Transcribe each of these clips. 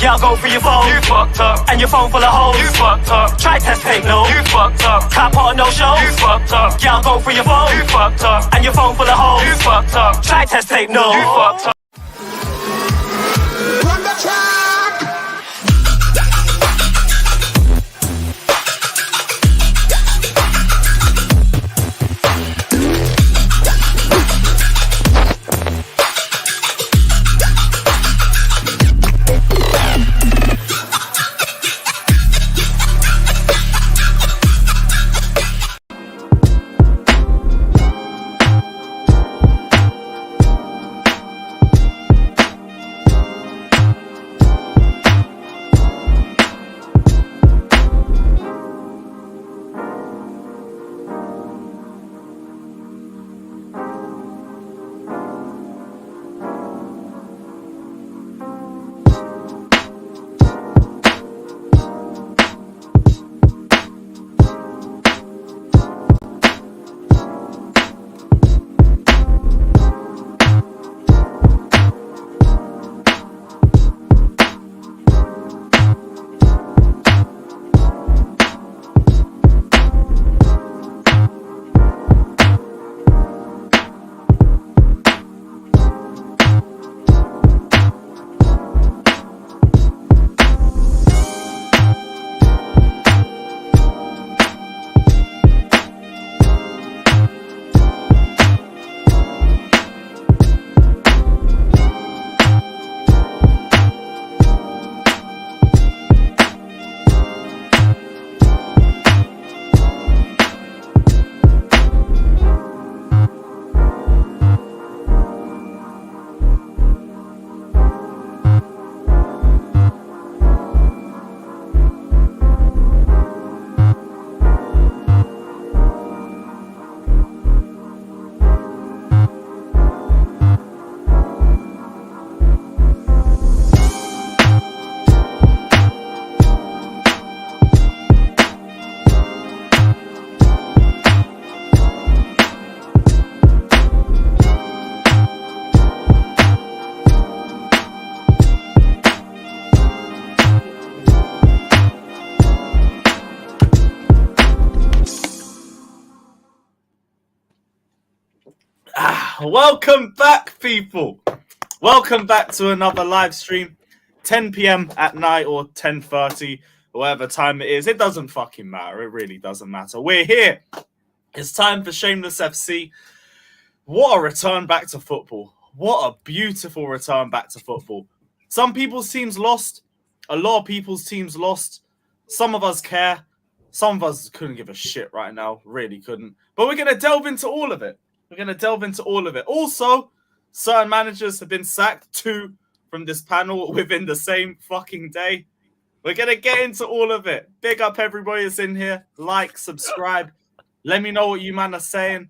Yeah, I'll go for your phone. You fucked up. And your phone full of hoes. You fucked up. Try test tape, no. You fucked up. Can't put on no show. You fucked up. Yeah, I'll go for your phone. You fucked up. And your phone full of hoes. You fucked up. Try test tape, no. You fucked up. Run the track. Welcome back, people. Welcome back to another live stream. 10 p.m. at night or 10:30, whatever time it is. It doesn't fucking matter. It really doesn't matter. We're here. It's time for Shameless FC. What a return back to football. What a beautiful return back to football. Some people's teams lost. A lot of people's teams lost. Some of us care. Some of us couldn't give a shit right now. Really couldn't. But we're going to delve into all of it. We're going to delve into all of it. Also, certain managers have been sacked, 2 from this panel within the same fucking day. We're going to get into all of it. Big up everybody that's in here. Like, subscribe. Let me know what you man are saying.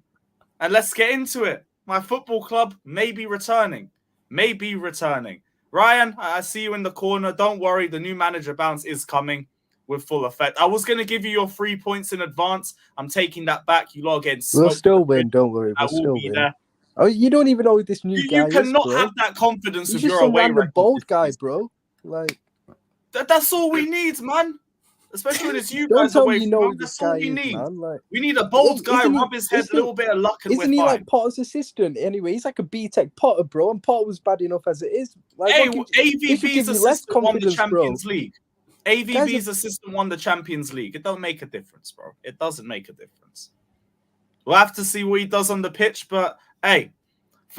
And let's get into it. My football club may be returning. May be returning. Ryan, I see you in the corner. Don't worry. The new manager bounce is coming with full effect. I was going to give you your 3 points in advance. I'm taking that back. You lot are getting smoked. We'll still win. Don't worry. We'll still win. There. Oh, you don't even know who this new guy is, You cannot bro. have that confidence He's with your away record. Bold guy, bro. Like that's all we need, man. Especially when it's you don't guys tell away me from home. this That's all guy we is, need. man. Like, we need a bold guy, rub his head, a little bit of luck, and isn't we're he fine. like Potter's assistant? Anyway, he's like a B-Tech Potter, bro. And Potter was bad enough as it is. Like, hey, AVB's assistant won the Champions League. AVB's assistant won the Champions League. It don't make a difference, bro. It doesn't make a difference. We'll have to see what he does on the pitch, but hey,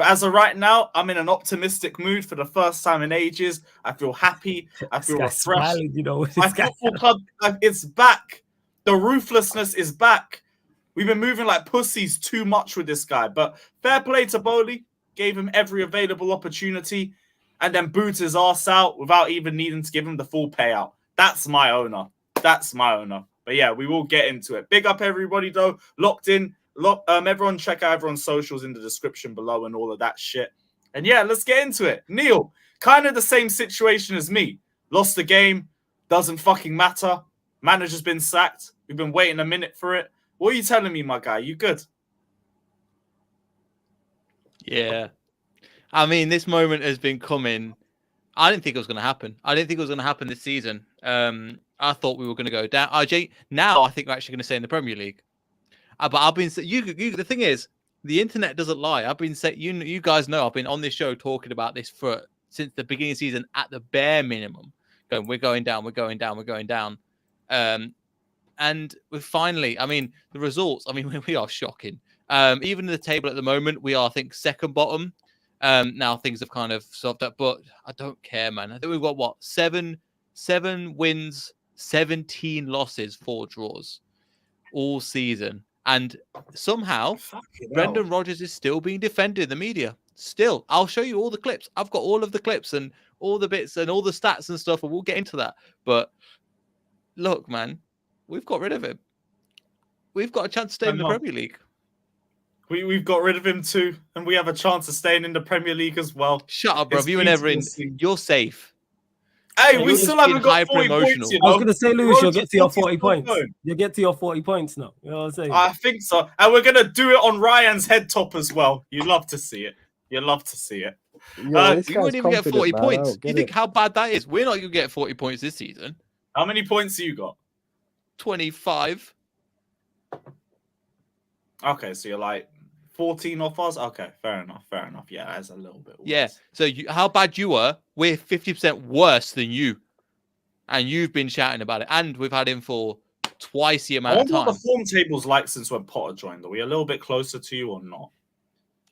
as of right now, I'm in an optimistic mood for the first time in ages. I feel happy. I feel refreshed. Smiling, you know, my football club, it's back. The ruthlessness is back. We've been moving like pussies too much with this guy, but fair play to Bowley. Gave him every available opportunity and then booted his ass out without even needing to give him the full payout. That's my owner. That's my owner. But yeah, we will get into it. Big up everybody, though. Locked in. Everyone check out everyone's socials in the description below and all of that shit. And yeah, let's get into it. Neil, kind of the same situation as me. Lost the game. Doesn't fucking matter. Manager's been sacked. We've been waiting a minute for it. What are you telling me, my guy? You good? Yeah. I mean, this moment has been coming I didn't think it was going to happen. I didn't think it was going to happen this season. I thought we were going to go down. Now I think we're actually going to stay in the Premier League. But I've been the thing is, the internet doesn't lie. I've been saying, you guys know, I've been on this show talking about this since the beginning of the season at the bare minimum. We're going down. And we finally, I mean, the results, I mean, we are shocking. Even in the table at the moment, we are, I think, second bottom. Now things have kind of soft up, but I don't care, man. I think we've got what, seven wins, 17 losses, 4 draws all season. And somehow Brendan Rodgers is still being defended in the media. Still, I'll show you all the clips. I've got all of the clips and all the bits and all the stats and stuff, and we'll get into that. But look, man, we've got rid of him. We've got a chance to stay in the Premier League. We've got rid of him too, and we have a chance of staying in the Premier League as well. Shut up, bro. You were never in. You're safe. Hey, we still haven't got 40 points, you know? I was going to say, Lewis, you'll get to your 40 points. You'll get to your 40 points now. You know what I'm saying? I think so. And we're going to do it on Ryan's head top as well. You love to see it. You love to see it. You wouldn't even get 40 points. You think how bad that is? We're not going to get 40 points this season. How many points have you got? 25. Okay, so you're like 14 off us? Okay, fair enough. Yeah, that's a little bit worse. Yeah, so how bad you were, we're 50% worse than you. And you've been shouting about it. And we've had him for twice the amount of time. I wonder what the form table's like since when Potter joined. Are we a little bit closer to you or not?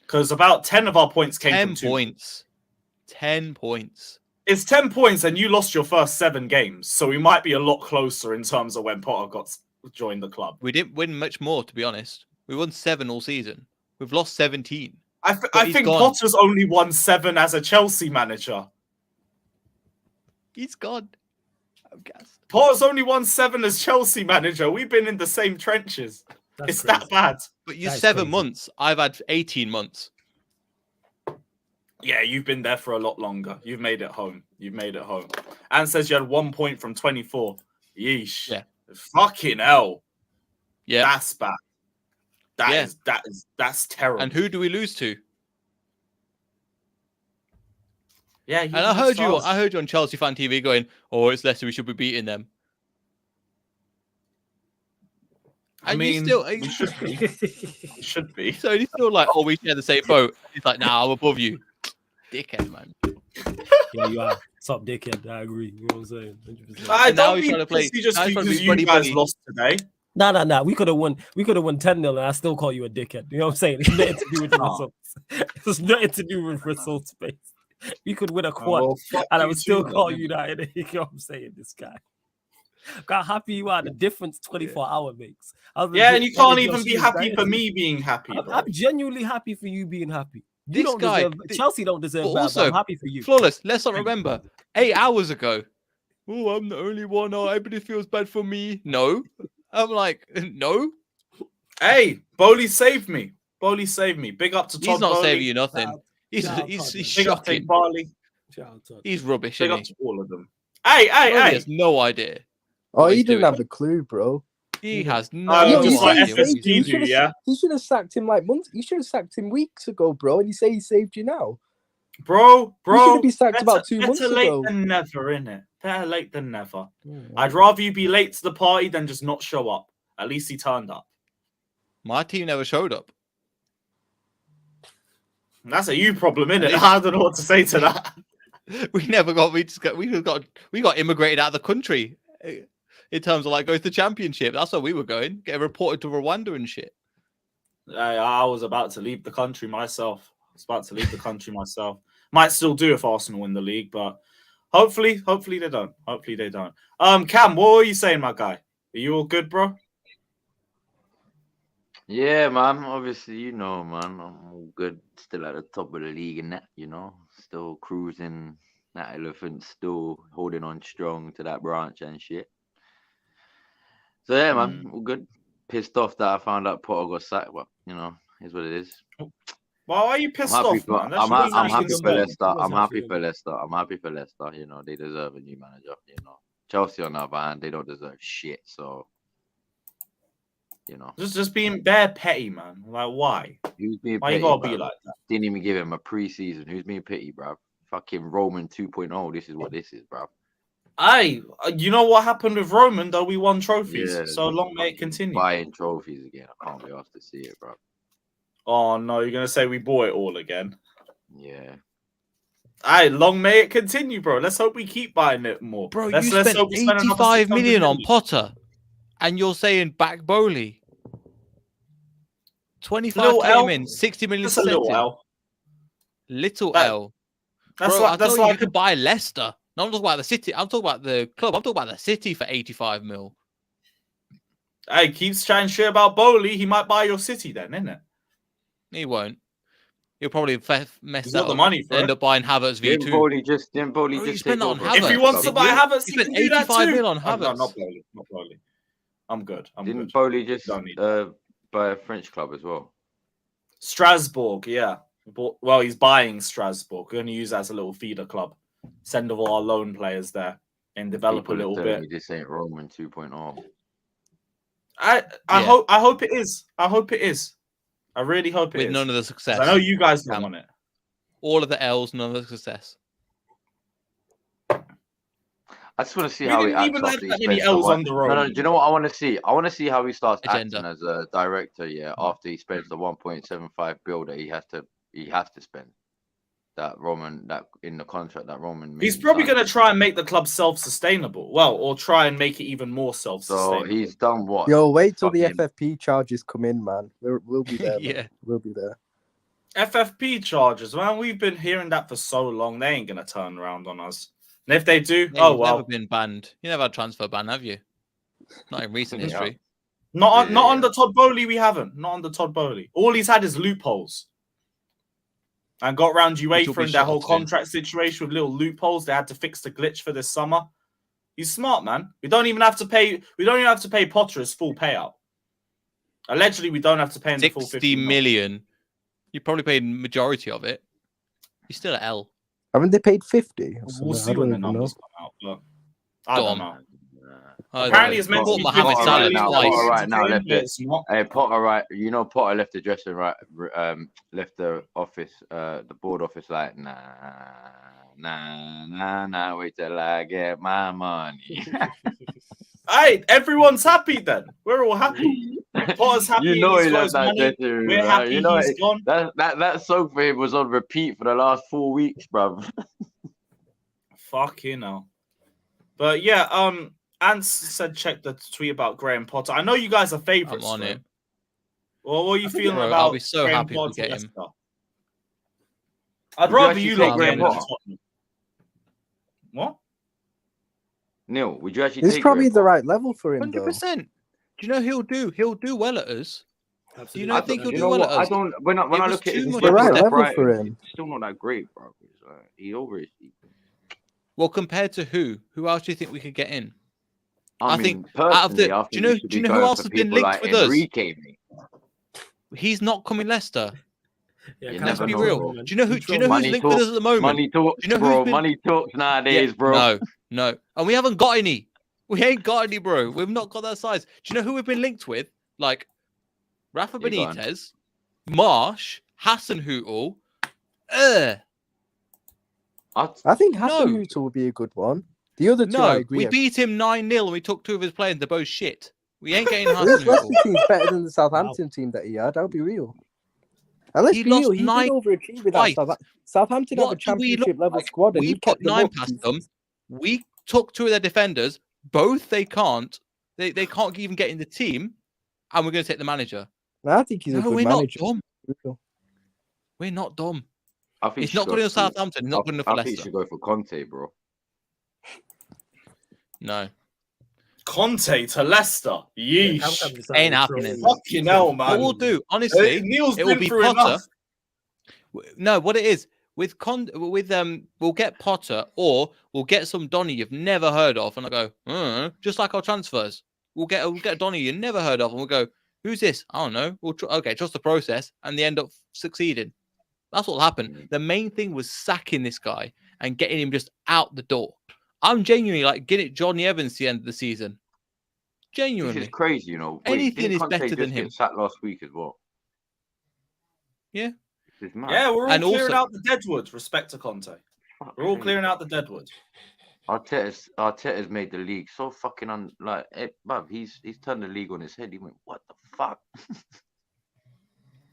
Because about 10 of our points came from 10 points. 10 points. It's 10 points and you lost your first 7 games. So we might be a lot closer in terms of when Potter joined the club. We didn't win much more, to be honest. We won 7 all season. We've lost 17. I think Potter's only won 7 as a Chelsea manager. He's gone. I'm gassed. Potter's only won 7 as Chelsea manager. We've been in the same trenches. It's crazy. That bad. But you're 7 months. I've had 18 months. Yeah, you've been there for a lot longer. You've made it home. Anne says you had 1 point from 24. Yeesh. Yeah. Fucking hell. Yeah. That's bad. That's terrible. And who do we lose to? Yeah, and I heard you on Chelsea Fan TV going, "Oh, it's Leicester. We should be beating them." And I mean, we should be. So he's still like, "Oh, we share the same boat." He's like, "Nah, I'm above you, dickhead, man." Yeah, you are. Stop, dickhead. I agree. You know what I'm saying? 100%. I don't be pussy just because you guys lost today. Nah. We could have won 10-0 and I still call you a dickhead. You know what I'm saying? It's nothing to do with the results. It's nothing to do with results based. We could win a quad and I would still call you that. You know what I'm saying? This guy. How happy you are. The difference 24-hour makes. Yeah, and you can't even be happy for me being happy. I'm genuinely happy for you being happy. Chelsea don't deserve that. Also, I'm happy for you. Flawless. Let's not remember 8 hours ago. Oh, I'm the only one. Oh, everybody feels bad for me. No. I'm like, no. Hey, Bowley saved me. Big up to Todd. He's not Bowley. saving you nothing. He's shocking. He's rubbish. Big up to all of them. Hey. He has no idea. Oh, he didn't have a clue, bro. He has no idea. He should have sacked him like months. You should have sacked him weeks ago, bro. And you say he saved you now, bro. You should have been sacked about 2 months ago. Better late than never, innit? Better late than never. I'd rather you be late to the party than just not show up. At least he turned up. My team never showed up. That's a you problem, innit? I don't know what to say to that. We got immigrated out of the country in terms of like going to the championship. That's where we were going. Get reported to Rwanda and shit. I was about to leave the country myself. Might still do if Arsenal win the league, but hopefully they don't. Cam, what were you saying, my guy? Are you all good, bro? Yeah, man. Obviously, you know, man. I'm all good. Still at the top of the league and that, you know. Still cruising. That elephant still holding on strong to that branch and shit. So, yeah, man. All good. Pissed off that I found out Potter got sacked, but, you know, is what it is. Why are you pissed off, man? I'm happy for Leicester. I'm happy for Leicester. You know, they deserve a new manager, you know. Chelsea, on the other hand, they don't deserve shit, so... You know, just being bare petty, man. Like, why? Who's being why petty, you gotta bro? be like that? Didn't even give him a pre-season. Who's being petty, bro? fucking Roman 2.0. This is what this is, bro. You know what happened with Roman though? We won trophies. Yeah, So long may it continue. Buying trophies again. I can't be asked to see it, bro. Oh no, you're gonna say we bought it all again. Yeah. Long may it continue, bro. Let's hope we keep buying it more. Bro, let's you spent hope we spend another 85 600 million on Potter, and you're saying back Bowley. 25 Little came L. in, 60 million. That's a little L. Little That- L. That's Bro, like I that's thought you like could buy Leicester. No, I'm talking about the City. I'm talking about the club. I'm talking about the City for 85 mil. Hey, keeps chatting shit about Bowley. He might buy your City then, innit? He won't. He'll probably mess He's that got the up money for and end it. up buying Havertz Didn't V2. Bowley just Bro, you take spent that on over? Havertz. If he wants to Did buy you? Havertz, You he can spent do that 85 too. mil on No, Havertz. not Bowley. Not Bowley. I'm good. I'm Didn't good. Bowley just Don't need buy a French club as well? Strasbourg, yeah. Well, he's buying Strasbourg. We're going to use that as a little feeder club. Send all our loan players there and develop People a little are telling bit. me this ain't Roman 2.0. I Yeah. hope it is. I hope it is. I really hope it With is. none of the 'Cause success. I know you guys don't want it. All of the L's, none of the success. I just want to see We how he didn't acts even have after he that many spends the L's one. on the No, road. do you know what I want to see? I want to see how he starts Agenda. acting as a director. Yeah, after he spends the 1.75 bill that he has to spend. That in the contract that Roman. He's made probably sign. going to try and make the club self-sustainable. Well, or try and make it even more So self-sustainable. he's done what? Yo, wait till the Fucking- FFP charges come in, man. We'll be there. Yeah. Man. We'll be there. FFP charges, man. We've been hearing that for so long. They ain't going to turn around on us. And if they do, Yeah, oh you've well. never been banned. You never had transfer ban, have you? Not in recent Yeah. history. Not Yeah. under Todd Bowley, we haven't. Not under Todd Bowley. All he's had is loopholes. And got around Which will UEFA be and that whole shot soon. contract situation with little loopholes. They had to fix the glitch for this summer. He's smart, man. We don't even have to pay Potter his full payout. Allegedly, we don't have to pay him the full 60 50 million. You probably paid majority of it. You're still at L. Haven't they paid 50? We'll see when the numbers come out. But I don't know. Apparently, it's meant to be Mohamed 50 Salah million twice. dollars Right now, to left pay, but it. it's not. Hey, Potter, right? You know, Potter left the dressing left the office, the board office, like, nah, wait till I get my money. Hey, everyone's happy then. We're all happy. Potter's happy. You know he's he got left his that money. dressing room. We're right? happy You know he's gone. that song for him was on repeat for the last 4 weeks, bruv. Fuck you know. But yeah, Ants said check the tweet about Graham Potter. I know you guys are favourites. I'm on for it. him. Well, what are you feeling Bro, about I'll be so Graham happy if we Potter get Leicester? him. I'd Would you rather actually you take lot Graham get him than Potter? Tottenham. What? Neil, would you actually It's take probably Graham the Potter? right level for him, though. 100%. Do you know he'll do well at us? Absolutely. You don't think he'll You do know well what? at us? I don't. When I was look at too his much The right step level for him. it's still not that great, bro. He overachieved. Well, compared to who? Who else do you think we could get in? I I mean, think out of the- personally, I think do you know- we should do you be know who going else for has been people linked like with us? Enrique, mate. He's not coming Leicester. Yeah, You Cal's never Let's be know, real. bro. Do you know who's Money linked with us talks. at the moment? Money talks, Do you know who's bro. been- Money talks nowadays, bro. No. And we haven't got any. We ain't got any, bro. We've not got that size. Do you know who we've been linked with? Like Rafa You go on. Benitez, Marsh, Hassan Hootel. I think No. Hasenhuttl would be a good one. The other two, I No, agree. we beat him 9-0 and we took 2 of his players. They're both shit. We ain't getting This Hassan Leicester Hootel. team's better than the Southampton team that he had. I'll be real. And let's He be real, lost he did 9 overachieve with twice. that Southampton have a What do we look championship level like? squad, and We he put kept them 9 up. past them. We took 2 of their defenders. Both they can't. They can't even get in the team. And we're going to take the manager. And I think he's a No, good we're manager. not dumb. We're not dumb. I think He's not good enough for Southampton. He's not good enough for I think you Leicester. should go for Conte, bro. No. Conte to Leicester. Yeesh. Ain't happening. Fucking hell, man. What we'll do, honestly, Neil's it will been be through Potter. enough. No, what it is with we'll get Potter or we'll get some Donny you've never heard of, and I go, just like our transfers. We'll get Donny you never heard of, and we'll go, who's this? I don't know. Okay, trust the process, and they end up succeeding. That's what'll happen. The main thing was sacking this guy and getting him just out the door. I'm genuinely like getting Johnny Evans to the end of the season. This Genuinely. is crazy, you know. Anything didn't is Conte better than just him. get sacked last week as well. Yeah. This is mad. Yeah, we're all And clearing also- out the deadwood. Respect to Conte. We're all clearing out the deadwood. Arteta's made the league so fucking bruv, he's turned the league on his head. He went, what the fuck?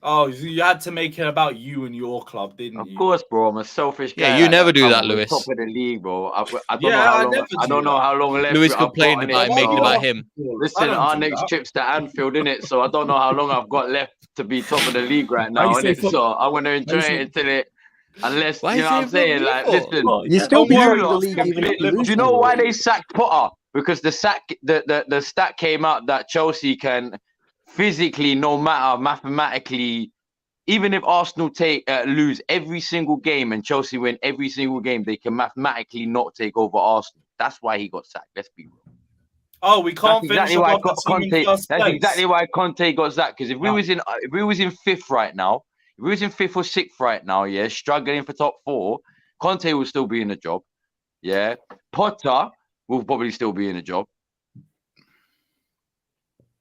Oh, you had to make it about you and your club, didn't you? Of course, bro. I'm a selfish guy. Yeah, you never do that, Lewis. Top of the league, bro. I don't know how long left. Lewis complained about making it about him. Listen, our next trip's to Anfield, innit? So I don't know how long I've got left to be top of the league right now, innit? So I want to enjoy it until it. Unless, you know what I'm saying? Like, listen. You still be top of the league even if you lose. Do you know why they sacked Potter? Because the stat came out that Chelsea can physically, no matter mathematically, even if Arsenal lose every single game and Chelsea win every single game, they can mathematically not take over Arsenal. That's why he got sacked. Let's be real. Oh, we can't finish above the team in first place. That's exactly why Conte got sacked. Because if we was in fifth right now, if we was in fifth or sixth right now, yeah, struggling for top four, Conte will still be in the job. Yeah, Potter will probably still be in the job.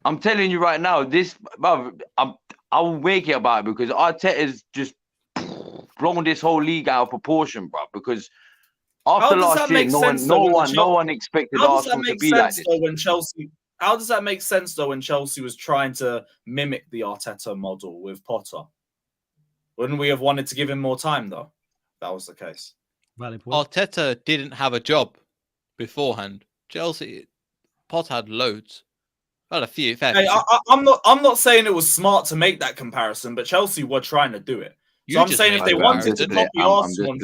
I'm telling you right now, I'll make it about it because Arteta's just blown this whole league out of proportion, bro. Because after last year, no one expected Arsenal to be like this. How does that make sense though when Chelsea was trying to mimic the Arteta model with Potter? Wouldn't we have wanted to give him more time though? That was the case. Arteta didn't have a job beforehand. Potter had loads. Well, a few. Hey, I'm not saying it was smart to make that comparison, but Chelsea were trying to do it. So I'm saying if they wanted to copy Arsenal,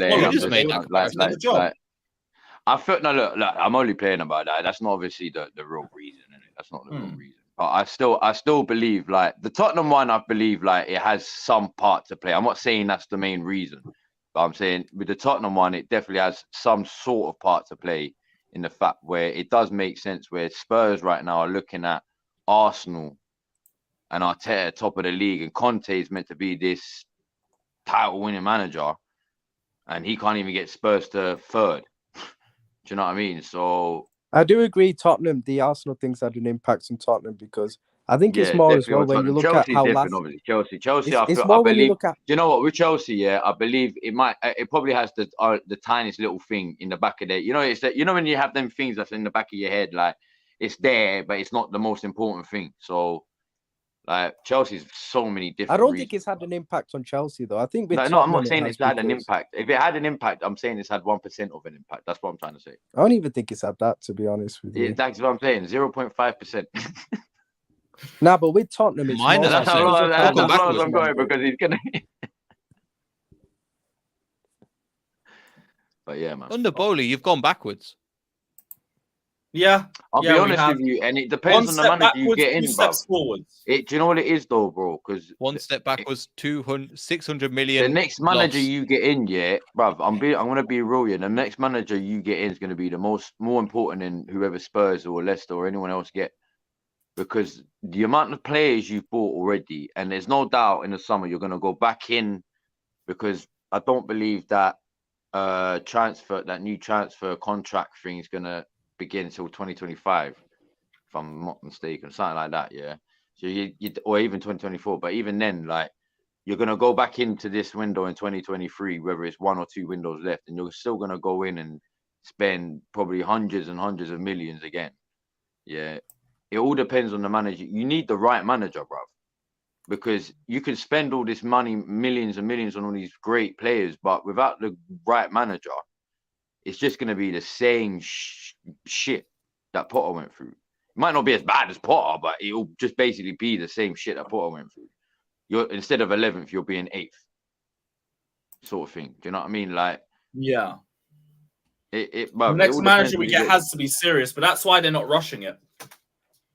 I felt look, I'm only playing about that. That's not obviously the real reason, innit? That's not the real reason. But I still believe like the Tottenham one. I believe like it has some part to play. I'm not saying that's the main reason, but I'm saying with the Tottenham one, it definitely has some sort of part to play in the fact where it does make sense. Where Spurs right now are looking at Arsenal and Arteta top of the league, and Conte is meant to be this title-winning manager, and he can't even get Spurs to third. Do you know what I mean? So I do agree. Tottenham, the Arsenal things had an impact on Tottenham because I think it's more as well when you look at how Chelsea. I believe. You know what with Chelsea? Yeah, I believe it might. It probably has the tiniest little thing in the back of there. You know, it's that. You know when you have them things that's in the back of your head, like. It's there, but it's not the most important thing. So, like Chelsea's so many different. I don't think it's had an impact on Chelsea, though. I think with I'm not saying it's had an impact. If it had an impact, I'm saying it's had 1% of an impact. That's what I'm trying to say. I don't even think it's had that, to be honest with you. Yeah, that's what I'm saying. 0.5%. Nah, but with Tottenham, it's minor. That's how long I'm going because he's gonna. But yeah, man. Under Bowley, you've gone backwards. Yeah, I'll be honest with you, and it depends on the manager you get in, bro. Do you know what it is, though, bro? Because one step back was 600 million. The next manager you get in, yeah, bro. I'm gonna be real, yeah. The next manager you get in is gonna be the more important than whoever Spurs or Leicester or anyone else get, because the amount of players you've bought already, and there's no doubt in the summer you're gonna go back in, because I don't believe that new transfer contract thing is gonna begin until 2025, if I'm not mistaken, something like that. Yeah, so you or even 2024, but even then, like, you're gonna go back into this window in 2023, whether it's 1 or 2 windows left, and you're still gonna go in and spend probably hundreds and hundreds of millions again. Yeah, it all depends on the manager. You need the right manager, bruv, because you can spend all this money, millions and millions, on all these great players, but without the right manager, it's just going to be the same shit that Potter went through. It might not be as bad as Potter, but it'll just basically be the same shit that Potter went through. Instead of 11th, you'll be in 8th, sort of thing. Do you know what I mean? Like, yeah. The next manager we get has to be serious, but that's why they're not rushing it.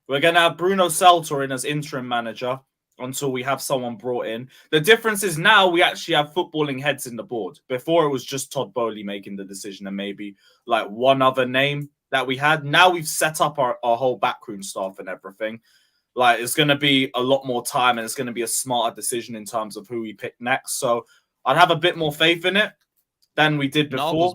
We're going to have Bruno Saltor in as interim manager until we have someone brought in. The difference is now we actually have footballing heads in the board. Before it was just Todd Bowley making the decision and maybe like one other name that we had. Now we've set up our whole backroom staff and everything. Like, it's going to be a lot more time and it's going to be a smarter decision in terms of who we pick next. So I'd have a bit more faith in it than we did before.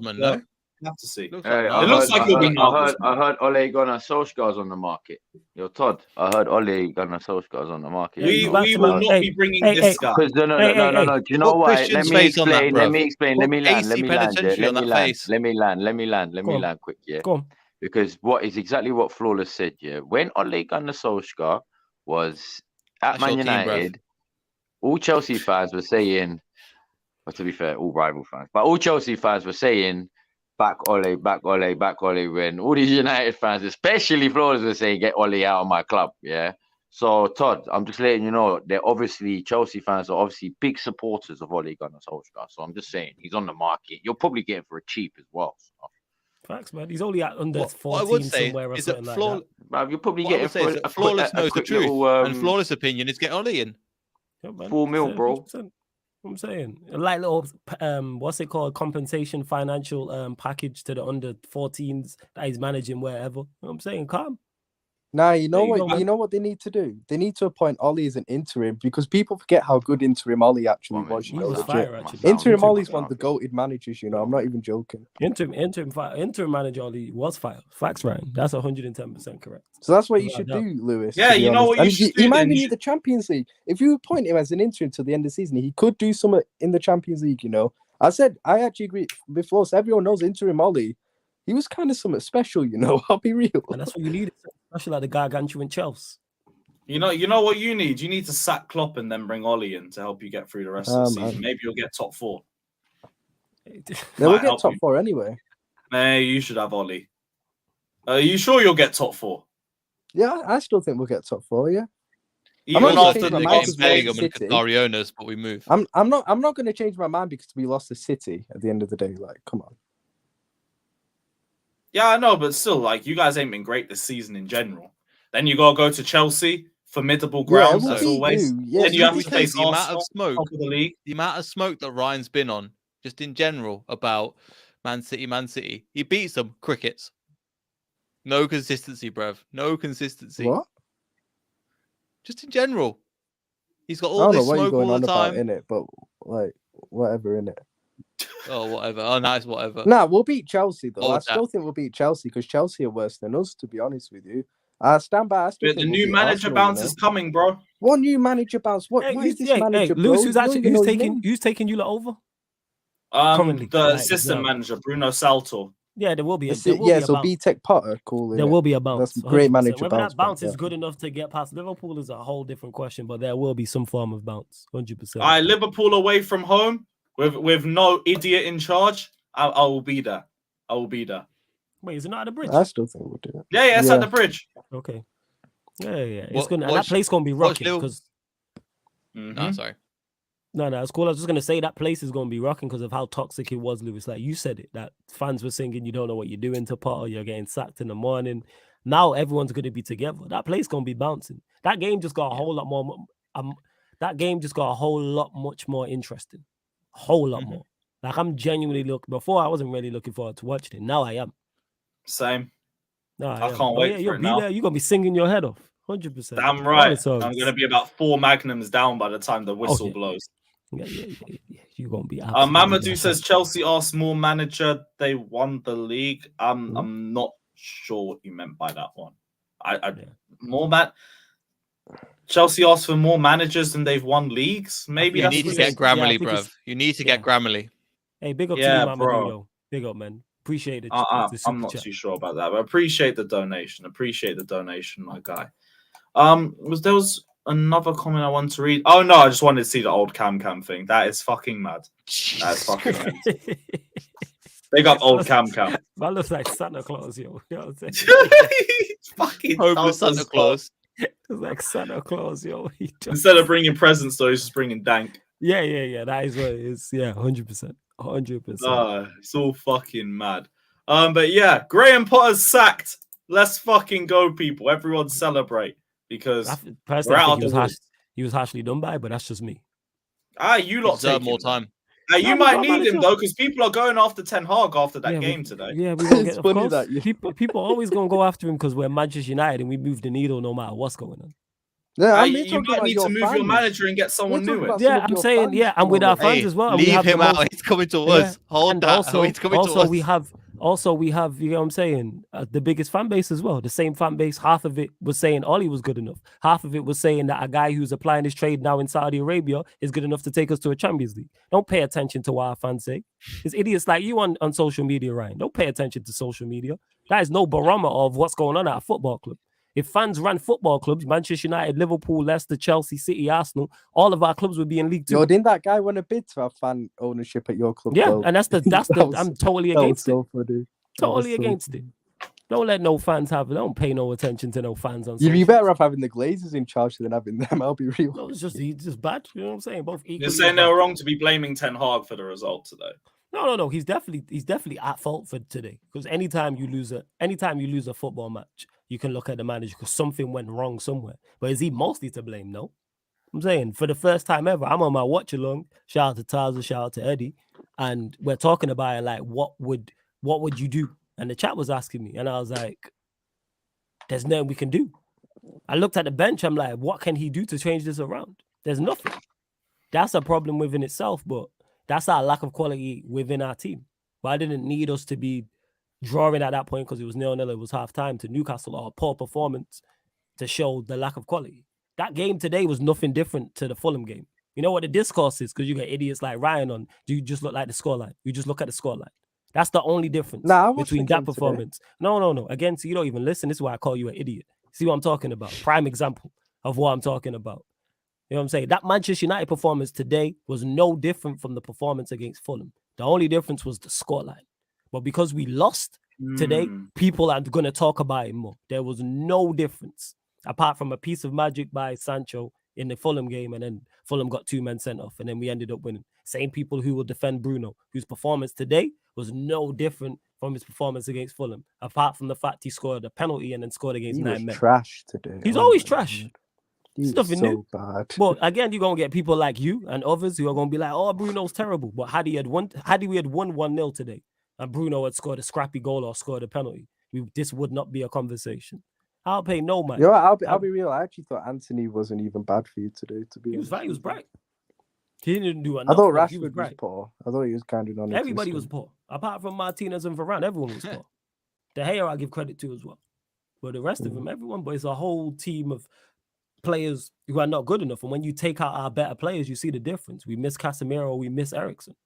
We'll have to see. Looks Hey, like It looks like he'll be nervous. I heard Ole Gunnar Solskjaer's on the market. Yo, Todd, I heard Ole Gunnar Solskjaer's on the market. We will not be bringing this guy. Because no. Do you know Put why? Christian's Let me face on that, explain. bruv. Let me explain. Let Put me land. Let AC me land. penitentiary on that face. Let me land quick. Yeah. Go on. Because what is exactly what Flawless said. Yeah. When Ole Gunnar Solskjaer was at That's Man your team, bruv. United, all Chelsea fans were saying, well, to be fair, all rival fans, but all Chelsea fans were saying, back Ole, back Ole, back Ole. When all these United fans, especially Flawless, were saying, get Ole out of my club. Yeah. So, Todd, I'm just letting you know, they're obviously, Chelsea fans are obviously big supporters of Ole Gunnar Solskjaer. So, I'm just saying, he's on the market. You'll probably get him for a cheap as well. So. Facts, man. He's only at under What I 14 would say somewhere or is something that like that. You'll probably What get I him would say is for that Flawless knows the quick truth, little, and Flawless' opinion is get Oli in. Yeah, man. $4 million, bro. 100%. I'm saying, like little, what's it called? Compensation financial package to the under 14s that he's managing wherever. You know what I'm saying, calm. Nah, you know There you what? go, man. You know what they need to do? They need to appoint Ollie as an interim because people forget how good interim Ollie actually was. He You know, was legit. fire, actually. Interim Ollie's one of the goated managers. You know, I'm not even joking. Interim manager Ollie was fire. Facts, Ryan. That's 110% correct. So that's what you Without should doubt. do, Lewis. Yeah, to be you know honest. what you And should he do might then? even You need the Champions League. If you appoint him as an interim till the end of the season, he could do something in the Champions League. You know, I actually agree. Before, so everyone knows interim Ollie. He was kind of something special. You know, I'll be real. And that's what you need, especially like the gargantuan Chelsea. You know what you need? You need to sack Klopp and then bring Ollie in to help you get through the rest of the season. Maybe you'll get top 4. They will Might get help top you. 4 anyway. Hey, you should have Ollie. Are you sure you'll get top 4? Yeah, I still think we'll get top 4. Yeah, Even not gonna after change the my mind last because game? Bellingham and City. Katarionas, but we move. I'm not going to change my mind because we lost to City at the end of the day. Like, come on. Yeah, I know, but still, like, you guys ain't been great this season in general. Then you gotta go to Chelsea, formidable grounds we'll as beat always. you. Yeah, Then you have to because face the amount Arsenal, of smoke, top of the league. the amount of smoke that Ryan's been on, just in general, about Man City. He beats them crickets. No consistency, bruv. No consistency. What? Just in general. He's got I all don't know this what you're smoke going all on the about time. in it, but like whatever in it. Oh, whatever. Oh, nice, whatever. Nah, we'll beat Chelsea though. Oh, I still think we'll beat Chelsea because Chelsea are worse than us. To be honest with you, I stand by. I still But think the we'll new beat manager Arsenal, bounce you know? is coming, bro. What new manager bounce? What? Hey, Why is this hey, manager? Lewis, bro? You don't even know his name. who's taking you lot over? Currently, The like, assistant now. manager, Bruno Salto. Yeah, there will be. So BTEC Potter, cool. There will be a bounce. That's a great 100%. manager. Whether that bounce back, is good enough to get past Liverpool is a whole different question, but there will be some form of bounce. 100%. Liverpool away from home with no idiot in charge. I will be there. I will be there. Wait, is it not at the bridge? I still think we'll do it. Yeah, it's at the bridge. Okay. Yeah. It's What- gonna. And watch- that place gonna be watch rocking Liverpool- because. No, sorry. No, it's cool. I was just gonna say that place is gonna be rocking because of how toxic it was, Lewis. Like you said it, that fans were singing, "You don't know what you're doing" to Potter. You're getting sacked in the morning. Now everyone's gonna be together. That place gonna be bouncing. That game just got a whole lot more. That game just got a whole lot much more interesting. A whole lot more. Like I'm genuinely looking. Before I wasn't really looking forward to watching it. Now I am. Same. No, I can't wait for you'll it be now. there. You're gonna be singing your head off. 100%. Damn right. I'm gonna be about 4 magnums down by the time the whistle blows. Yeah. You're gonna be. Mamadou says Chelsea asked more manager. They won the league. I'm not sure what you meant by that one. Chelsea asked for more managers than they've won leagues. Maybe You that's need to what get it is. Grammarly, bruv. You need to get Grammarly. Hey, big up to Yeah, you, Mamadou, bro. yo. Big up, man. Appreciate it. I'm not too sure about that, but appreciate the donation. My guy. There was another comment I wanted to read. Oh no, I just wanted to see the old Cam thing. That is fucking mad. That is fucking mad. Big up old Cam. That looks like Santa Claus, yo. You know what I'm saying? Fucking Homeless Santa Claus. It's like Santa Claus, yo. Instead of bringing presents, though, he's just bringing dank. Yeah. That is what it is. Yeah, 100%. 100%. It's all fucking mad. But yeah, Graham Potter's sacked. Let's fucking go, people. Everyone celebrate because Personally, I think he was harshly done by, but that's just me. You lot deserve more time. You might need him though, because people are going after Ten Hag after that game today. Yeah, we gonna It's get. Of funny course, that people always gonna go after him because we're Manchester United and we move the needle no matter what's going on. Yeah, You might need to move your manager and get someone new in. Yeah, I'm saying, and with our fans as well. Leave him out. He's coming to us. Hold that. He's coming to us. Also, we have, you know what I'm saying, the biggest fan base as well. The same fan base, half of it was saying Oli was good enough. Half of it was saying that a guy who's applying his trade now in Saudi Arabia is good enough to take us to a Champions League. Don't pay attention to what our fans say. It's idiots like you on social media, Ryan. Don't pay attention to social media. That is no barometer of what's going on at a football club. If fans ran football clubs, Manchester United, Liverpool, Leicester, Chelsea, City, Arsenal, all of our clubs would be in League Two. Yo, didn't that guy win a bid to have fan ownership at your club? Yeah, though? and I'm totally against it. Funny. Totally against it. Don't let no fans don't pay no attention to no fans on. You'd be better off having the Glazers in charge than having them. I'll be real. No, he's just bad. You know what I'm saying? Both equally. You're saying they were wrong to be blaming Ten Hag for the result today. No. He's definitely at fault for today. Because anytime you lose a football match, you can look at the manager because something went wrong somewhere. But is he mostly to blame? No. I'm saying for the first time ever, I'm on my watch along. Shout out to Taza, shout out to Eddie, and we're talking about it like, what would you do? And the chat was asking me, and I was like, there's nothing we can do. I looked at the bench, I'm like, what can he do to change this around? There's nothing. That's a problem within itself, but that's our lack of quality within our team. But I didn't need us to be drawing at that point because it was 0-0, it was half time to Newcastle or a poor performance to show the lack of quality. That game today was nothing different to the Fulham game. You know what the discourse is? Because you got idiots like Ryan on, do you just look like the scoreline? You just look at the scoreline. That's the only difference between that performance. Today. No. Again, so you don't even listen. This is why I call you an idiot. See what I'm talking about? Prime example of what I'm talking about. You know what I'm saying? That Manchester United performance today was no different from the performance against Fulham. The only difference was the scoreline. But because we lost today, people are going to talk about it more. There was no difference apart from a piece of magic by Sancho in the Fulham game, and then Fulham got 2 men sent off, and then we ended up winning. Same people who will defend Bruno, whose performance today was no different from his performance against Fulham, apart from the fact he scored a penalty and then scored against 9 men. Trash today. He's always trash. He's nothing so new. Bad. But again, you're gonna get people like you and others who are gonna be like, "Oh, Bruno's terrible." But had we had won 1-0 today, and Bruno had scored a scrappy goal or scored a penalty, this would not be a conversation. I'll pay no mind. You know, I'll be real. I actually thought Anthony wasn't even bad for you today. To be honest, he was bright. He didn't do enough. I thought Rashford was poor. I thought he was kind of non-existent. Everybody was poor, apart from Martinez and Varane. Everyone was poor. De Gea, I give credit to as well, but the rest of them, everyone. But it's a whole team of players who are not good enough. And when you take out our better players, you see the difference. We miss Casemiro, we miss Eriksen.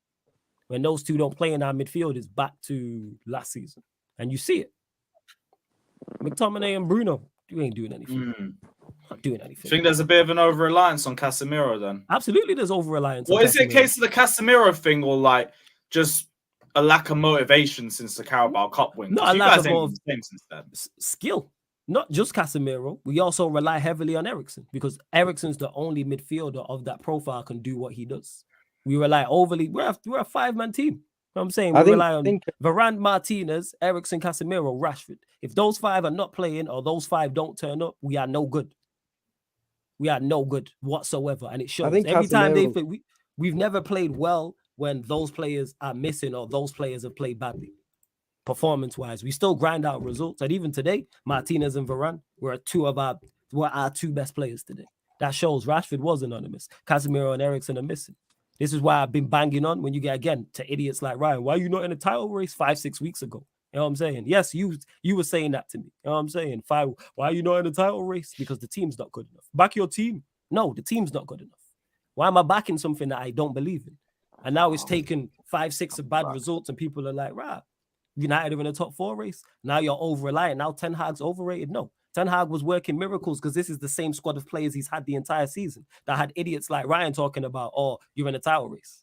When those two don't play in our midfield, it's back to last season, and you see it. McTominay and Bruno, you ain't doing anything. Not doing anything. I think there's a bit of an over-reliance on Casemiro then. Absolutely, there's over-reliance. Well, is it a case of the Casemiro thing or like just a lack of motivation since the Carabao Cup win? Not a lack of skill. Not just Casemiro. We also rely heavily on Eriksen because Eriksen's the only midfielder of that profile can do what he does. We rely overly. We're a 5-man team. You know what I'm saying? We rely on Varane, Martinez, Eriksen, Casemiro, Rashford. If those 5 are not playing or those 5 don't turn up, we are no good. We are no good whatsoever. And it shows. Every time we've never played well when those players are missing or those players have played badly. Performance-wise, we still grind out results. And even today, Martinez and Varane were our 2 best players today. That shows Rashford was anonymous. Casemiro and Eriksen are missing. This is why I've been banging on when you get, again, to idiots like Ryan. Why are you not in a title race 5-6 weeks ago? You know what I'm saying? Yes, you were saying that to me. You know what I'm saying? Why are you not in a title race? Because the team's not good enough. Back your team. No, the team's not good enough. Why am I backing something that I don't believe in? And now it's taken 5-6 of bad results and people are like, right, United are in a top 4 race. Now you're over-reliant. Now Ten Hag's overrated. No. Ten Hag was working miracles because this is the same squad of players he's had the entire season that had idiots like Ryan talking about, oh, you're in a title race.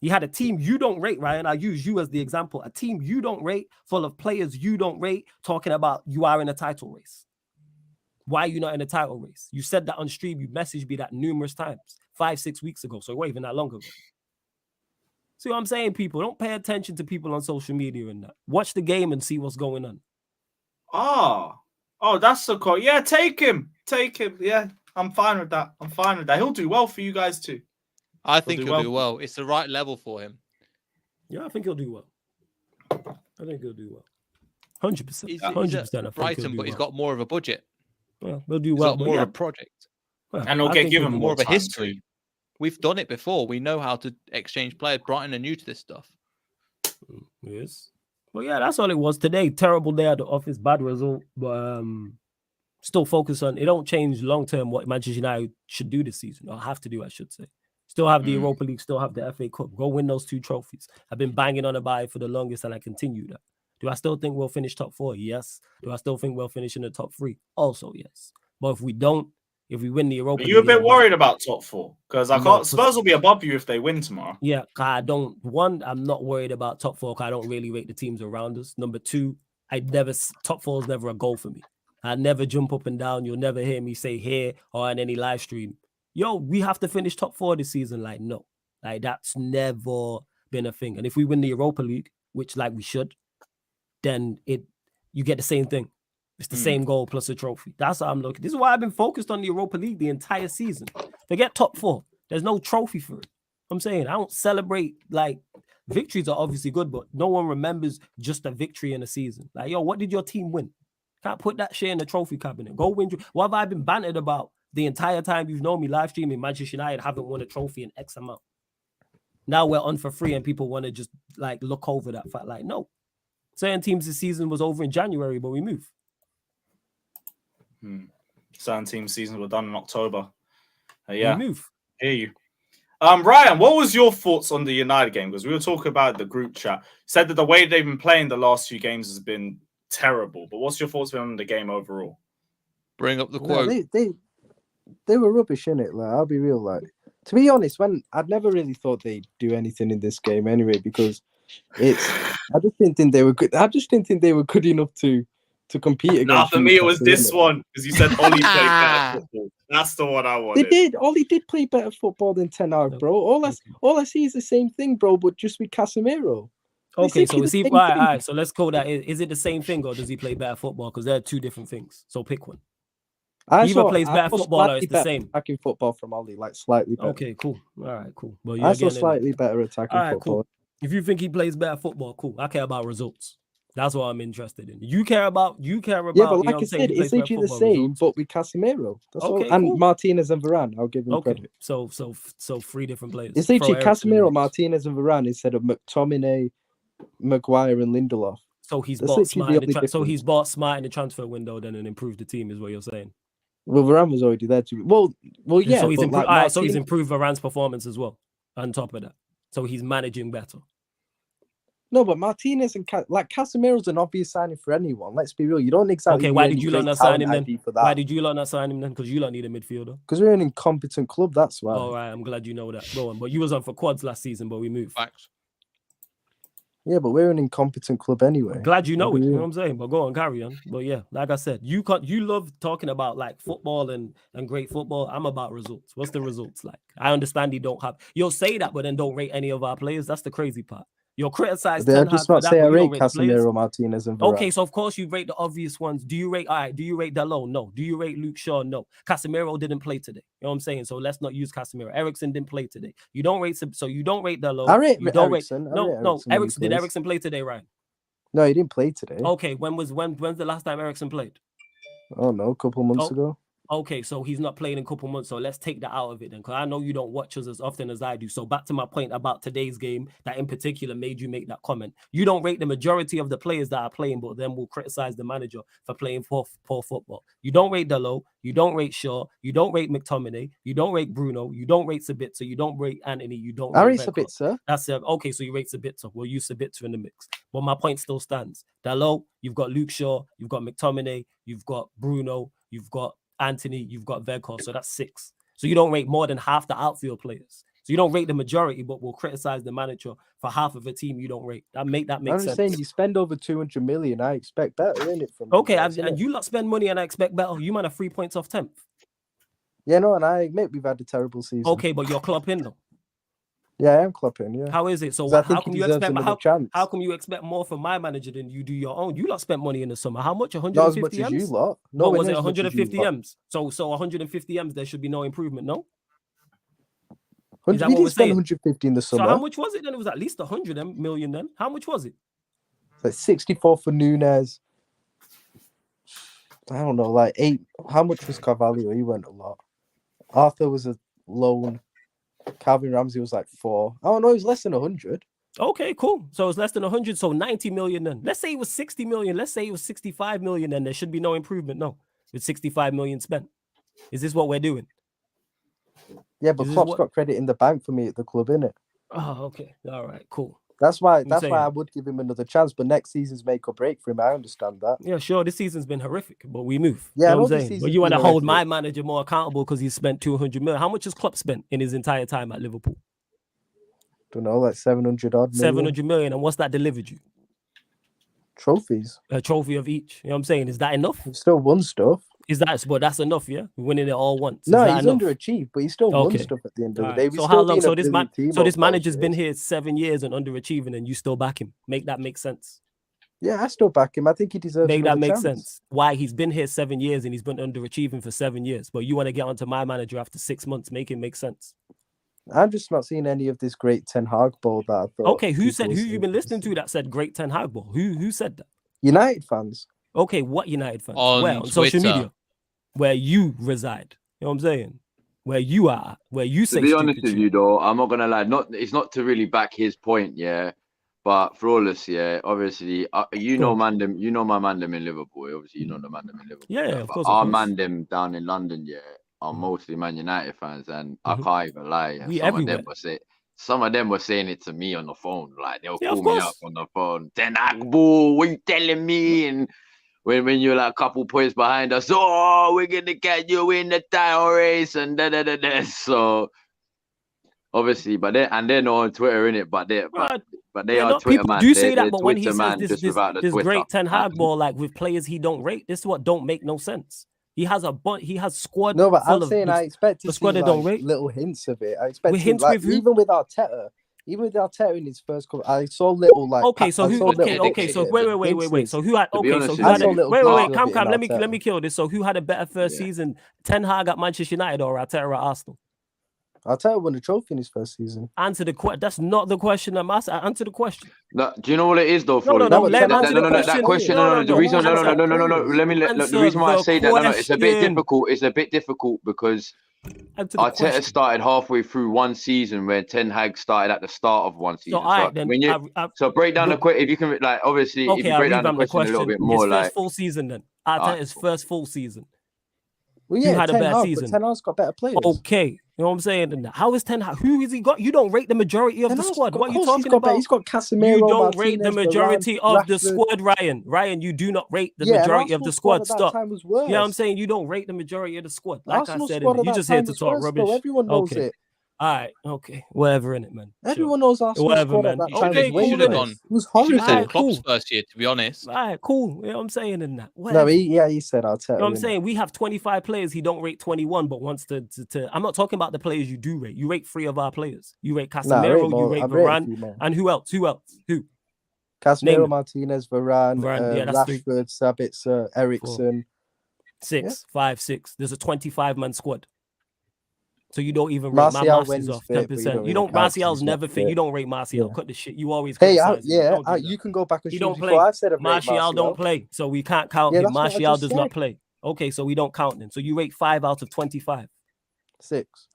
He had a team you don't rate, Ryan. I'll use you as the example. A team you don't rate, full of players you don't rate, talking about you are in a title race. Why are you not in a title race? You said that on stream. You messaged me that numerous times, 5-6 weeks ago. So it wasn't even that long ago. See what I'm saying, people? Don't pay attention to people on social media and that. Watch the game and see what's going on. Oh, that's so cool. Yeah, take him. Yeah, I'm fine with that. He'll do well for you guys too. I think he'll do well. It's the right level for him. Yeah, I think he'll do well. 100%. 100%. Brighton, but he's got more of a budget. Well, they'll do well. More of a project. Well, and he'll get given more of a history. Too. We've done it before. We know how to exchange players. Brighton are new to this stuff. Yes. Well, yeah, that's all it was today. Terrible day at the office, bad result, but still focus on it. Don't change long term what Manchester United should do this season, or have to do, I should say. Still have the Europa League, still have the FA Cup. Go win those 2 trophies. I've been banging on about it for the longest, and I continue that. Do I still think we'll finish top 4? Yes. Do I still think we'll finish in the top 3? Also, yes. But if we don't, if we win the Europa League, are you a bit worried about top 4? Because Spurs will be above you if they win tomorrow. Yeah, I'm not worried about top 4 because I don't really rate the teams around us. Number 2, top 4 is never a goal for me. I never jump up and down. You'll never hear me say here or on any live stream, yo, we have to finish top 4 this season. Like, no, like that's never been a thing. And if we win the Europa League, which like we should, then you get the same thing. It's the same goal plus a trophy. That's how I'm looking. This is why I've been focused on the Europa League the entire season. Forget top 4. There's no trophy for it. I'm saying I don't celebrate, like, victories are obviously good, but no one remembers just a victory in a season. Like, yo, what did your team win? Can't put that shit in the trophy cabinet. Go win. What have I been bantered about the entire time you've known me live streaming? Manchester United haven't won a trophy in X amount. Now we're on for free and people want to just like look over that fact. Like, no. Certain teams this season was over in January, but we move. Certain teams' seasons were done in October. Yeah. We move. Hear you. Ryan, what was your thoughts on the United game? Because we were talking about the group chat. You said that the way they've been playing the last few games has been terrible. But what's your thoughts on the game overall? Bring up the quote. They were rubbish, innit? Like, I'll be real. Like, to be honest, I'd never really thought they'd do anything in this game anyway, because I just didn't think they were good. I just didn't think they were good enough to compete against. Nah, for me, it was this one because you said Ollie played better football. That's the one I wanted. They did. Ollie did play better football than Ten Hag, bro. All I see is the same thing, bro, but just with Casemiro. Okay, so is he all right? So let's call that. Is it the same thing, or does he play better football? Because they're 2 different things. So pick one. Either plays better football or it's the same. Attacking football from Ollie, like slightly better. Okay, cool. All right, cool. But I saw slightly better attacking football. Cool. If you think he plays better football, cool. I care about results. That's what I'm interested in. You care about. Yeah, but like I said, it's literally the same, but with Casemiro. That's all. And cool. Martinez and Varane, I'll give them credit. So 3 different players. It's literally Casemiro, Martinez, and Varane instead of McTominay, Maguire, and Lindelof. So he's bought smart in the transfer window, then and improved the team, is what you're saying. Well, Varane was already there too. Well, yeah. So he's improved Varane's performance as well. On top of that, so he's managing better. No, but Martinez and Casemiro's an obvious signing for anyone. Let's be real. You don't exactly. Okay, why did you not sign him then? Why did you not sign him then? Because you don't need a midfielder. Because we're an incompetent club. That's why. All right, I'm glad you know that. Go on. But you was on for quads last season, but we moved. Facts. Yeah, but we're an incompetent club anyway. Glad you know it. You know what I'm saying? But go on, carry on. But yeah, like I said, you love talking about like football and great football. I'm about results. What's the results like? I understand you'll say that, but then don't rate any of our players. That's the crazy part. You'll criticize. They'll just not say I rate Casemiro, Martinez, and Varane. Okay, so of course you rate the obvious ones. Do you rate Dalot? No. Do you rate Luke Shaw? No. Casemiro didn't play today. You know what I'm saying? So let's not use Casemiro. Eriksen didn't play today. You don't rate Dalot. I rate Eriksen. Eriksen. Did Eriksen play today, Ryan? No, he didn't play today. Okay, when's the last time Eriksen played? Oh no, a couple of months ago. Okay, so he's not playing in a couple months, so let's take that out of it then, because I know you don't watch us as often as I do. So back to my point about today's game that in particular made you make that comment. You don't rate the majority of the players that are playing, but then we'll criticize the manager for playing poor football. You don't rate Dalot, you don't rate Shaw, you don't rate McTominay, you don't rate Bruno, you don't rate Savić, you don't rate Anthony, you don't rate Savić. That's okay, so you rate Savić. We'll use Savić in the mix. But my point still stands. Dalot, you've got Luke Shaw, you've got McTominay, you've got Bruno, you've got Anthony, you've got Weghorst, so that's 6. So you don't rate more than half the outfield players. So you don't rate the majority, but we'll criticize the manager for half of a team you don't rate. That makes sense. I'm just saying, you spend over 200 million. I expect better in it from. Okay, and you lot spend money, and I expect better. You might have 3 points off 10th. Yeah, no, and I admit we've had a terrible season. Okay, but you're clubbing though. Yeah, I am clubbing. Yeah. How is it? So how come you expect more from my manager than you do your own? You lot spent money in the summer. How much? 150 Not as much as you lot. No, was it 150 M's? So 150 M's, there should be no improvement, no? We didn't spend 150 in the summer. So how much was it then? It was at least 100 million then. How much was it? Like 64 for Nunes. I don't know, like 8. How much was Carvalho? He went a lot. Arthur was a loan. Calvin Ramsey was like 4. I don't know, he was less than 100. Okay, cool. So it's less than 100, so 90 million then. Let's say it was 60 million. Let's say it was 65 million, then there should be no improvement. No, with 65 million spent. Is this what we're doing? Yeah, but Klopp's got credit in the bank for me at the club, innit? Oh, okay. All right, cool. That's why I would give him another chance. But next season's make or break for him. I understand that. Yeah, sure. This season's been horrific, but we move. Yeah, you know what I'm saying? But you want to hold my manager more accountable because he spent 200 million. How much has Klopp spent in his entire time at Liverpool? Don't know, like 700 odd million. 700 million. And what's that delivered you? Trophies. A trophy of each. You know what I'm saying? Is that enough? He's still won stuff. But that's enough, yeah? Winning it all once. No, he's underachieved, but he's still won stuff at the end of the day. So how long? So this manager's been here 7 years and underachieving, and you still back him. Make that make sense. Yeah, I still back him. I think he deserves. Make that make sense. Why he's been here 7 years and he's been underachieving for 7 years, but you want to get onto my manager after 6 months? Make it make sense. I'm just not seeing any of this great Ten Hag ball that I thought. Okay, who you been listening to that said great Ten Hag ball? Who said that? United fans. Okay, what United fans? On social media, where you reside. You know what I'm saying? Where you are, where you say. To be honest with you, though, I'm not gonna lie. It's not to really back his point, yeah. But for all this, yeah, obviously, you know my mandem in Liverpool. Obviously, you know the mandem in Liverpool. Yeah, of course. Our mandem down in London, yeah, are mostly Man United fans, and I can't even lie. Some of them were saying it to me on the phone. Like they'll call me up on the phone. Then boo, what you telling me? And when you're like a couple points behind us, oh, we're gonna get you in the title race and da. So obviously, but they're not on Twitter, innit? But they are Twitter man. Do you say that? But when he says this Twitter. Great Ten Hag ball, like with players he don't rate, this is what don't make no sense. He has squad. No, but I'm saying I expect to see like little hints of it. I expect hints with even with Arteta. Even with Arteta in his first couple, I saw little like. Okay, so who? Okay, so wait. So who had? Okay, so who had? Wait. Cam. Let me kill this. So who had a better first season? Ten Hag at Manchester United or Arteta at Arsenal? Arteta won a trophy in his first season. Answer the question. That's not the question I'm asking. Answer the question. No, do you know what it is though? No. That question. No. The reason. No. The reason why I say that. No. It's a bit difficult. It's a bit difficult because Arteta started halfway through one season where Ten Hag started at the start of one season. So break down the question. If you can, like, obviously, if you break down the question a little bit more, like first full season. Then Arteta's first full season. Well, yeah, who had a better season? Ten Hag's got better players. Okay, you know what I'm saying? How is Ten Hag? Who has he got? You don't rate the majority of the squad. What are you talking about? He's got Casemiro. You don't rate the majority of the squad, Ryan. Ryan, you do not rate the majority of the squad. Stop. Yeah, you know I'm saying you don't rate the majority of the squad. Like I said, you just here to talk rubbish. Everyone knows it. All right, okay, whatever in it, man. Everyone knows Arsenal squad at that time. Okay, cool. It was horrible. Klopp's first year, to be honest. All right, cool. You know what I'm saying in that. No, he said I'll tell you. Know what I'm saying? We have 25 players. He don't rate 21, but wants to. I'm not talking about the players you do rate. You rate 3 of our players. You rate Casemiro, you rate Varane, and who else? Who? Casemiro, Martinez, Varane, Rashford, Savić, Eriksen. 5, 6. There's a 25-man squad. So you don't even rate Martial's off 10%. You don't. Martial's never fit. You don't rate Martial. Cut the shit. You always. You can go back and shoot before I've said Martial don't play, so we can't count him. Martial does not play. Okay, so we don't count him. So you rate 5 out of 25. 6.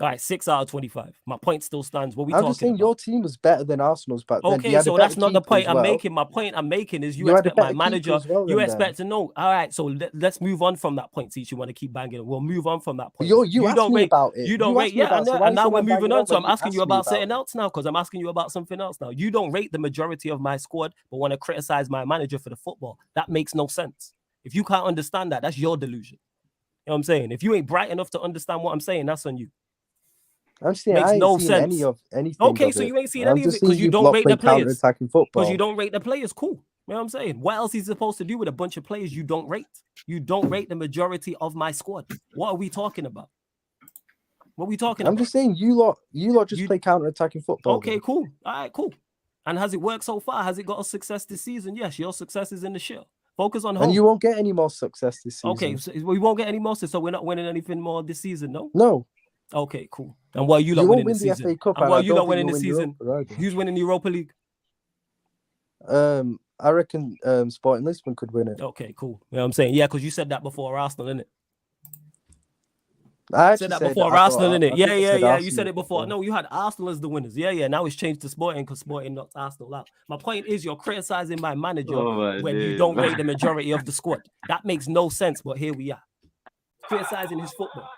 All right, 6 out of 25. My point still stands. What we I'm talking just saying about? Your team was better than Arsenal's back then. Okay, so that's not the point I'm making. My point I'm making is you expect my manager. You expect to know. All right, so let's move on from that point. Since you want to keep banging it, we'll move on from that point. You asked me about it. You don't rate. Yeah, and now we're moving on. So I'm asking you about something else now because I'm asking you about something else now. You don't rate the majority of my squad, but want to criticize my manager for the football. That makes no sense. If you can't understand that, that's your delusion. You know what I'm saying? If you ain't bright enough to understand what I'm saying, that's on you. I'm saying makes no sense. Okay, so you ain't seen any of it because you don't rate the players. Because you don't rate the players. Cool. You know what I'm saying? What else is he supposed to do with a bunch of players you don't rate? You don't rate the majority of my squad. What are we talking about? What are we talking about? I'm just saying you lot just play counter-attacking football. Okay, cool. All right, cool. And has it worked so far? Has it got a success this season? Yes, your success is in the shit. Focus on home. And you won't get any more success this season. Okay, so we won't get any more, so we're not winning anything more this season, no? No. Okay, cool. And what are you not winning this season? FA Cup, and what are you not winning this season? Who's winning the Europa League? I reckon Sporting Lisbon could win it. Okay, cool. You know what I'm saying? Yeah, because you said that before Arsenal, innit? I said that actually before I Arsenal, thought- innit? I Yeah, think I yeah, said yeah. You Arsenal said it before. before. No, you had Arsenal as the winners. Yeah, yeah. Now it's changed to Sporting because Sporting knocked Arsenal out. My point is, you're criticizing my manager Oh my when you days, don't man. rate the majority of the squad. That makes no sense. But here we are, criticizing his football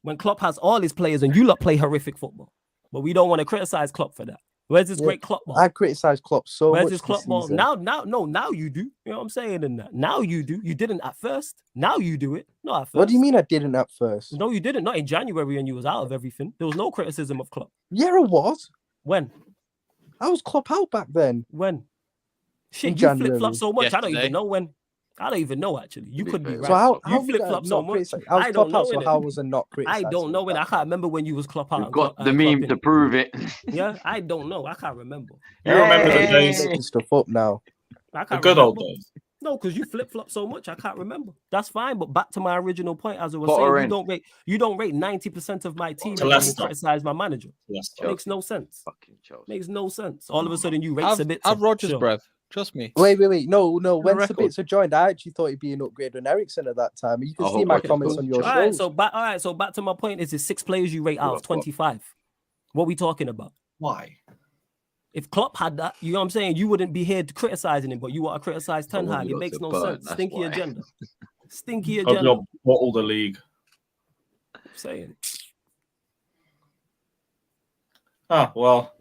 when Klopp has all his players and you lot play horrific football. But we don't want to criticize Klopp for that. Where's this great Klopp ball? I criticized Klopp so Where's much this this Klopp ball? season. Now you do. You know what I'm saying? And now you do. You didn't at first. Now you do it. Not at first. What do you mean I didn't at first? No, you didn't. Not in January when you was out of everything. There was no criticism of Klopp. Yeah, it was. When? I was Klopp out back then. When? Shit, In you flip January. flop so much. I don't Yesterday. even know when. I don't even know actually. You could be right. So how you did flip I flop so not much. criticize? I was I don't Klopp out, know. so innit? how was I not I criticizing? don't know. I can't remember when you was Klopp out. You've got and the Klopp meme in. to prove it. Yeah, I don't know. I can't remember. You remember the I'm days, making stuff up now. I the can't good old remember. days. No, because you flip flop so much, I can't remember. That's fine, but back to my original point, as I was Potter saying, in. you don't rate 90% of my team To and then Leicester. criticize my manager. Leicester. Makes no sense. Fucking Chelsea. Makes no sense. All of a sudden, you rate Have Savić. Rodgers, Sure. bruv. Trust me. Wait. No. When record. Savić joined, I actually thought he'd be an upgrade on Ericsson at that time. You can I see hope my Rodgers comments goes on to your Chelsea. shows. All right. So back to my point is, it's 6 players you rate out of What? 25. What we talking about? Why? If Klopp had that, you know what I'm saying, you wouldn't be here criticizing him, but you want to criticize Ten want Hag. you It lot makes to no burn, sense. that's Stinky why. agenda. Stinky Of agenda. your bottle the league. Saying. Oh well,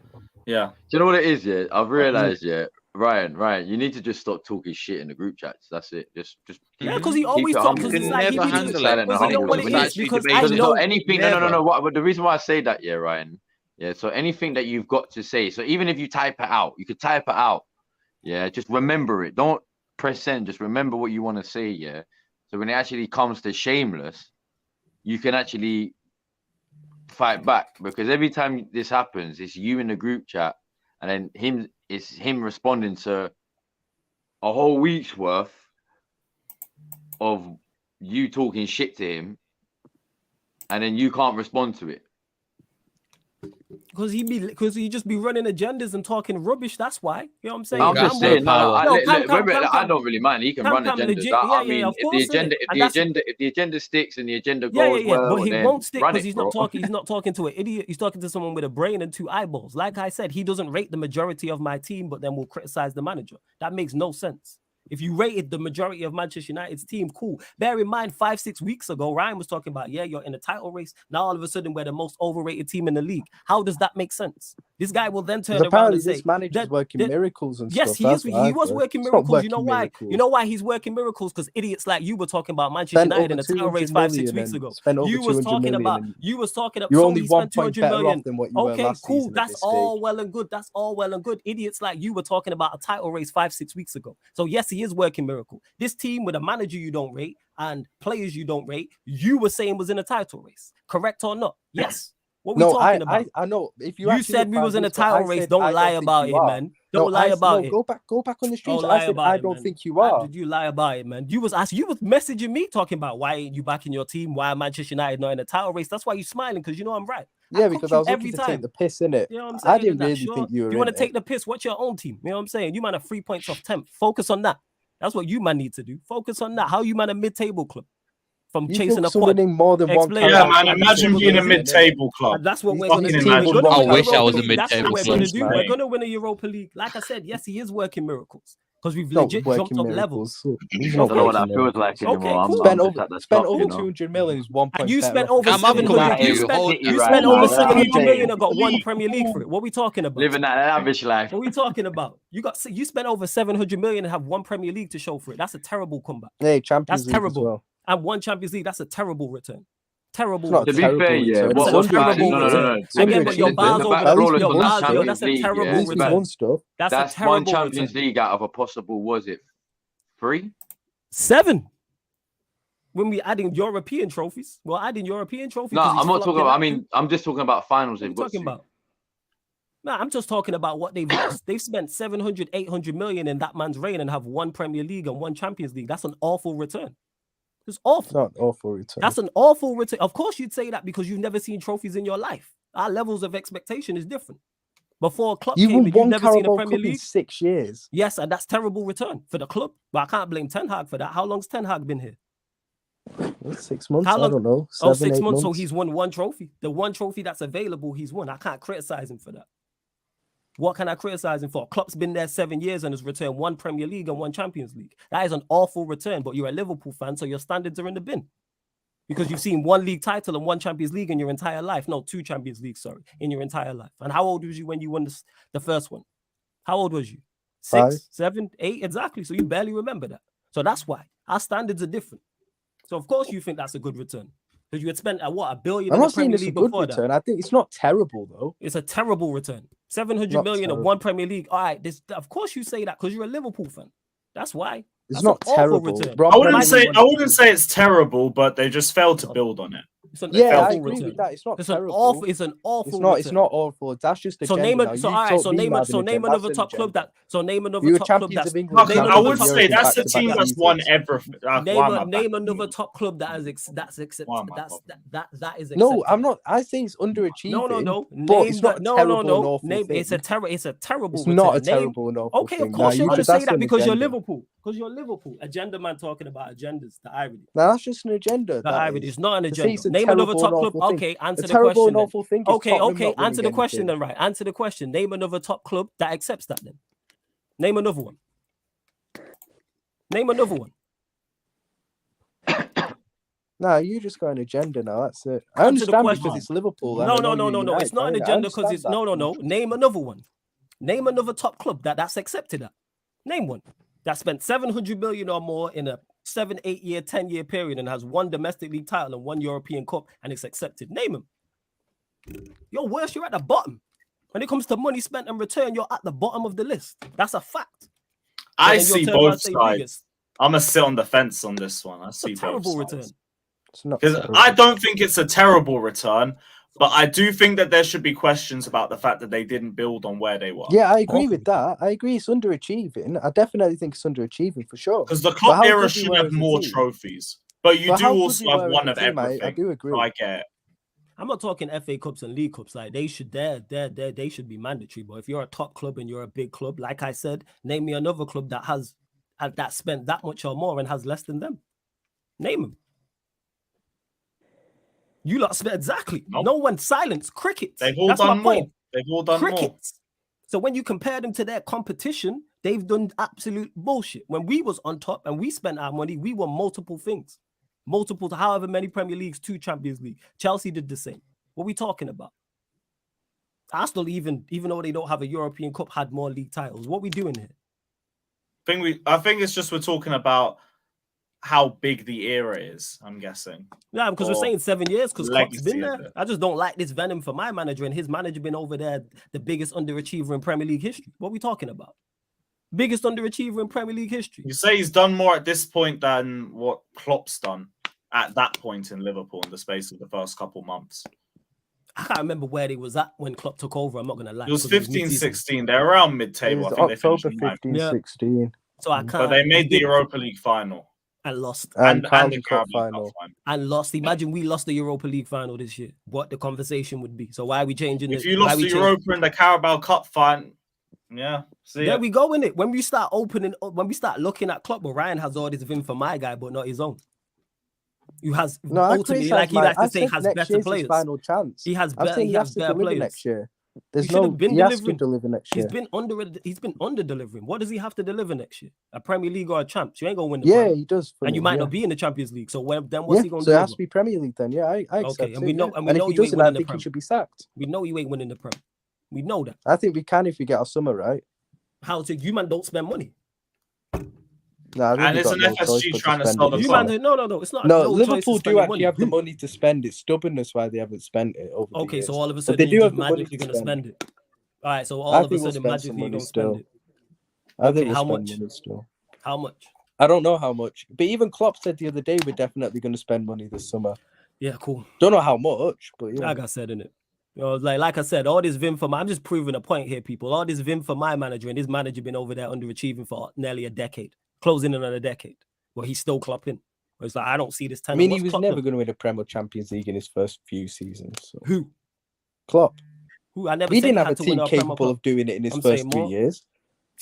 yeah. Do you know what it is? Yeah, I've realized. Yeah, Ryan, you need to just stop talking shit in the group chats. That's it. Just Yeah, because he always it talks. humble. Because You it's can like he never be handle just, it. because you know what it It's is. actually Because debatable. I So know. anything, Never. no. What? But the reason why I say that, yeah, Ryan, yeah. So anything that you've got to say, so even if you type it out, you could type it out. Yeah, just remember it. Don't press send. Just remember what you want to say. Yeah. So when it actually comes to shameless, you can actually fight back, because every time this happens, it's you in the group chat, and then it's him responding to a whole week's worth of you talking shit to him, and then you can't respond to it. Because he just be running agendas and talking rubbish. That's why. You know what I'm saying? I'm That's just saying, power. I don't really mind. He can run Cam agendas. legit- I yeah, mean, of if course, innit? And that's- if the agenda sticks and the agenda Yeah, goes yeah. well, But he then won't stick run because it, he's bro. not talking. He's not talking to an idiot. He's talking to someone with a brain and 2 eyeballs. Like I said, he doesn't rate the majority of my team, but then will criticize the manager. That makes no sense. If you rated the majority of Manchester United's team, cool. Bear in mind, 5-6 weeks ago, Ryan was talking about, yeah, you're in a title race. Now all of a sudden, we're the most overrated team in the league. How does that make sense? This guy will then turn around Apparently, and say, this manager's working miracles and yes, stuff. he That's is. what He I've was heard. working It's not miracles. You know working why? miracles. You know why he's working miracles? Because idiots like you were talking about Manchester Spent United over in the title 200 race 5-6 million weeks and ago. spent over You was 200 talking million about. and You was talking about. You're So only he 1 spent point 200 better million. off than what you were Okay, last cool. season at That's this all stage. well and good. That's all well and good. Idiots like you were talking about a title race 5-6 weeks ago. So yes, he is working miracle. This team with a manager you don't rate and players you don't rate, you were saying was in a title race. Correct or not? Yes. What we No, talking about? I know. If you You actually said look we was in a back, I title race. said, Don't I lie think about you it, are. man. Don't lie No, about it. Go back on the streets. Don't I lie said about I it, don't man. think you are. Did you lie about it, man? You was messaging me talking about why ain't you back in your team? Why Manchester United not in a title race? That's why you smiling, because you know I'm right. Yeah, cooked because you I was every looking to time. take the piss in it. You know what I'm saying? I didn't That, really sure. think you were. You want to in take it. the piss? What's your own team? You know what I'm saying? You man are 3 points off 10th. Focus on that. That's what you man need to do. Focus on that. How you man a mid-table club from You chasing a focus on quad? winning more than one. Explain Yeah, that. man. Imagine being a mid-table club. And that's what These we're going to fucking do. imagine We're going that. to I wish I was a League. That's what mid-table we're going to club. do. man. We're going to win a Europa League. Like I said, yes, he is working miracles because we've Not legit working jumped up miracles. levels. He's I not don't know what working that feels miracles. like anymore. Okay, cool. I'm just Spent at the spent top, over you know. 200 million is 1 And point. you spent over I'm 700. confused. You spent City you right spent now, over that's what I'm 700 million saying. and got 1 Premier League for it. What we talking about? Living that lavish life. What we talking about? You spent over 700 million and have 1 Premier League to show for it. That's a terrible comeback. Hey, Champions That's League as terrible. well. And 1 Champions League. That's a terrible return. Terrible. It's not To return. be terrible fair, yeah, return. That's what a was terrible no. return. It's Again, but your underachieving. bars The over back roll At is your on bars, that yo, Champions that's a League, terrible yeah. At least we've return. won stuff. That's a That's one terrible Champions return. League out of a possible, was it 3? 7. When we adding European trophies, we're adding European trophies. No, 'cause he's I'm not flopped talking in about. I that too. mean, I'm just talking about finals. What are They've you got talking to. about? No, I'm just talking about what they've lost. They've spent 700, 800 million in that man's reign and have 1 Premier League and 1 Champions League. That's an awful return. It's It's awful. not an awful return. That's an awful return. Of course, you'd say that because you've never seen trophies in your life. Our levels of expectation is different. Before Klopp You came won in, you've one never seen a Carabao Premier Cup in League. 6 years. Yes, and that's terrible return for the club. But I can't blame Ten Hag for that. How long's Ten Hag been here? 6 months. How long? I don't know. 6 8 months. So he's won one trophy. The one trophy that's available, he's won. I can't criticize him for that. What can I criticize him for? Klopp's been there 7 years and has returned one Premier League and one Champions League. That is an awful return, but you're a Liverpool fan, so your standards are in the bin. Because you've seen one league title and one Champions League in your entire life. No, 2 Champions Leagues, sorry, in your entire life. And how old was you when you won the first one? How old was you? 6, 7, 8? Exactly. So you barely remember that. So that's why. Our standards are different. So of course you think that's a good return. Because you had spent $1 billion I'm in not the saying Premier it's a League good before return. that. I think it's not terrible though. It's a terrible return. 700 million of one Premier League. All right, of course you say that because you're a Liverpool fan. That's why. It's not terrible. I wouldn't say it's terrible, but they just failed to build on it. I agree with that. It's not terrible. It's an awful. It's not awful. That's just a name another top club that. So name another top club that's. I would say that's the team that's won everything. Name another top club that has accepted. That is. No, I'm not. I think it's underachieving. No. But it's not terrible. It's a terrible. It's not a terrible and awful. Okay, of course you're going to say that because you're Liverpool. Because you're Liverpool. Agenda man talking about agendas. The irony. Now that's just an agenda. The irony is not an agenda. Name another top club. Okay, answer the question. Okay. Answer the question then, right? Answer the question. Name another top club that accepts that then. Name another one. Name another one. Nah, you just got an agenda now. That's it. I understand because it's Liverpool. No. It's not an agenda because it's no. Name another one. Name another top club that's accepted that. Name one that spent 700 million or more in a 7, 8 year, 10-year period and has one domestic league title and one European Cup and it's accepted. Name them. You're worse. You're at the bottom. When it comes to money spent and return, you're at the bottom of the list. That's a fact. I see both sides. I'm gonna sit on the fence on this one. I see both sides. Return. Because I don't think it's a terrible return, but I do think that there should be questions about the fact that they didn't build on where they were. Yeah, I agree with that. I agree it's underachieving. I definitely think it's underachieving for sure. Because the Klopp era should have more trophies. But you do also have one of everything. I do agree. So I get it. I'm not talking FA Cups and League Cups. Like they should they should be mandatory. But if you're a top club and you're a big club, like I said, name me another club that has that spent that much or more and has less than them. Name them. You lot spent exactly. Nope. No one silenced crickets. They've all done more. They've all done crickets. More. So when you compare them to their competition, they've done absolute bullshit. When we was on top and we spent our money, we won multiple things. Multiple to however many Premier Leagues, 2 Champions League. Chelsea did the same. What are we talking about? Arsenal, even though they don't have a European Cup, had more league titles. What are we doing here? I think it's just we're talking about how big the era is, I'm guessing. Yeah, because we're saying 7 years because Klopp's been there. I just don't like this venom for my manager and his manager been over there, the biggest underachiever in Premier League history. What are we talking about? Biggest underachiever in Premier League history. You say he's done more at this point than what Klopp's done at that point in Liverpool in the space of the first couple months. I can't remember where they was at when Klopp took over. I'm not going to lie. It was 15-16. They're around mid-table. I think October 15-16. So I can't. But they made the Europa League final. And lost. And the Carabao Cup final. And lost. Imagine we lost the Europa League final this year. What the conversation would be. So why are we changing If you lost the Europa and the Carabao Cup final, yeah. There we go in it. When we start looking at Klopp, well, Ryan has all this vim for my guy, but not his own. You has ultimately, like he likes to say, has better players. Final chance. He has better players next year. He has to deliver next year. He's been under delivering. What does he have to deliver next year? A Premier League or a champs? You ain't gonna win the Premier. He does. And you might not be in the Champions League. So then what's he gonna do? So it has to be Premier League then. Yeah, I accept okay. And we know, if he doesn't, I think he should be sacked. We know you ain't winning the Premier. We know that. I think we can if we get our summer right. How to you man don't spend money. Nah, and it's an FSG trying to sell them. No, it's not. No, Liverpool do actually have the money to spend it. Stubbornness why they haven't spent it over the years. So all of a sudden you magically going to spend it. All right, so all of a sudden magically you're going to spend it. I think how much? How much? I don't know how much. But even Klopp said the other day we're definitely going to spend money this summer. Yeah, cool. Don't know how much, but yeah. Like I said, innit? You know, like I said, all this vim for I'm just proving a point here, people. All this vim for my manager and his manager been over there underachieving for nearly a decade. Closing in on a decade, but he's still clopping. It's like I don't see this. I mean, he was never going to win a Premier Champions League in his first few seasons. So. Who? Klopp. Who? I never. He didn't have a team capable of doing it in his first 3 years.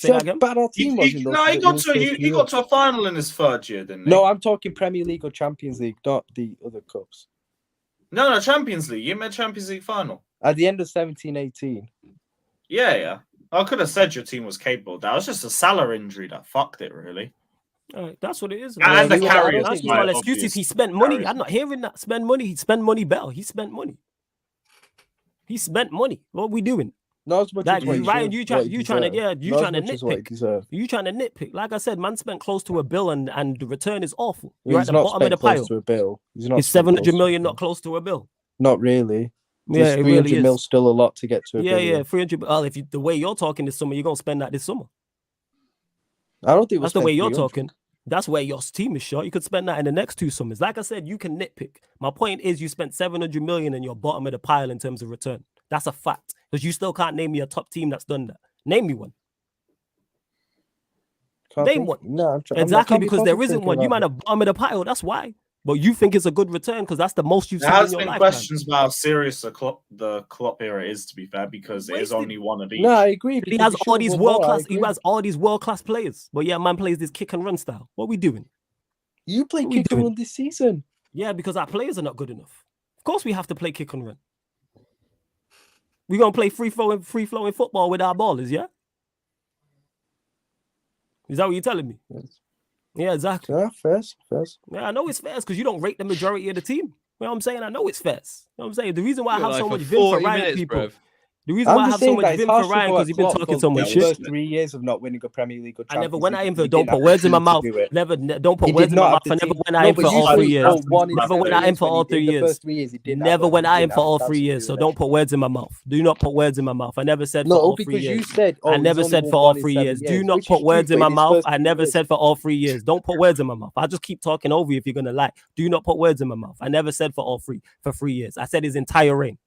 Say See that how again. bad our team was in those. No, he in got his to first he year. got to a final in his third year, didn't he? No, I'm talking Premier League or Champions League, not the other cups. No, Champions League. You made Champions League final. At the end of 17-18. Yeah. I could have said your team was capable. That was just a Salah injury that fucked it, really. That's what it is. And the we were- carriers. That's my not an excuse if obvious he spent money. carriers. I'm not hearing that. Spend money. He spent money better. He spent money. He spent money. What are we doing? Not as much Like as what you, he Ryan, should, you what he trying to deserved. you Not as trying to much as what he nitpick. deserved. You trying to nitpick. Like I said, man spent close to $1 billion and the return is awful. You're He's at the not bottom of spent the close pile. to a bill. He's not Is spent close 700 to a million bill. not close to $1 billion? Not really. Yeah, There's it 300 really mil is. still a lot to get to a Yeah, billion. 300. Well, if you, the way you're talking this summer, you're gonna spend that this summer. I don't think we'll That's the way spend you're 300. talking. That's where your team is short. You could spend that in the next 2 summers. Like I said, you can nitpick. My point is, you spent 700 million and you're bottom of the pile in terms of return. That's a fact. Because you still can't name me a top team that's done that. Name me one. Can't Name think- one. No, I'm Exactly, can't be because there fucking isn't thinking one. You about might have bottom of the pile. That's why. But you think it's a good return because that's the most you've There seen in has your been lifetime. questions about how serious the Klopp era is, to be fair, because it is Wasted. only one of each. No, I agree. He because has should all have these won more, world I class. He agree. has all these world class players. But yeah, man plays this kick and run style. What are we doing? You play What we kick and doing? run this season. Yeah, because our players are not good enough. Of course, we have to play kick and run. We're gonna play free flowing football with our ballers. Yeah. Is that what you're telling me? Yes. Yeah, exactly. Yeah, first. Yeah, I know it's fair because you don't rate the majority of the team. You know what I'm saying? I know it's fair. You know what I'm saying? The reason why I have so much vim for Ryan people. The reason why I I'm have just so saying much that it's vim for harsh to Ryan go because at he's been Klopp talking for so much the shit. first 3 years of not winning a Premier League or I Champions never went League. at him He for didn't don't put have words the in my team mouth. to do it. Don't put He words did in my not mouth. have I the never team. went at No, him but for you all said 3 he years. scored one in Never went 7 at him years for when all he 3 did the years. first 3 years. He didn't Never have went one. at He him didn't for have all the 3 chance to years. do So it. don't put words in my mouth. Do not put words in my mouth. I never said for No, all 3 because you years. said, I he's never only said won for one all in 3 7 years. Do years, not which put is words true, in but my in his mouth. first I 3 never years. said for all 3 years. Don't put words in my mouth. I'll just keep talking over you if you're gonna lie. Do not put words in my mouth. I never said for 3 years. I said his entire reign.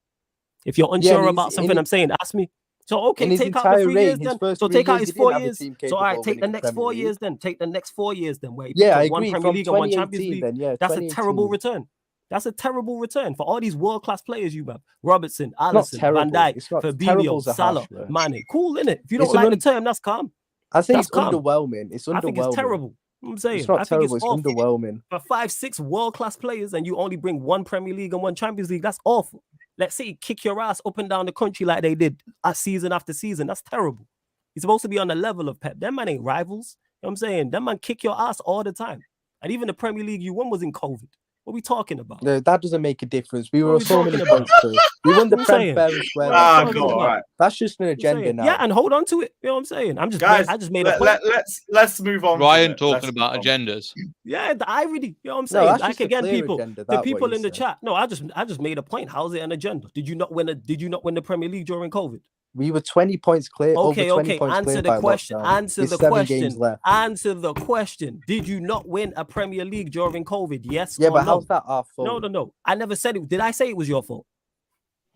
If you're Yeah, unsure and about something I'm saying, ask me. So in okay, his take out the entire 3 years reign, his then. first So 3 take out years, his he didn't 4 have a years. team So all capable right, of take the winning a next Premier 4 League. years then. Take the next 4 years then, where he Yeah, I took one agree. Premier From League and one Champions 2018 League. then, yeah. That's a 2018. terrible return. That's a terrible return for all these world-class players you have. Robertson, Not Alisson, Van terrible. Dijk, It's not Fabinho, terrible's a harsh Salah, word. Mane. Cool, innit? If you don't It's an like the term, that's calm. I say That's it's calm. underwhelming. It's I think it's underwhelming. terrible. I'm saying. It's not I think terrible. it's It's awful. underwhelming. For 5-6 world-class players and you only bring one Premier League and one Champions League, that's awful. Let's say kick your ass up and down the country like they did season after season. That's terrible. He's supposed to be on the level of Pep. Them man ain't rivals. You know what I'm saying? Them man kick your ass all the time. And even the Premier League you won was in COVID. What are we talking about? No, that doesn't make a difference. We What were are we so many talking about? points clear. We won the I'm Prem saying. fair and square. What are we Ah, talking go, about? all right. That's just an I'm agenda saying. now. Yeah, and hold on to it. You know what I'm saying? I just made a Guys, point. let's move on. Ryan from it. talking Let's about move on. agendas. Yeah, the irony. You know what I'm No, saying? that's Like just a again, clear people, agenda, the that what people you in the said. chat. No, I just made a point. How's it an agenda? Did you not win the Premier League during COVID? We were 20 points clear. Okay, over 20 okay. points Answer clear the by question. lockdown. Answer With the 7 question. games left. Answer the question. Did you not win a Premier League during COVID? Yes Yeah, or but no? how's that our fault? No. I never said it. Did I say it was your fault?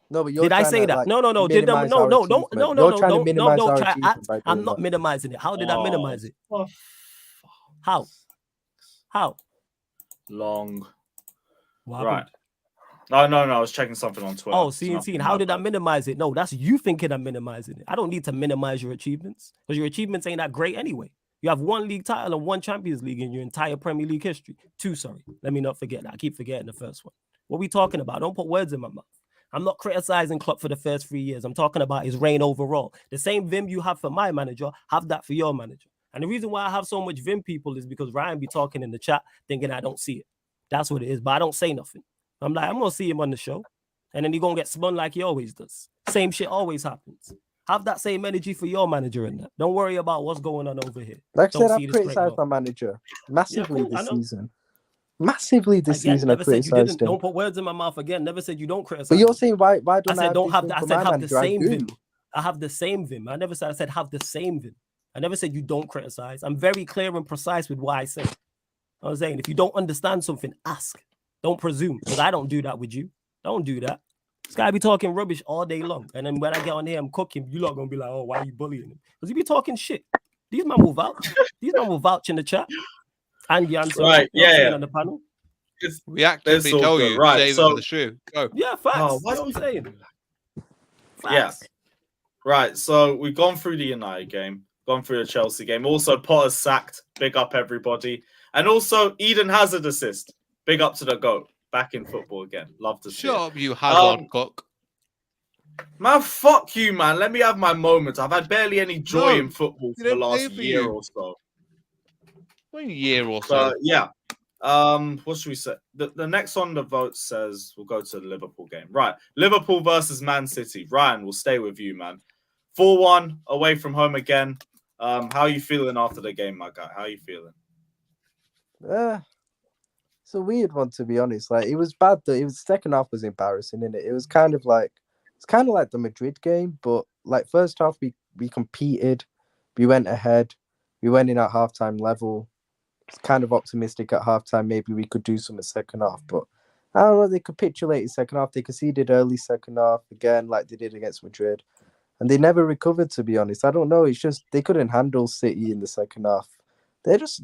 No, but you're Did I trying say to, that? like, No. Did minimize no, our no, achievement. no, You're trying to minimize our don't try. achievement by I'm doing not that. minimizing it. How did I minimize it? Oh, How? long. What Right. happened? No. I was checking something on Twitter. Oh, It's seeing. nothing How like did I that. minimize it? No, that's you thinking I'm minimizing it. I don't need to minimize your achievements because your achievements ain't that great anyway. You have 1 league title and 1 Champions League in your entire Premier League history. 2, sorry. Let me not forget that. I keep forgetting the first one. What we talking about? Don't put words in my mouth. I'm not criticizing Klopp for the first 3 years. I'm talking about his reign overall. The same vim you have for my manager, have that for your manager. And the reason why I have so much vim people is because Ryan be talking in the chat thinking I don't see it. That's what it is. But I don't say nothing. I'm like, I'm going to see him on the show. And then he going to get spun like he always does. Same shit always happens. Have that same energy for your manager in that. Don't worry about what's going on over here. Like I Don't said, see I've this criticised great my manager massively cool, I this know. season. Massively this Again, season, I never said you criticised didn't. him. Don't put words in my mouth again. Never said you don't criticize. But you're me. saying why I don't said don't this have vim the, I for said my have the manager? I same do. vim. I have the same vim. I never said I said have the same vim. I never said you don't criticize. I'm very clear and precise with what I say. I was saying if you don't understand something, ask. Don't presume. Because I don't do that with you. Don't do that. This guy be talking rubbish all day long. And then when I get on here, I'm cooking. You lot gonna be like, oh, why are you bullying him? Because he be talking shit. These men will vouch. These men will vouch in the chat. And Janssen, Right, you know what I'm yeah. saying, on the panel. We actively all tell good. you, Right, save so- it for the shoe. Go. Yeah, facts. Oh, you know what I'm saying? Yeah. Facts. Right, so we've gone through the United game. gone through the Chelsea game. Also, Potter's sacked. Big up, everybody. And also, Eden Hazard assist. Big up to the GOAT. Back in football again. Love to see Shut it. up, you Hazard cock. Man, fuck you, man. Let me have my moments. I've had barely any joy in football for the last year or so. What year or so? Yeah. What should we say? The next on the vote says we'll go to the Liverpool game. Right. Liverpool versus Man City. Ryan, we'll stay with you, man. 4-1 away from home again. How are you feeling after the game, my guy? How are you feeling? It's a weird one, to be honest. Like, it was bad though. It was second half was embarrassing, innit? It was kind of like the Madrid game, but like first half we competed, we went ahead, we went in at halftime level. It's kind of optimistic at halftime. Maybe we could do some in second half, but I don't know. They capitulated second half. They conceded early second half again, like they did against Madrid, and they never recovered. To be honest, I don't know. It's just they couldn't handle City in the second half. They're just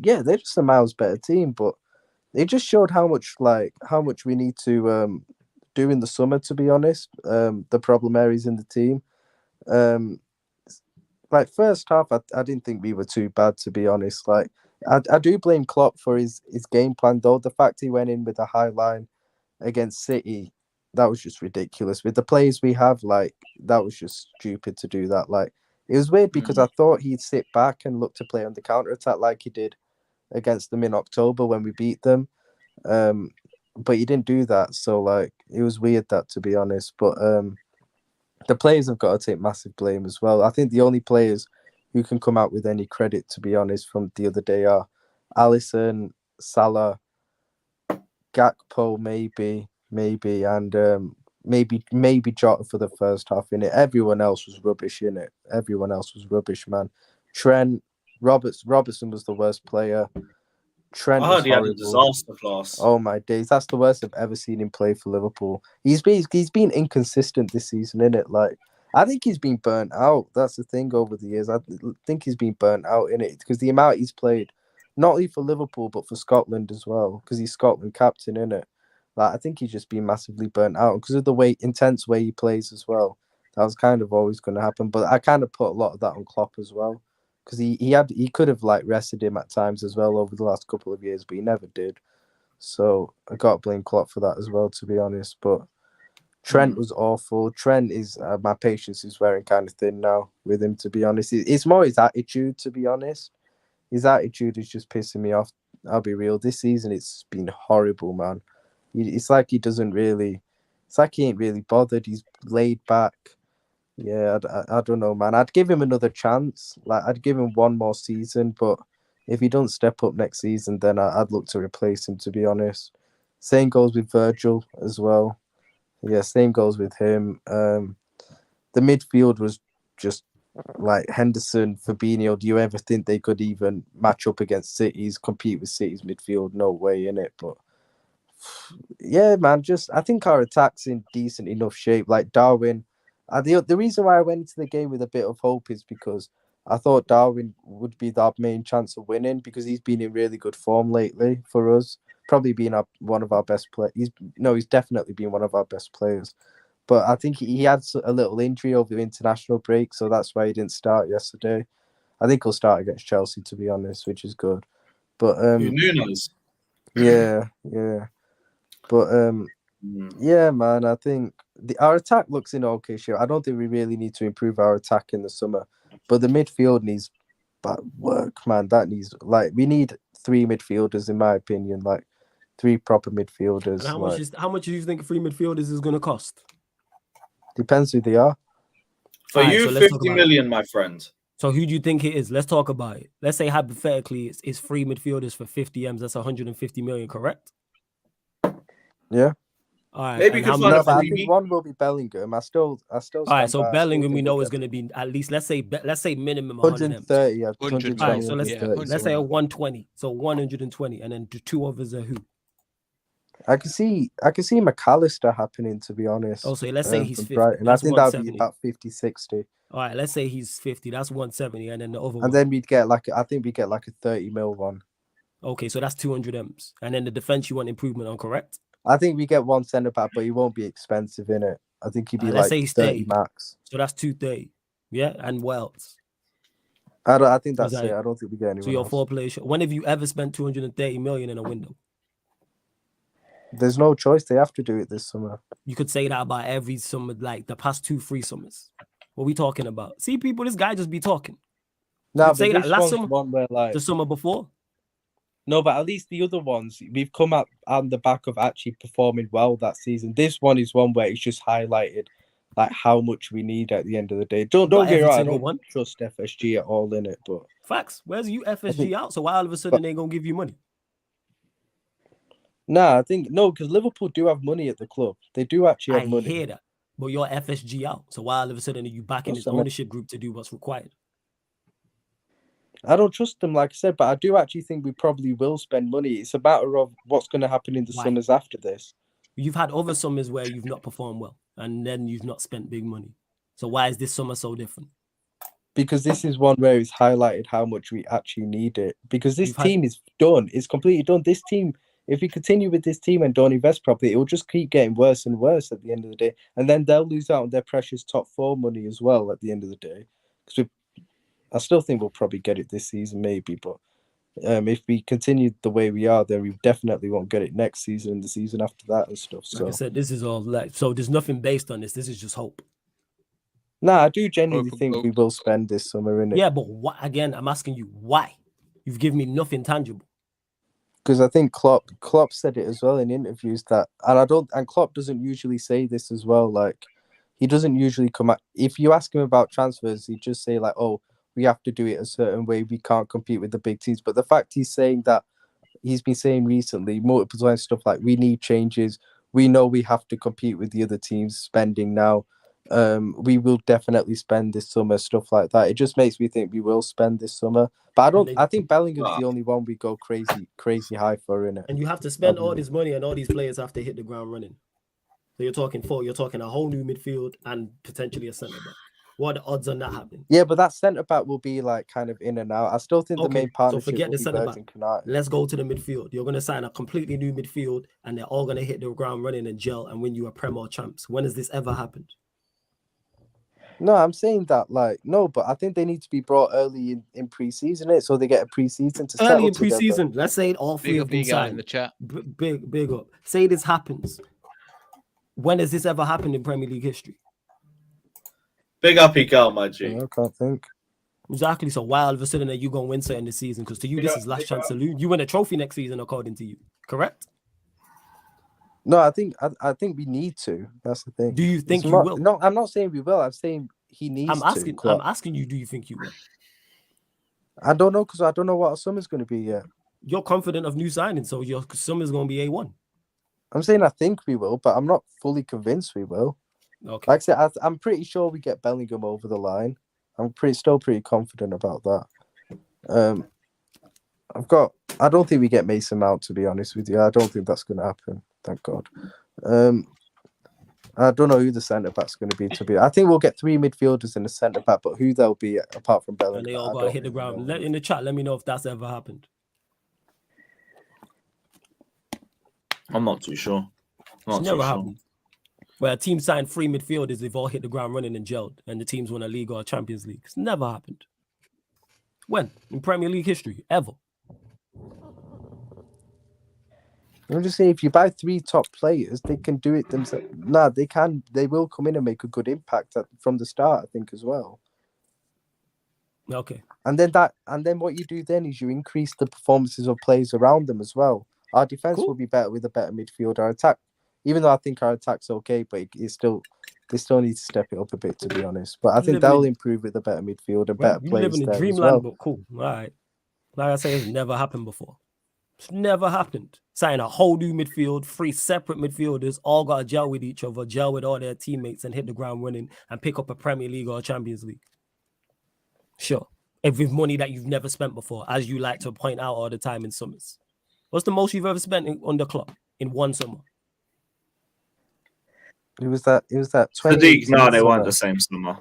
a miles better team, but they just showed how much we need to do in the summer. To be honest, the problem areas in the team. Like first half, I didn't think we were too bad. To be honest, like. I do blame Klopp for his game plan, though. The fact he went in with a high line against City, that was just ridiculous. With the players we have, like, that was just stupid to do that. Like, it was weird because I thought he'd sit back and look to play on the counter-attack like he did against them in October when we beat them. But he didn't do that. So, like, it was weird that, to be honest. But the players have got to take massive blame as well. I think the only players who can come out with any credit, to be honest, from the other day are Alisson, Salah, Gakpo, maybe, and maybe Jota for the first half in it. Everyone else was rubbish in it. Everyone else was rubbish, man. Trent, Robertson was the worst player. Trent, I heard he had a disaster class. Oh my days, that's the worst I've ever seen him play for Liverpool. He's been inconsistent this season, innit? Like. I think he's been burnt out. That's the thing over the years. I think he's been burnt out in it because the amount he's played, not only for Liverpool but for Scotland as well, because he's Scotland captain in it. Like I think he's just been massively burnt out because of the intense way he plays as well. That was kind of always going to happen. But I kind of put a lot of that on Klopp as well because he could have like rested him at times as well over the last couple of years, but he never did. So I got to blame Klopp for that as well, to be honest. But Trent was awful. Trent is my patience is wearing kind of thin now with him, to be honest. It's more his attitude, to be honest. His attitude is just pissing me off. I'll be real. This season it's been horrible, man. It's like he ain't really bothered. He's laid back. Yeah, I don't know, man. I'd give him another chance. Like I'd give him one more season, but if he don't step up next season, then I'd look to replace him, to be honest. Same goes with Virgil as well. Yeah, same goes with him. The midfield was just like Henderson, Fabinho. Do you ever think they could even match up against City's, compete with City's midfield? No way, innit? But yeah, man, I think our attack's in decent enough shape. Like Darwin, the reason why I went into the game with a bit of hope is because I thought Darwin would be our main chance of winning because he's been in really good form lately for us. Probably been one of our best players. He's definitely been one of our best players. But I think he had a little injury over the international break, so that's why he didn't start yesterday. I think he'll start against Chelsea, to be honest, which is good. But Nunes. Yeah. But yeah, man, I think our attack looks in okay shape. I don't think we really need to improve our attack in the summer, but the midfield needs work, man. That needs we need 3 midfielders, in my opinion, like 3 proper midfielders. And how much do you think 3 midfielders is going to cost? Depends who they are. For you, 50 million, my friend. So who do you think it is? Let's talk about it. Let's say hypothetically it's 3 midfielders for 50 M's. That's 150 million, correct? Yeah. All right. Maybe you can find I think one will be Bellingham. I still. All right. So Bellingham, we know is going to be at least let's say minimum 130. Yeah, 120. All right. So let's say a 120. So 120, and then the 2 others are who? I can see McAllister happening, to be honest. Oh, so let's say he's 50. And I think that would be about 50, 60. All right, let's say he's 50. That's 170, and then the other one. And then we'd get I think we get a 30 mil one. Okay, so that's 200 M's. And then the defense you want improvement on, correct? I think we get 1 centre back, but he won't be expensive in it. I think he'd be let's say he's 30 max. So that's 230. Yeah, and what else? I think that's Like, it. I don't think we get anyone so your else. 4 players. When have you ever spent 230 million in a window? There's no choice. They have to do it this summer. You could say that about every summer, like the past 2-3 summers. What we talking about? See, people, this guy just be talking. No, but say that this last one's summer, one where like the summer before. no, but at least the other ones we've come out on the back of actually performing well that season. This one is one where it's just highlighted like how much we need at the end of the day. Don't Not get me every wrong. I single don't one. trust FSG at all in it, but Facts. Where's you FSG out? So why all of a sudden they gonna give you money? nah, I think no, because Liverpool do have money at the club. They do actually have I money. hear that, but you're FSG out. So why all of a sudden are you backing this ownership group to do what's required? I don't trust them, like I said, but I do actually think we probably will spend money. It's a matter of what's going to happen in the summers after this. You've had other summers where you've not performed well, and then you've not spent big money. So why is this summer so different? Because this is one where it's highlighted how much we actually need it. Because this team is done. It's completely done. This team, if we continue with this team and don't invest properly, it will just keep getting worse and worse at the end of the day. And then they'll lose out on their precious top 4 money as well at the end of the day. Because I still think we'll probably get it this season, maybe. But if we continue the way we are, then we definitely won't get it next season and the season after that and stuff. So, like I said, this is all like, so there's nothing based on this. This is just hope. Nah, I do genuinely think we will spend this summer in it. Yeah, but what, again, I'm asking you why? You've given me nothing tangible. Because I think Klopp said it as well in interviews that, and Klopp doesn't usually say this as well. Like, he doesn't usually come out. If you ask him about transfers, he just say like, "Oh, we have to do it a certain way. We can't compete with the big teams." But the fact he's saying that, he's been saying recently, multiple times stuff like, "We need changes. We know we have to compete with the other teams spending now. We will definitely spend this summer," stuff like that. It just makes me think we will spend this summer. But I think Bellingham's the only one we go crazy high for, innit? And you have to spend all this money, and all these players have to hit the ground running. So you're talking a whole new midfield and potentially a centre back. What are the odds on that happening? Yeah, but that centre back will be like kind of in and out. I still think the main partnership so forget will the be centre Virgin back. Let's go to the midfield. You're going to sign a completely new midfield, and they're all going to hit the ground running and gel and win you a Premier champs. When has this ever happened? No, I'm saying that no, but I think they need to be brought early in pre-season, so they get a pre-season to early in together. pre-season. Let's say all three of them sign in the chat. Big up. Say this happens. When has this ever happened in Premier League history? Big up, girl, my G. I can't think. Exactly. So why all of a sudden are you going to win something this season? Because to you, this is last chance to lose. You win a trophy next season, according to you. Correct? No, I think we need to. That's the thing. Do you think you will? No, I'm not saying we will. I'm saying he needs I'm to. asking you, do you think you will? I don't know, because I don't know what our summer's going to be yet. You're confident of new signings, so your summer's going to be A1. I'm saying I think we will, but I'm not fully convinced we will. Okay. Like I said, I'm pretty sure we get Bellingham over the line. I'm still pretty confident about that. I don't think we get Mason Mount, to be honest with you. I don't think that's going to happen. Thank God. I don't know who the centre back's going to be. I think we'll get 3 midfielders in the centre back, but who they'll be apart from Bellingham, and they all got to hit the ground. In the chat, let me know if that's ever happened. I'm not too sure. It's never happened. Where a team signed 3 midfielders, they've all hit the ground running and gelled, and the teams won a league or a Champions League. It's never happened. When? In Premier League history, ever. I'm just saying, if you buy 3 top players, they can do it themselves. Nah, they can. They will come in and make a good impact from the start, I think, as well. Okay. And then what you do then is you increase the performances of players around them as well. Our defense will be better with a better midfield. Our attack, even though I think our attack's okay, but they still need to step it up a bit, to be honest. But I think they'll improve with a better midfield and better players living in there dreamland, as well. but cool. All right. Like I say, it's never happened before. It's never happened. Signing a whole new midfield, 3 separate midfielders, all got to gel with each other, gel with all their teammates, and hit the ground running and pick up a Premier League or a Champions League. Sure. With money that you've never spent before, as you like to point out all the time in summers. What's the most you've ever spent on the club in one summer? It was that 2018 no, they weren't the same summer.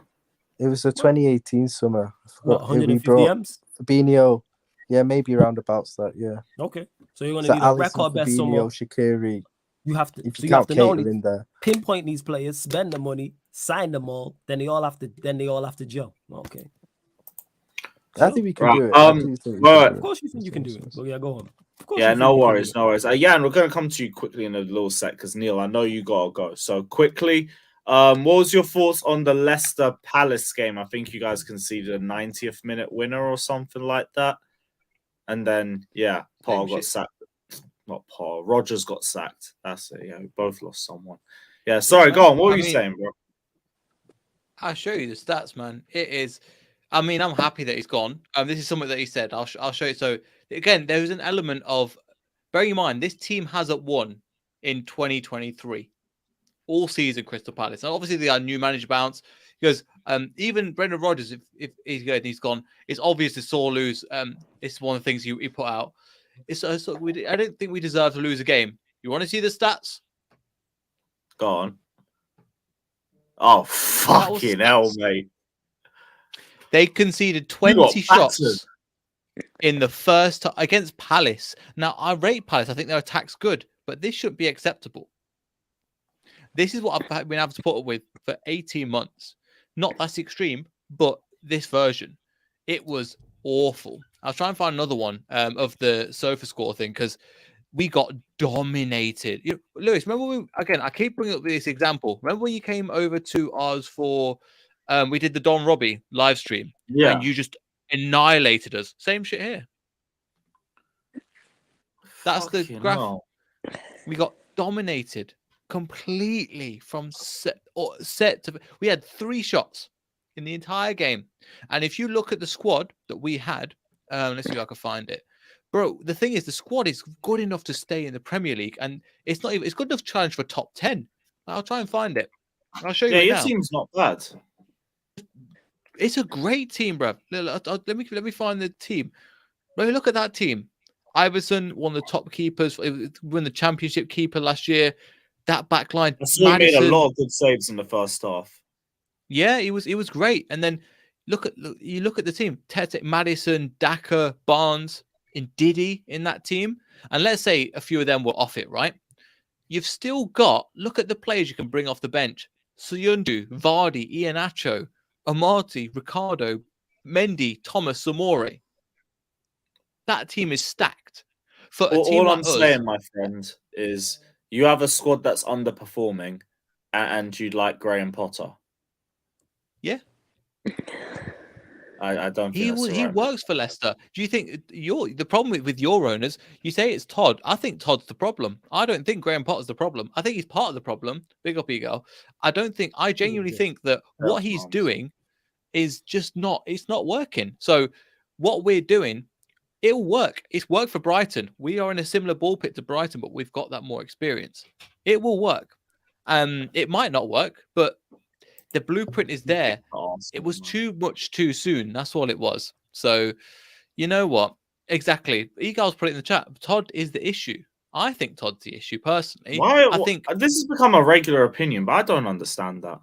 It was the 2018 summer. What, 150 M's? Fabinho. Yeah, maybe roundabouts that, yeah. Okay. So you're going to need a record best summer. Shaqiri. You have to, if you have to know in there. Pinpoint these players, spend the money, sign them all, then they all have to gel. Okay. I think we can Right, do it. I do think we right. can Of do course you think you can do it. But yeah, go on. Of course Yeah, you think no you can do worries, it. no worries. Yeah, and we're going to come to you quickly in a little sec because Neil, I know you gotta go. So quickly, what was your thoughts on the Leicester Palace game? I think you guys conceded a 90th minute winner or something like that, and then yeah, Paul got sacked. Not Paul. Rogers got sacked. That's it. Yeah, we both lost someone. Yeah, sorry. Go on. What were you saying, bro? I'll show you the stats, man. It is. I mean, I'm happy that he's gone. This is something that he said. I'll show you. So again, there's an element of, bearing in mind, this team hasn't won in 2023 all season. Crystal Palace. And obviously, they are new manager bounce because even Brendan Rodgers, if he's good, he's gone. It's obvious to sore lose. It's one of the things he put out. I don't think we deserve to lose a game. You want to see the stats? Go on. Oh, fucking hell, mate. They conceded 20 shots in the first against Palace. Now, I rate Palace. I think their attack's good, but this shouldn't be acceptable. This is what I've been able to put up with for 18 months. Not that's extreme, but this version. It was awful. I'll try and find another one of the sofa score thing because we got dominated. Lewis, remember I keep bringing up this example. Remember when you came over to ours for we did the Don Robbie live stream, and you just annihilated us. Same shit here. That's the graph. No. We got dominated completely from set to. We had 3 shots in the entire game, and if you look at the squad that we had, let's see if I can find it. Bro, the thing is, the squad is good enough to stay in the Premier League, and it's not even. It's good enough to challenge for top 10. I'll try and find it. I'll show you. Yeah, your team's not bad. It's a great team, bro. Let me find the team. Bro, look at that team. Iverson, one of the top keepers, won the championship keeper last year. That back line. He made a lot of good saves in the first half. Yeah, he was great. And then look at the team. Tete, Madison, Daka, Barnes, and Diddy in that team. And let's say a few of them were off it, right? You've still got, look at the players you can bring off the bench. Soyuncu, Vardy, Iheanacho, Amati, Ricardo, Mendy, Thomas, Samori. That team is stacked. For a team all like I'm saying, my friend, is you have a squad that's underperforming and you'd like Graham Potter. Yeah. I don't think he works for Leicester. Do you think the problem with your owners? You say it's Todd. I think Todd's the problem. I don't think Graham Potter's the problem. I think he's part of the problem. Big up, ego. I genuinely think that what he's doing is just not. It's not working. So what we're doing, it'll work. It's worked for Brighton. We are in a similar ball pit to Brighton, but we've got that more experience. It will work. It might not work, but the blueprint is there. It was too much too soon. That's all it was. So, you know what? Exactly. Eagles put it in the chat. Todd is the issue. I think Todd's the issue personally. I think this has become a regular opinion, but I don't understand that.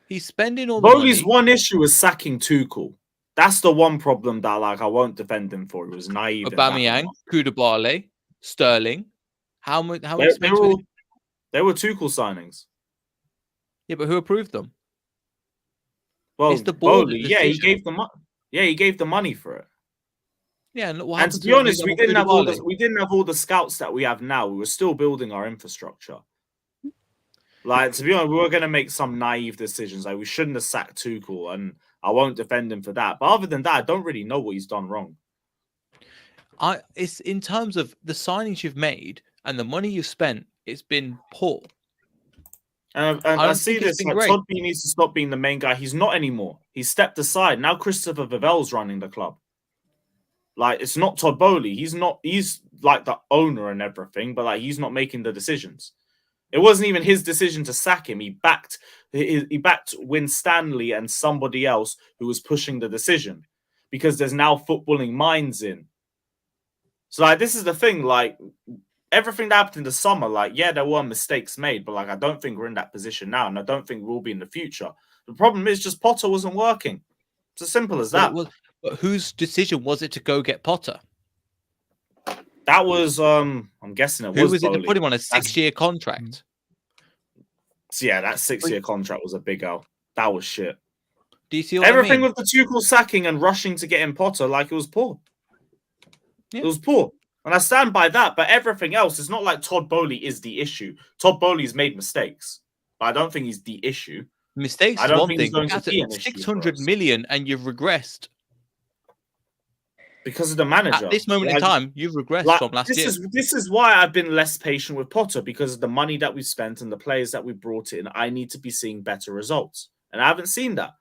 He's spending all the money. Bowley's one issue is sacking Tuchel. That's the one problem that I won't defend him for. It was naive. Aubameyang, Koulibaly, Sterling. How much? They were Tuchel signings. Yeah, but who approved them? Well, it's the board. Bowley, he gave the money. Yeah, he gave the money for it. Yeah, and to be honest, we didn't have all the scouts that we have now. We were still building our infrastructure. Like, to be honest, we were going to make some naive decisions. Like, we shouldn't have sacked Tuchel, and I won't defend him for that. But other than that, I don't really know what he's done wrong. It's in terms of the signings you've made and the money you've spent. It's been poor. And I see this. Like, Todd B needs to stop being the main guy. He's not anymore. He's stepped aside. Now Christopher Vivell's running the club. Like, it's not Todd Bowley. He's like the owner and everything, but like he's not making the decisions. It wasn't even his decision to sack him. He backed Win Stanley and somebody else who was pushing the decision because there's now footballing minds in. So like, this is the thing, like, everything that happened in the summer, like, yeah, there were mistakes made, but like, I don't think we're in that position now, and I don't think we'll be in the future. The problem is just Potter wasn't working. It's as simple as that. But whose decision was it to go get Potter? That was, I'm guessing it was. Who was Bowley. It to put him on a 6-year contract? So yeah, that 6-year contract was a big L. That was shit. Do you see what Everything I mean? with the Tuchel sacking and rushing to get in Potter, like it was poor. Yeah. It was poor. And I stand by that, but everything else, it's not like Todd Bowley is the issue. Todd Bowley's made mistakes, but I don't think he's the issue. Mistakes I is don't one think he's thing. going to be an issue 600 for us. million and you've regressed. Because of the manager. At this moment in time, you've regressed from last year. This is why I've been less patient with Potter, because of the money that we've spent and the players that we brought in. I need to be seeing better results. And I haven't seen that.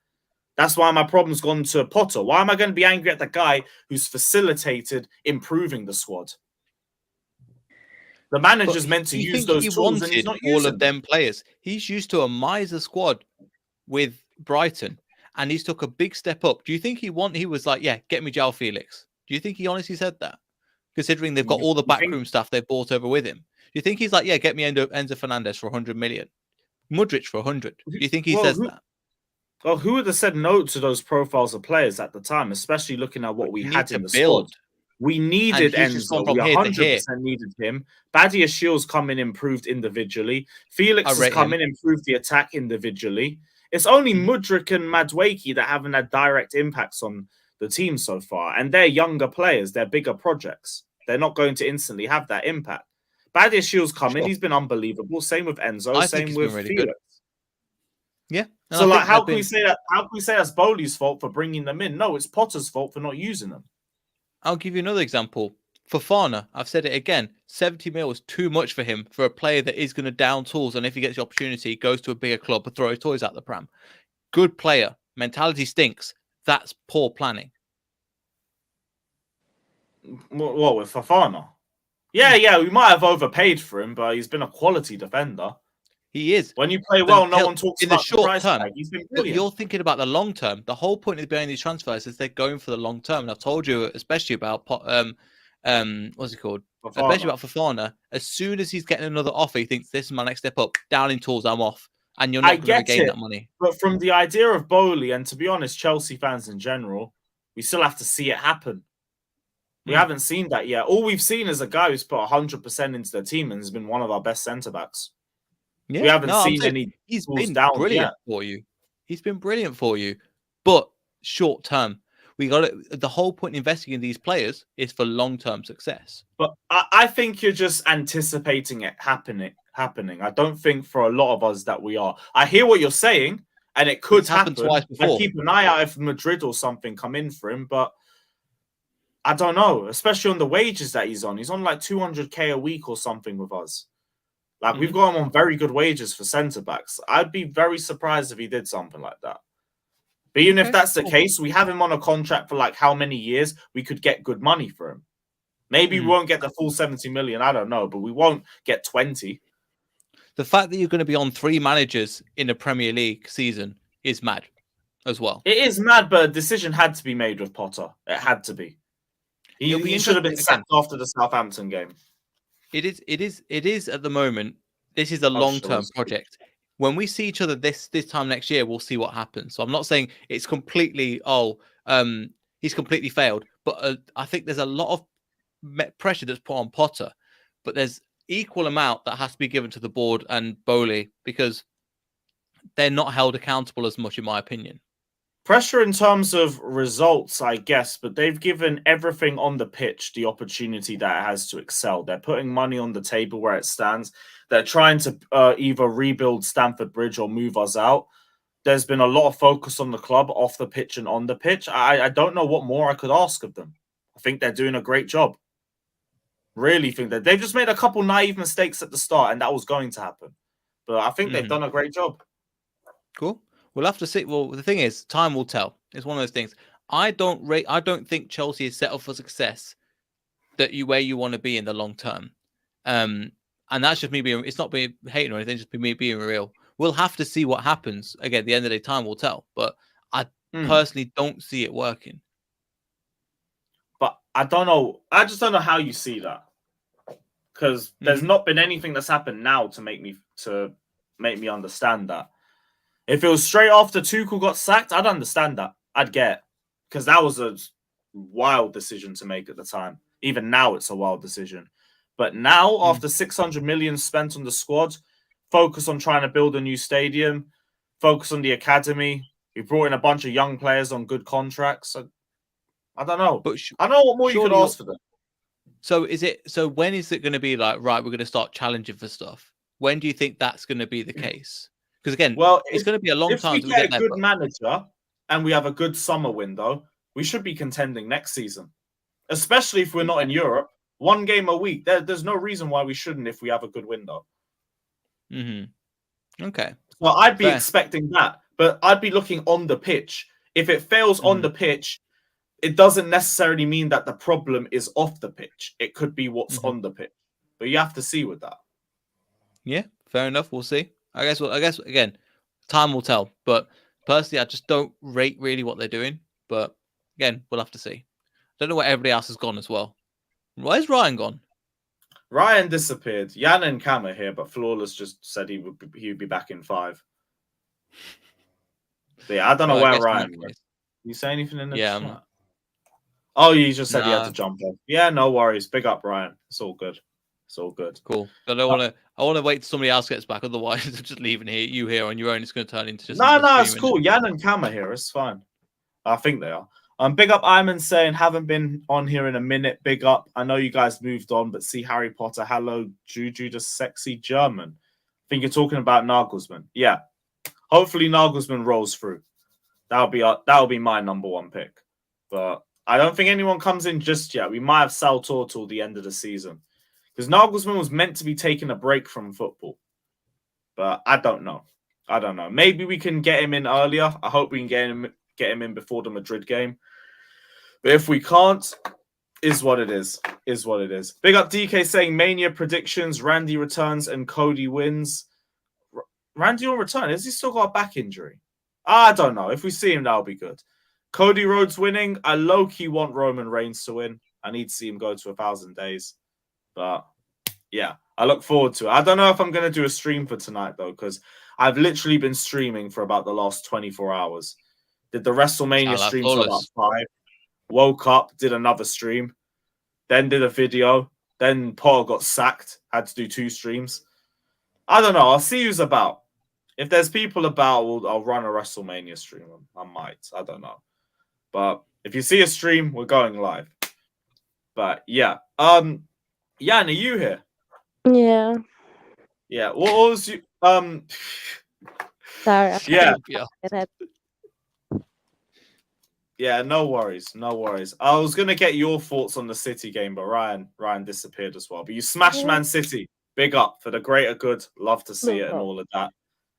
That's why my problem's gone to Potter. Why am I going to be angry at the guy who's facilitated improving the squad? The manager's meant to use those tools, and he's not using all of them players. He's used to a miser squad with Brighton, and he's took a big step up. Do you think he was like, yeah, get me Joao Felix? Do you think he honestly said that? Considering they've got all the backroom staff they've brought over with him. Do you think he's like, yeah, get me Enzo Fernandez for 100 million? Mudryk for 100? Do you think he says that? Well, who would have said no to those profiles of players at the time, especially looking at what we had in the squad? We needed Enzo. We 100% needed him. Badia Shields come in, improved individually. Felix has come in, improved the attack individually. It's only Mudryk and Madueke that haven't had direct impacts on the team so far. And they're younger players. They're bigger projects. They're not going to instantly have that impact. Badia Shields come in. He's been unbelievable. Same with Enzo. Same with Felix. Good. Yeah. So, like, how can we say that? How can we say that's Bowley's fault for bringing them in? No, it's Potter's fault for not using them. I'll give you another example. Fofana, I've said it again, 70 mil is too much for him, for a player that is going to down tools, and if he gets the opportunity, goes to a bigger club and throw his toys out the pram. Good player. Mentality stinks. That's poor planning. What, with Fofana? Yeah, we might have overpaid for him, but he's been a quality defender. He is. When you play well, no one talks about the price tag. He's been brilliant. You're thinking about the long term. The whole point of behind these transfers is they're going for the long term. And I've told you, especially about what's he called? Fofana. Especially about Fofana. As soon as he's getting another offer, he thinks this is my next step up. Down in tools, I'm off. And you're not going to regain that money. But from the idea of Bowley, and to be honest, Chelsea fans in general, we still have to see it happen. We haven't seen that yet. All we've seen is a guy who's put 100% into the team and has been one of our best centre backs. Yeah, we haven't seen any. He's been brilliant for you. He's been brilliant for you, but short term, we got it. The whole point investing in these players is for long term success. But I think you're just anticipating it happening. I don't think for a lot of us that we are. I hear what you're saying, and it could happen twice before. I keep an eye out if Madrid or something come in for him, but I don't know. Especially on the wages that he's on. He's on like 200k a week or something with us. Like, we've got him on very good wages for centre-backs. I'd be very surprised if he did something like that. But even if that's the case, we have him on a contract for, like, how many years? We could get good money for him. Maybe we won't get the full 70 million. I don't know. But we won't get 20. The fact that you're going to be on 3 managers in a Premier League season is mad as well. It is mad, but a decision had to be made with Potter. It had to be. He should have been sacked after the Southampton game. It is at the moment. This is a long-term project. When we see each other this time next year, we'll see what happens. So I'm not saying it's completely, he's completely failed. But I think there's a lot of pressure that's put on Potter. But there's equal amount that has to be given to the board and Bowley, because they're not held accountable as much, in my opinion. Pressure in terms of results, I guess, but they've given everything on the pitch the opportunity that it has to excel. They're putting money on the table where it stands. They're trying to either rebuild Stamford Bridge or move us out. There's been a lot of focus on the club, off the pitch and on the pitch. I don't know what more I could ask of them. I think they're doing a great job. Really think that they've just made a couple naive mistakes at the start, and that was going to happen. But I think they've done a great job. Cool. We'll have to see. Well, the thing is, time will tell. It's one of those things. I don't think Chelsea is set up for success where you want to be in the long term. And that's just me being. It's not being hating or anything. Just me being real. We'll have to see what happens. Again, at the end of the day, time will tell. But I personally don't see it working. But I don't know. I just don't know how you see that, because there's not been anything that's happened now to make me understand that. If it was straight after Tuchel got sacked, I'd understand that. I'd get it, because that was a wild decision to make at the time. Even now, it's a wild decision. But now, after 600 million spent on the squad, focus on trying to build a new stadium, focus on the academy, We brought in a bunch of young players on good contracts. So I don't know. But I don't know what more you could ask for them. So when is it going to be like, right, we're going to start challenging for stuff? When do you think that's going to be the case? Because again, it's going to be a long time if we get a good manager and we have a good summer window, we should be contending next season. Especially if we're not in Europe. 1 game a week. There's no reason why we shouldn't if we have a good window. Okay. Well, I'd be expecting that, but I'd be looking on the pitch. If it fails on the pitch, it doesn't necessarily mean that the problem is off the pitch. It could be what's on the pitch. But you have to see with that. Yeah, fair enough. We'll see. I guess again, time will tell. But personally, I just don't rate really what they're doing. But again, we'll have to see. Don't know where everybody else has gone as well. Where's Ryan gone? Ryan disappeared. Jan and Cam are here, but Flawless just said he would be back in 5. But yeah, I don't know where Ryan went. You say anything in the chat? Oh, you just said he had to jump off. Yeah, no worries. Big up, Ryan. It's all good. It's all good. Cool. I want to wait till somebody else gets back. Otherwise, just leaving you here on your own, it's going to turn into just no. It's cool. Jan and Cam are here. It's fine. I think they are. Big up, Iman saying haven't been on here in a minute. Big up. I know you guys moved on, but see Harry Potter. Hello, Juju, the sexy German. I think you're talking about Nagelsmann. Yeah. Hopefully Nagelsmann rolls through. That'll be my number 1 pick. But I don't think anyone comes in just yet. We might have Saltor till the end of the season. Because Nagelsmann was meant to be taking a break from football. But I don't know. Maybe we can get him in earlier. I hope we can get him in before the Madrid game. But if we can't, is what it is. Big up DK saying Mania predictions, Randy returns and Cody wins. Randy will return. Has he still got a back injury? I don't know. If we see him, that'll be good. Cody Rhodes winning. I low-key want Roman Reigns to win. I need to see him go to 1,000 days. But yeah, I look forward to it. I don't know if I'm going to do a stream for tonight, though, because I've literally been streaming for about the last 24 hours. Did the WrestleMania stream for about 5. Woke up, did another stream. Then did a video. Then Paul got sacked. Had to do 2 streams. I don't know. I'll see who's about. If there's people about, I'll run a WrestleMania stream. I might. I don't know. But if you see a stream, we're going live. But yeah. Jan, are you here? Yeah. Yeah. What was you? Sorry. Yeah. Yeah. Yeah. No worries. I was gonna get your thoughts on the City game, but Ryan disappeared as well. But you smashed Man City. Big up for the greater good. Love to see it and all of that.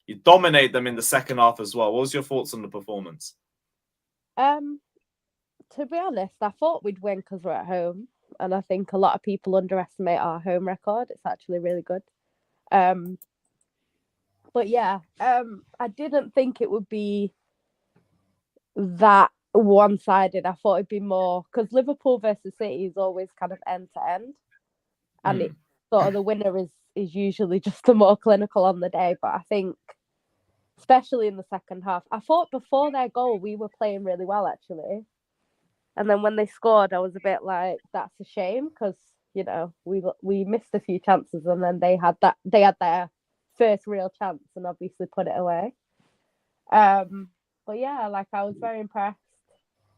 You dominate them in the second half as well. What was your thoughts on the performance? To be honest, I thought we'd win because we're at home. And I think a lot of people underestimate our home record. It's actually really good. But yeah, I didn't think it would be that one-sided. I thought it'd be more because Liverpool versus City is always kind of end to end. And it sort of the winner is usually just the more clinical on the day. But I think, especially in the second half, I thought before their goal, we were playing really well, actually. And then when they scored, I was a bit like, that's a shame because, you know, we missed a few chances and then they had their first real chance and obviously put it away. But yeah, like I was very impressed.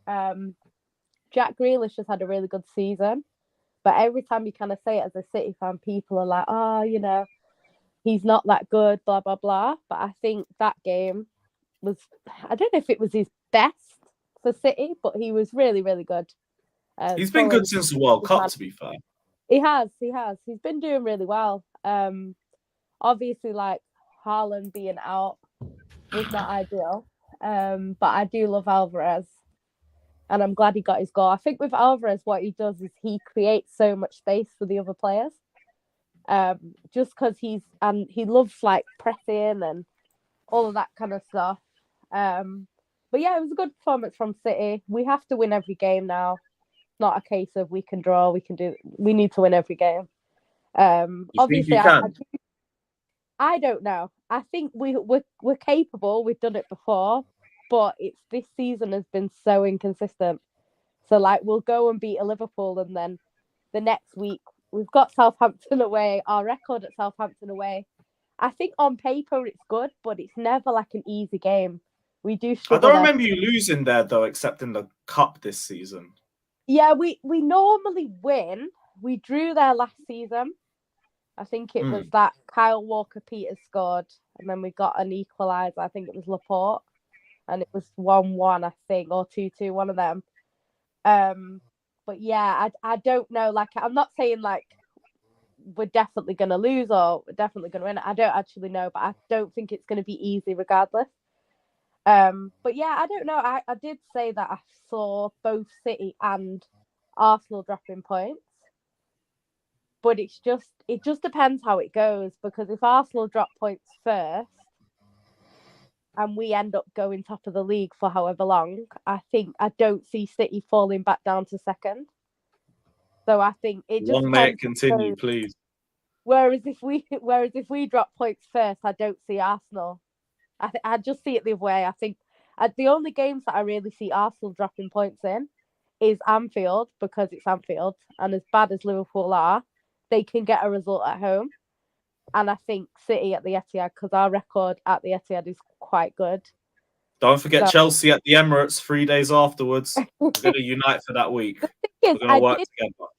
Jack Grealish has had a really good season. But every time you kind of say it as a City fan, people are like, oh, you know, he's not that good, blah, blah, blah. But I think that game was, I don't know if it was his best for City, but he was really, really good. He's been good since the World Cup, to be fair. He has. He's been doing really well. Obviously, like, Haaland being out was not ideal. But I do love Alvarez. And I'm glad he got his goal. I think with Alvarez, what he does is he creates so much space for the other players. Just because he loves like pressing and all of that kind of stuff. But yeah, it was a good performance from City. We have to win every game now. Not a case of we can draw, we need to win every game. Obviously, I don't know. I think we're capable. We've done it before. But this season has been so inconsistent. So, like, we'll go and beat a Liverpool, and then the next week we've got Southampton away. Our record at Southampton away, I think on paper it's good, but it's never like an easy game. We do I struggle. don't remember you losing there though, except in the cup this season. Yeah, we normally win. We drew there last season. I think it was that Kyle Walker-Peters scored, and then we got an equaliser. I think it was Laporte, and it was 1-1, I think, or 2-2, one of them. But yeah, I don't know. Like, I'm not saying like we're definitely going to lose or we're definitely going to win. I don't actually know, but I don't think it's going to be easy regardless. But yeah, I don't know. I did say that I saw both City and Arsenal dropping points. But it just depends how it goes, because if Arsenal drop points first and we end up going top of the league for however long, I don't see City falling back down to second. So I think it just Long may it continue, please. Whereas if we drop points first, I don't see Arsenal. I just see it the other way. I think the only games that I really see Arsenal dropping points in is Anfield, because it's Anfield, and as bad as Liverpool are, they can get a result at home. And I think City at the Etihad, because our record at the Etihad is quite good. Don't forget Chelsea at the Emirates 3 days afterwards. We're going to unite for that week. We're going to work together.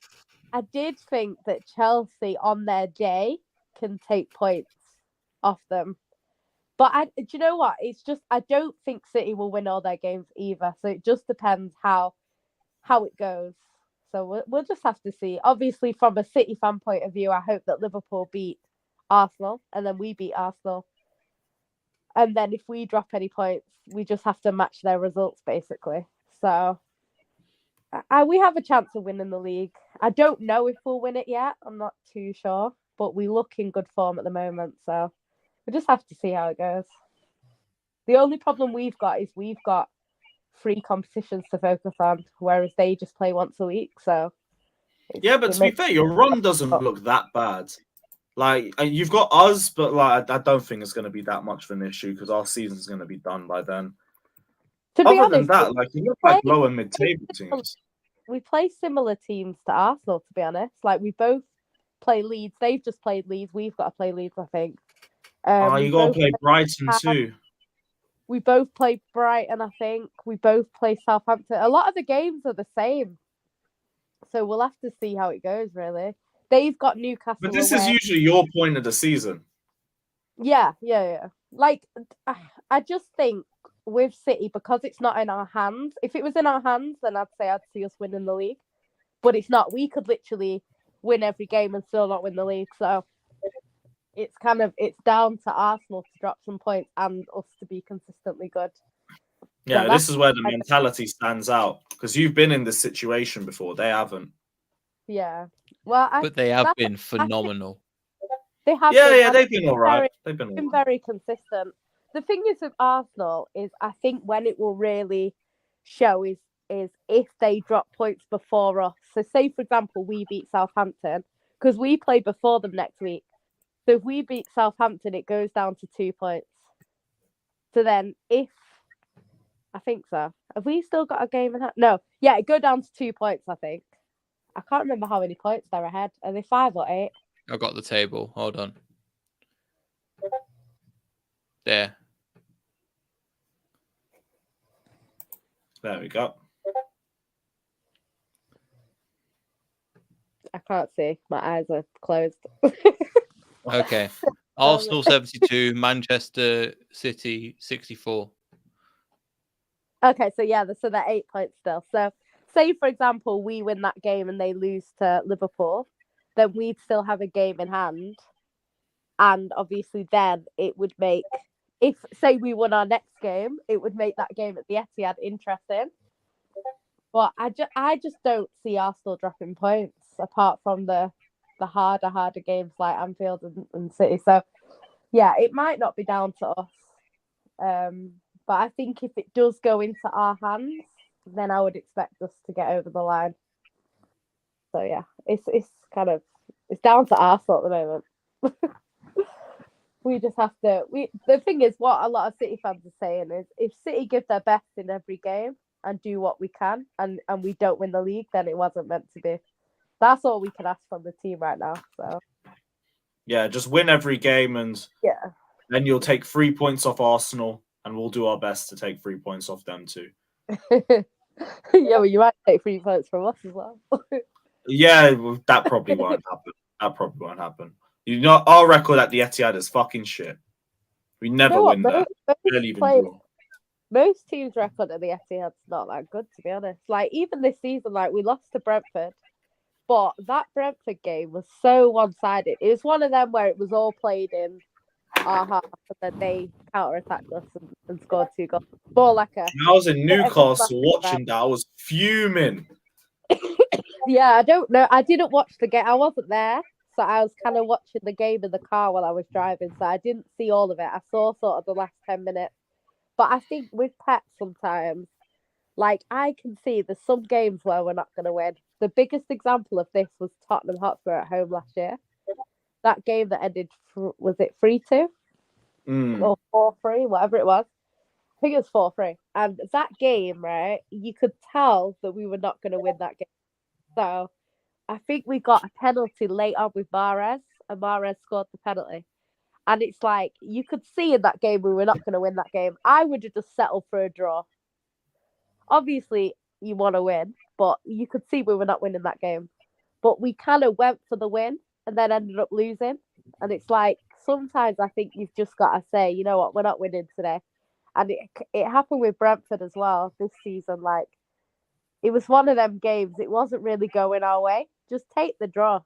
I did think that Chelsea on their day can take points off them. But do you know what? It's just, I don't think City will win all their games either. So it just depends how it goes. So we'll just have to see. Obviously, from a City fan point of view, I hope that Liverpool beat Arsenal and then we beat Arsenal. And then if we drop any points, we just have to match their results, basically. So we have a chance of winning the league. I don't know if we'll win it yet. I'm not too sure. But we look in good form at the moment. So we just have to see how it goes. The only problem we've got is we've got 3 competitions to focus on, whereas they just play once a week. So yeah, but to be fair, your run doesn't look that bad. Like, you've got us, but like I don't think it's going to be that much of an issue because our season's going to be done by then. Other than that, like, you look like low and mid-table teams. We play similar teams to Arsenal, to be honest. Like, we both play Leeds. They've just played Leeds. We've got to play Leeds, I think. You got to play Brighton too. We both play Brighton, I think. We both play Southampton. A lot of the games are the same. So we'll have to see how it goes, really. They've got Newcastle. But this is usually your point of the season. Yeah. Like, I just think with City, because it's not in our hands. If it was in our hands, then I'd say I'd see us winning the league. But it's not. We could literally win every game and still not win the league. So it's down to Arsenal to drop some points and us to be consistently good. Yeah, so this is where the mentality stands out, because you've been in this situation before. They haven't. Yeah. Well, but they have been phenomenal. They have. Yeah, they've been all right. They've been very consistent. The thing is with Arsenal is, I think when it will really show is if they drop points before us. So say, for example, we beat Southampton, because we play before them next week. So if we beat Southampton, it goes down to 2 points. So then I think so. Have we still got a game in hand? No. Yeah, it go down to 2 points, I think. I can't remember how many points they're ahead. Are they 5 or 8? I've got the table. Hold on. There we go. I can't see. My eyes are closed. Okay. Arsenal 72, Manchester City 64. Okay, so they're 8 points still. So say, for example, we win that game and they lose to Liverpool, then we'd still have a game in hand. And obviously then it would make, if, say, we won our next game, it would make that game at the Etihad interesting. But I just don't see Arsenal dropping points, apart from the harder games like Anfield and City. So, yeah, it might not be down to us. But I think if it does go into our hands, then I would expect us to get over the line. So yeah, it's down to Arsenal at the moment. We just have to. The thing is, what a lot of City fans are saying is, if City give their best in every game and do what we can, and we don't win the league, then it wasn't meant to be. That's all we can ask from the team right now. So yeah, just win every game, and yeah, then you'll take 3 points off Arsenal. and we'll do our best to take 3 points off them too. Yeah, well, you might take 3 points from us as well. Yeah, that probably won't happen. That probably won't happen. You know, our record at the Etihad is fucking shit. We never win there. Barely even draw. Most teams' record at the Etihad's not that good, to be honest. Like, even this season, like, we lost to Brentford, but that Brentford game was so one-sided. It was one of them where it was all played in our half, and then they counter-attacked us and scored 2 goals. More like a... I was in Newcastle watching that. I was fuming. Yeah, I don't know. I didn't watch the game. I wasn't there, so I was kind of watching the game in the car while I was driving, so I didn't see all of it. I saw sort of the last 10 minutes. But I think with Pep sometimes, like, I can see there's some games where we're not going to win. The biggest example of this was Tottenham Hotspur at home last year. That game that ended, was it 3-2? Or 4-3, whatever it was. I think it was 4-3. And that game, right, you could tell that we were not going to win that game. So I think we got a penalty late on with Mahrez, and Mahrez scored the penalty. And it's like, you could see in that game we were not going to win that game. I would have just settled for a draw. Obviously, you want to win, but you could see we were not winning that game. But we kind of went for the win and then ended up losing. And it's like, sometimes I think you've just got to say, you know what, we're not winning today. And it happened with Brentford as well this season. Like, it was one of them games. It wasn't really going our way. Just take the draw. Do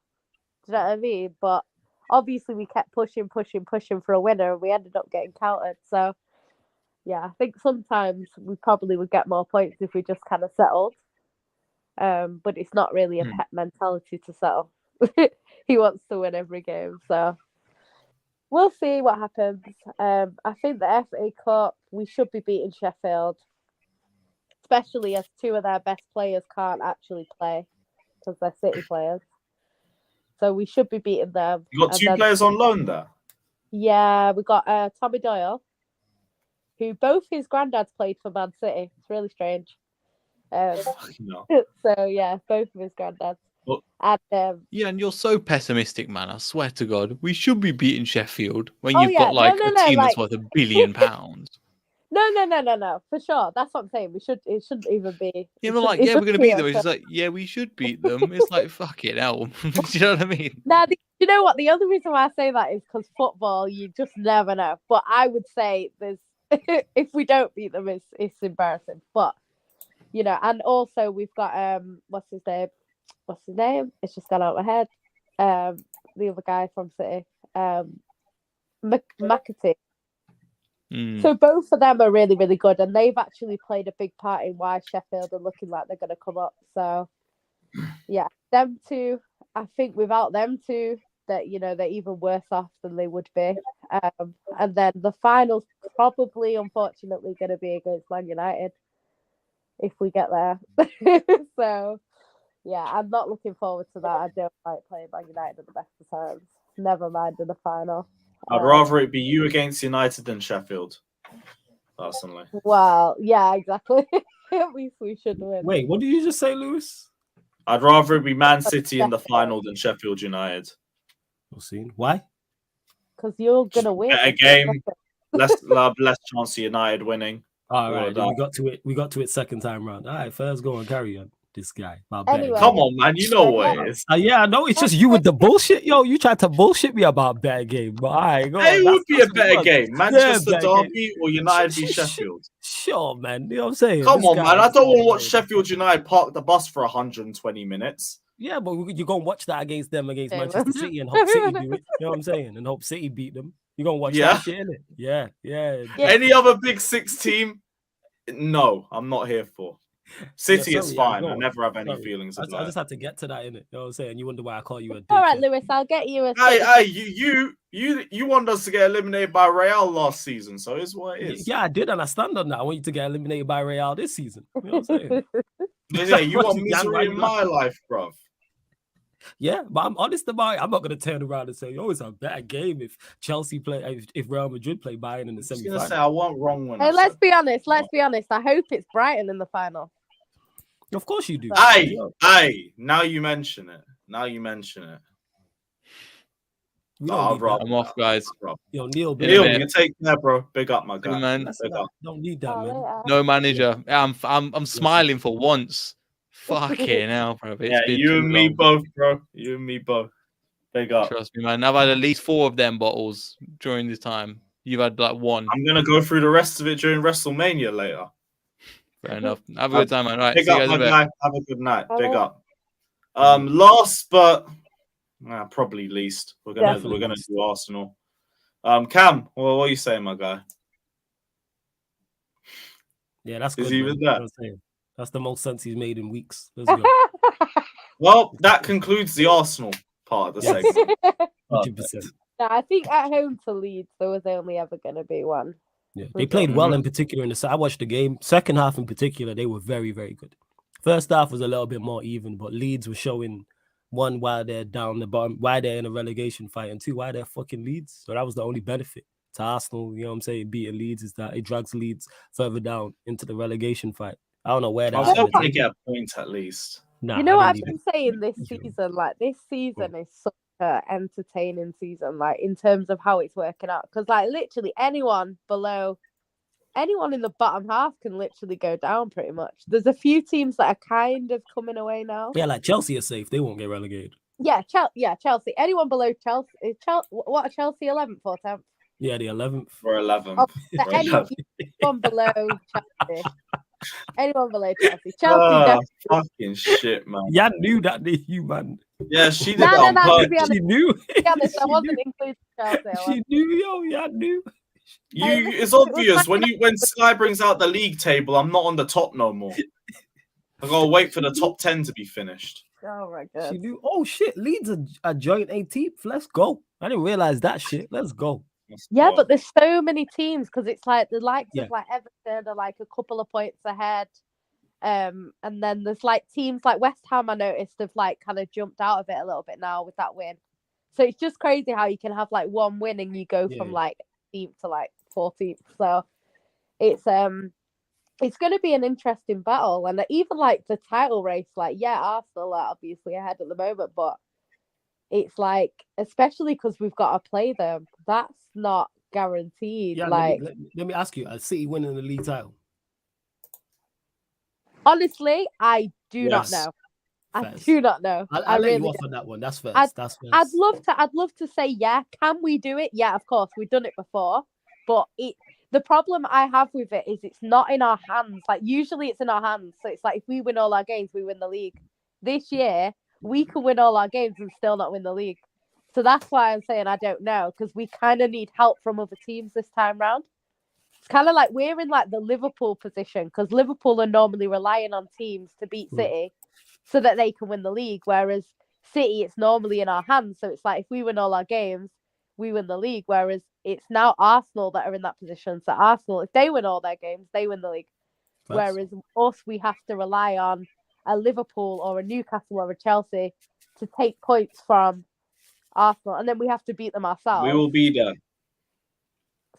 you know what I mean? But obviously, we kept pushing for a winner, and we ended up getting countered. So, yeah, I think sometimes we probably would get more points if we just kind of settled. But it's not really a Pep mentality to settle. He wants to win every game. So, we'll see what happens. I think the FA Cup, we should be beating Sheffield, especially as 2 of their best players can't actually play because they're City players. So we should be beating them. You got 2 players on loan there? Yeah, we got Tommy Doyle, who both his granddads played for Man City. It's really strange. No. So, yeah, both of his granddads. Well, and, yeah, and you're so pessimistic, man. I swear to God. We should be beating Sheffield when Oh, you've yeah. got, like, No, a team like... that's worth £1 billion. No, for sure. That's what I'm saying. It shouldn't even be. Yeah, we're like, yeah, we're going to beat them. It's just like, yeah, we should beat them. It's like, fuck it, hell. Do you know what I mean? Now, you know what? The other reason why I say that is because football, you just never know. But I would say there's, if we don't beat them, it's embarrassing. But, you know, and also we've got, what's his name? It's just gone out of my head. The other guy from City, McAtee. So both of them are really, really good, and they've actually played a big part in why Sheffield are looking like they're going to come up. So, yeah, them 2, I think without them 2, that, you know, they're even worse off than they would be. And then the final's probably, unfortunately, going to be against Man United if we get there. So, yeah, I'm not looking forward to that. I don't like playing Man United at the best of times. Never mind in the final. I'd rather it be you against United than Sheffield, personally. Well, yeah, exactly. At least we should win. Wait, what did you just say, Lewis? I'd rather it be Man City in the final than Sheffield United. We'll see. Why? Because you're gonna win. Better game, less chance of United winning. All right, we got to it second time round. All right, first go and carry on. This guy. Anyway. Come on, man. You know what it is. Yeah, I know. It's just you with the bullshit. Yo, you tried to bullshit me about better game. But all right, go on. It would be a better game. Manchester Derby or United v Sheffield. Sure, man. You know what I'm saying? Come on, man. I don't want to watch Sheffield United park the bus for 120 minutes. Yeah, but you're going to watch that against Manchester City and hope City do it. You know what I'm saying? And hope City beat them. You're going to watch that shit, innit? Yeah. Any other Big Six team? No, I'm not here for. City is fine. I never have any feelings about it. I just had to get to that, innit? You know what I'm saying? You wonder why I call you a dick. All right, Lewis, I'll get you a... Hey, you want us to get eliminated by Real last season, so it's what it is. Yeah, I did, and I stand on that. I want you to get eliminated by Real this season. You know what I'm saying? Yeah, you want misery in my life, bruv. Yeah, but I'm honest about it. I'm not going to turn around and say, oh, it's a better game if Chelsea play, if Real Madrid play Bayern in the semi-final. I was going to say, I wasn't wrong when let's be honest. I hope it's Brighton in the final. Of course you do. Hey, now you mention it. We don't need that. I'm off, guys. Yo, Neil, Neil, you take care, bro. Big up, my guy. Man. Big up. Don't need that, man. No manager. I'm smiling for once. Fucking hell, bro. It's been you too and me long. both, bro. You and me both. Big up. Trust me, man. I've had at least 4 of them bottles during this time. You've had like 1. I'm gonna go through the rest of it during WrestleMania later. Fair enough. Have a good time, man. Right. Big See you up, guys my in a bit. guy. Have a good night. Big up. Last but probably least, we're gonna do Arsenal. Cam, well, what are you saying, my guy? Yeah, that's Is good. he Man. with that? That's the most sense he's made in weeks. Let's go. Well, that concludes the Arsenal part of the segment. 100%. No, I think at home to Leeds, there was only ever going to be one. Yeah, they played well in particular I watched the game. Second half in particular, they were very, very good. First half was a little bit more even, but Leeds were showing, 1, why they're down the bottom, why they're in a relegation fight, and 2, why they're fucking Leeds. So that was the only benefit to Arsenal, you know what I'm saying, beating Leeds, is that it drags Leeds further down into the relegation fight. I don't know where I that's was hoping to get a point at least. Nah, you know what I've been saying this season? Like, this season is such an entertaining season, like, in terms of how it's working out. Because, like, literally anyone in the bottom half can literally go down pretty much. There's a few teams that are kind of coming away now. Yeah, like Chelsea are safe. They won't get relegated. Yeah, Chelsea. Anyone below Chelsea. What are Chelsea 11th or 10th? Yeah, the 11th. Or 11th. Oh, anyone below Chelsea. Anyone below Chelsea. Chelsea fucking shit, man. Yeah, I knew that, did you, man? Yeah, she did No, that on to be purpose. honest, She knew. to be honest, I wasn't including Chelsea. She knew, yo. Yeah, I knew. It's obvious when Sky brings out the league table, I'm not on the top no more. I gotta wait for the top 10 to be finished. Oh my god. She knew. Oh shit, Leeds are joint 18th. Let's go. I didn't realize that shit. Let's go. Yeah, but there's so many teams because it's like the likes Yeah. of like Everton are like a couple of points ahead. And then there's like teams like West Ham, I noticed, have like kind of jumped out of it a little bit now with that win. So it's just crazy how you can have like one win and you go from like 18th to like 14th. So it's going to be an interesting battle. And even like the title race, like, yeah, Arsenal are obviously ahead at the moment, but it's like, especially because we've got to play them, that's not guaranteed. Yeah, like, let me ask you, are City winning the league title? honestly, I do not know. I do not know. I'll let really you off don't. on that one. That's first. That's first. I'd love to say, yeah, can we do it? Yeah, of course, we've done it before. But the problem I have with it is it's not in our hands. Like, usually it's in our hands. So it's like, if we win all our games, we win the league. This year, we can win all our games and still not win the league. So that's why I'm saying I don't know, because we kind of need help from other teams this time round. It's kind of like we're in like the Liverpool position, because Liverpool are normally relying on teams to beat City so that they can win the league. Whereas City, it's normally in our hands. So it's like, if we win all our games, we win the league. Whereas it's now Arsenal that are in that position. So Arsenal, if they win all their games, they win the league. Whereas us, we have to rely on a Liverpool or a Newcastle or a Chelsea to take points from Arsenal, and then we have to beat them ourselves. We will be there.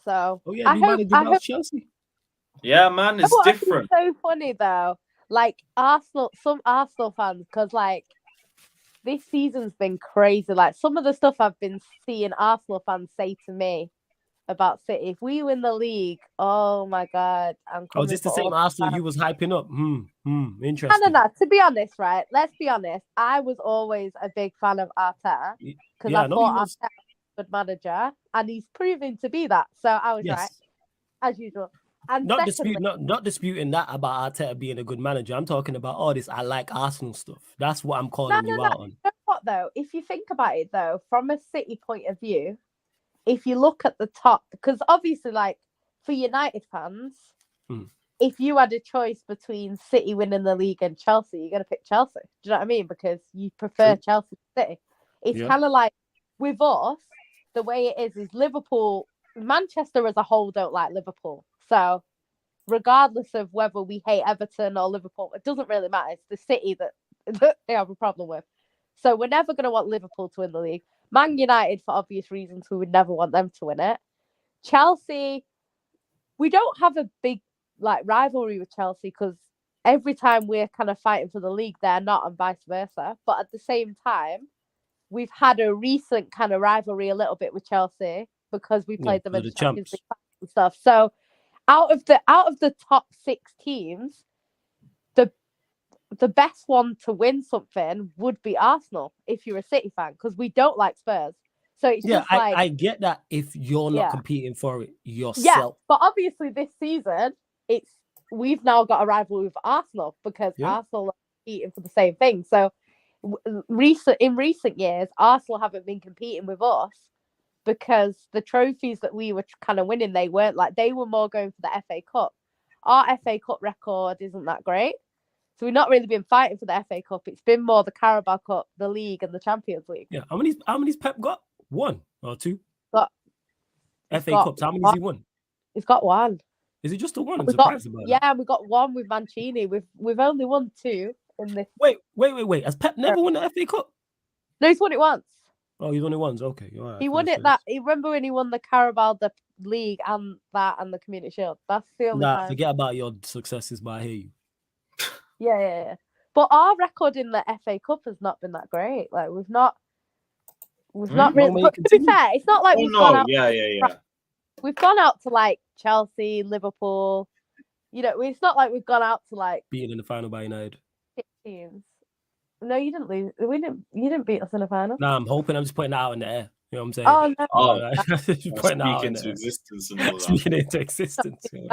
So I hope Chelsea. Yeah, man, it's different. It's so funny though. Like some Arsenal fans, because like this season's been crazy. Like some of the stuff I've been seeing Arsenal fans say to me about City, if we win the league, oh my god, I'm coming. Oh, is this the same Arsenal you was hyping up? Interesting. No. To be honest, right? Let's be honest. I was always a big fan of Arteta because I thought Arteta was a good manager, and he's proven to be that. So I was right, as usual. And not disputing that about Arteta being a good manager. I'm talking about all this. I like Arsenal stuff. That's what I'm calling you out on. You know what though? If you think about it though, from a City point of view, if you look at the top, because obviously, like for United fans, if you had a choice between City winning the league and Chelsea, you're gonna pick Chelsea. Do you know what I mean? Because you prefer Chelsea to City. It's kind of like with us, the way it is Liverpool, Manchester as a whole don't like Liverpool. So regardless of whether we hate Everton or Liverpool, it doesn't really matter. It's the City that they have a problem with. So we're never going to want Liverpool to win the league. Man United, for obvious reasons, we would never want them to win it. Chelsea, we don't have a big like rivalry with Chelsea because every time we're kind of fighting for the league, they're not, and vice versa. But at the same time, we've had a recent kind of rivalry a little bit with Chelsea because we played them in the Champions League and stuff. So out of the top 6 teams, the best one to win something would be Arsenal if you're a City fan, because we don't like Spurs. So it's just like, I get that if you're not competing for it yourself. Yeah, but obviously this season we've now got a rivalry with Arsenal because Arsenal are competing for the same thing. So in recent years, Arsenal haven't been competing with us because the trophies that we were kind of winning, they weren't like, they were more going for the FA Cup. Our FA Cup record isn't that great. So we've not really been fighting for the FA Cup. It's been more the Carabao Cup, the League, and the Champions League. Yeah. How many's Pep got? 1 or 2? FA Cups. How many has he won? He's got 1. Is it just the 1? I'm surprised about that. We got 1 with Mancini. We've only won 2 in this. Wait. Has Pep never won the FA Cup? No, he's won it once. Oh, he's won it once. Okay. All right, he won it you remember when he won the Carabao, the League, and the Community Shield? That's the only time. Forget about your successes, but I hear you. Yeah. But our record in the FA Cup has not been that great. Like we've not really. But to be fair, it's not like we've gone out. Yeah. We've gone out to like Chelsea, Liverpool. You know, it's not like we've gone out to like beaten in the final by United. 6 teams. No, you didn't lose. You didn't beat us in the final. No, I'm hoping. I'm just putting that out in the air. You know what I'm saying? Oh no! Speak into existence and all that. Speaking into existence. Shit.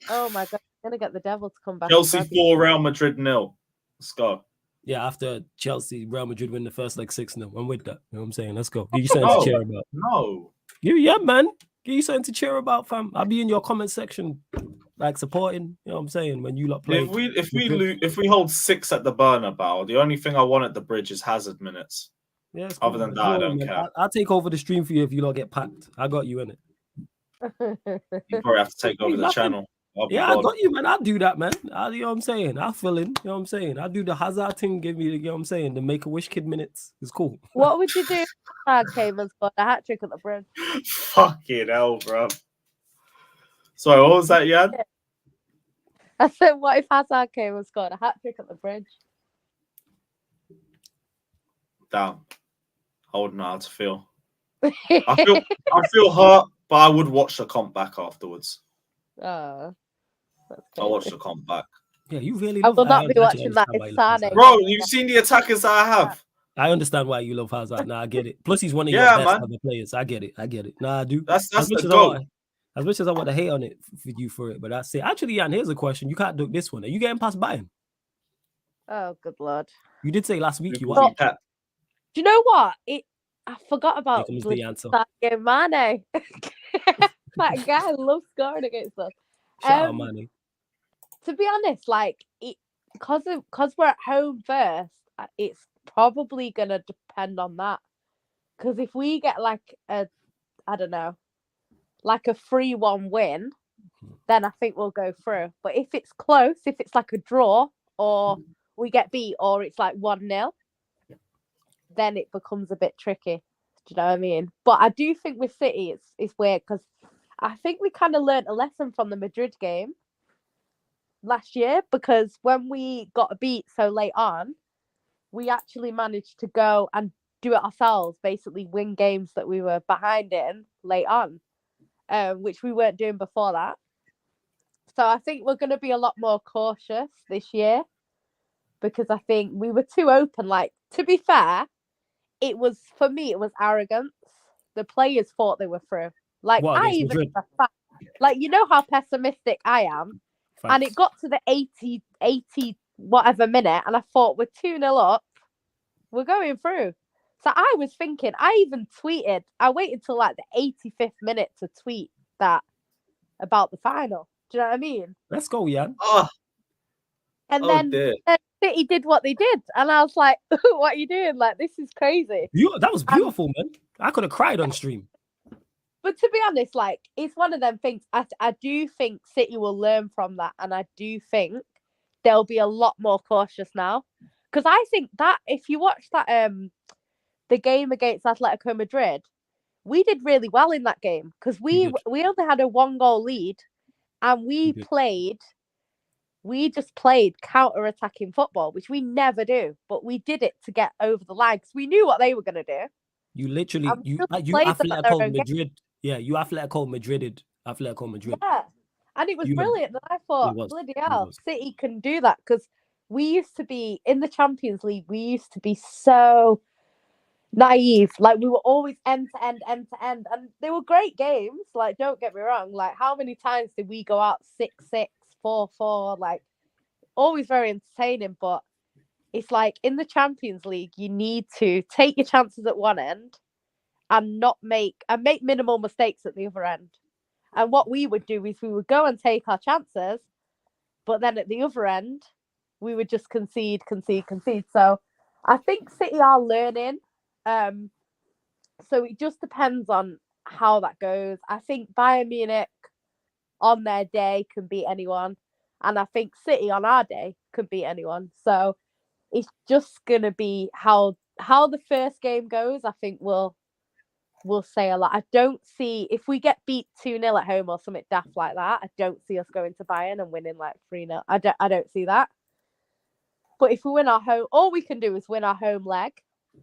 Oh my god! I'm gonna get the devil to come back. Chelsea 4, Real Madrid 0. Let's go. Yeah, after Chelsea, Real Madrid win the first leg 6-0. I'm with that. You know what I'm saying? Let's go. Give you something to cheer about. No. Yeah, man. Give you something to cheer about, fam. I'll be in your comment section, like supporting. You know what I'm saying? When you lot play. If we hold 6 at the Bernabeu, the only thing I want at the bridge is Hazard minutes. Yeah, other than that, I don't care. I'll take over the stream for you if you lot get packed. I got you in it. You probably have to take over the channel. Yeah, I got you, man. I'll do that, man. You know what I'm saying? I'll fill in. You know what I'm saying? I'll do the Hazard thing, give me you know what I'm saying? The Make-A-Wish kid minutes. It's cool. What would you do if Hazard came and scored a hat-trick at the bridge? Fucking hell, bro. Sorry, what was that, Jan? I said, what if Hazard came and scored a hat-trick at the bridge? Damn. I wouldn't know how to feel. I feel hurt, but I would watch the comp back afterwards. Oh, I'll watch the comp back. Yeah, you really. I will not be watching that. It's Sane. Bro, you've seen the attackers that I have. I understand why you love Hazard. Nah, I get it. Plus, he's one of your best other players. I get it. Nah, I do. That's the goal. As much as I want to hate on it for you for it, but that's it. Actually, Jan, here's a question. You can't do this one. Are you getting past Bayern? Oh, good lord. You did say last week you were. Do you know what? I forgot about the answer. Mane. That guy loves scoring against us. Shout out, Mane. To be honest, like because we're at home first, it's probably gonna depend on that. Because if we get like a 3-1 win, then I think we'll go through. But if it's close, if it's like a draw or we get beat or it's like 1-0, then it becomes a bit tricky. Do you know what I mean? But I do think with City, it's weird because I think we kind of learned a lesson from the Madrid game last year, because when we got beat so late on, we actually managed to go and do it ourselves, basically win games that we were behind in late on, which we weren't doing before that. So I think we're going to be a lot more cautious this year, because I think we were too open. Like, to be fair, for me, it was arrogance. The players thought they were through. Like, I even, like, you know how pessimistic I am. Facts. And it got to the 80 whatever minute, and I thought, we're 2-0 up, we're going through. So I was thinking, I even tweeted, I waited till like the 85th minute to tweet that about the final. Do you know what I mean? Let's go, Jan. And then City did what they did, and I was like, what are you doing? Like, this is crazy. That was beautiful, man. I could have cried on stream. But to be honest, like, it's one of them things. I do think City will learn from that, and I do think they'll be a lot more cautious now. Because I think that if you watch that the game against Atletico Madrid, we did really well in that game, because we only had a 1-goal lead, and we played we just played counter-attacking football, which we never do, but we did it to get over the line because we knew what they were going to do. You literally, And we you just played them at their Atletico own game. Madrid. Yeah, you Atletico Madrid. Atletico Madrid. Yeah, and it was You were- brilliant. And I thought, was. bloody It hell, was. City can do that because we used to be in the Champions League. We used to be so naive. Like, we were always end to end, and they were great games. Like, don't get me wrong. Like, how many times did we go out 6-6, 4-4? Like, always very entertaining. But it's like in the Champions League, you need to take your chances at one end and make minimal mistakes at the other end. And what we would do is we would go and take our chances, but then at the other end, we would just concede. So I think City are learning. So it just depends on how that goes. I think Bayern Munich on their day can beat anyone. And I think City on our day can beat anyone. So it's just going to be how the first game goes. I think we'll say a lot. I don't see, if we get beat 2-0 at home or something daft like that, I don't see us going to Bayern and winning like 3-0. I don't see that. But if we win our home, all we can do is win our home leg,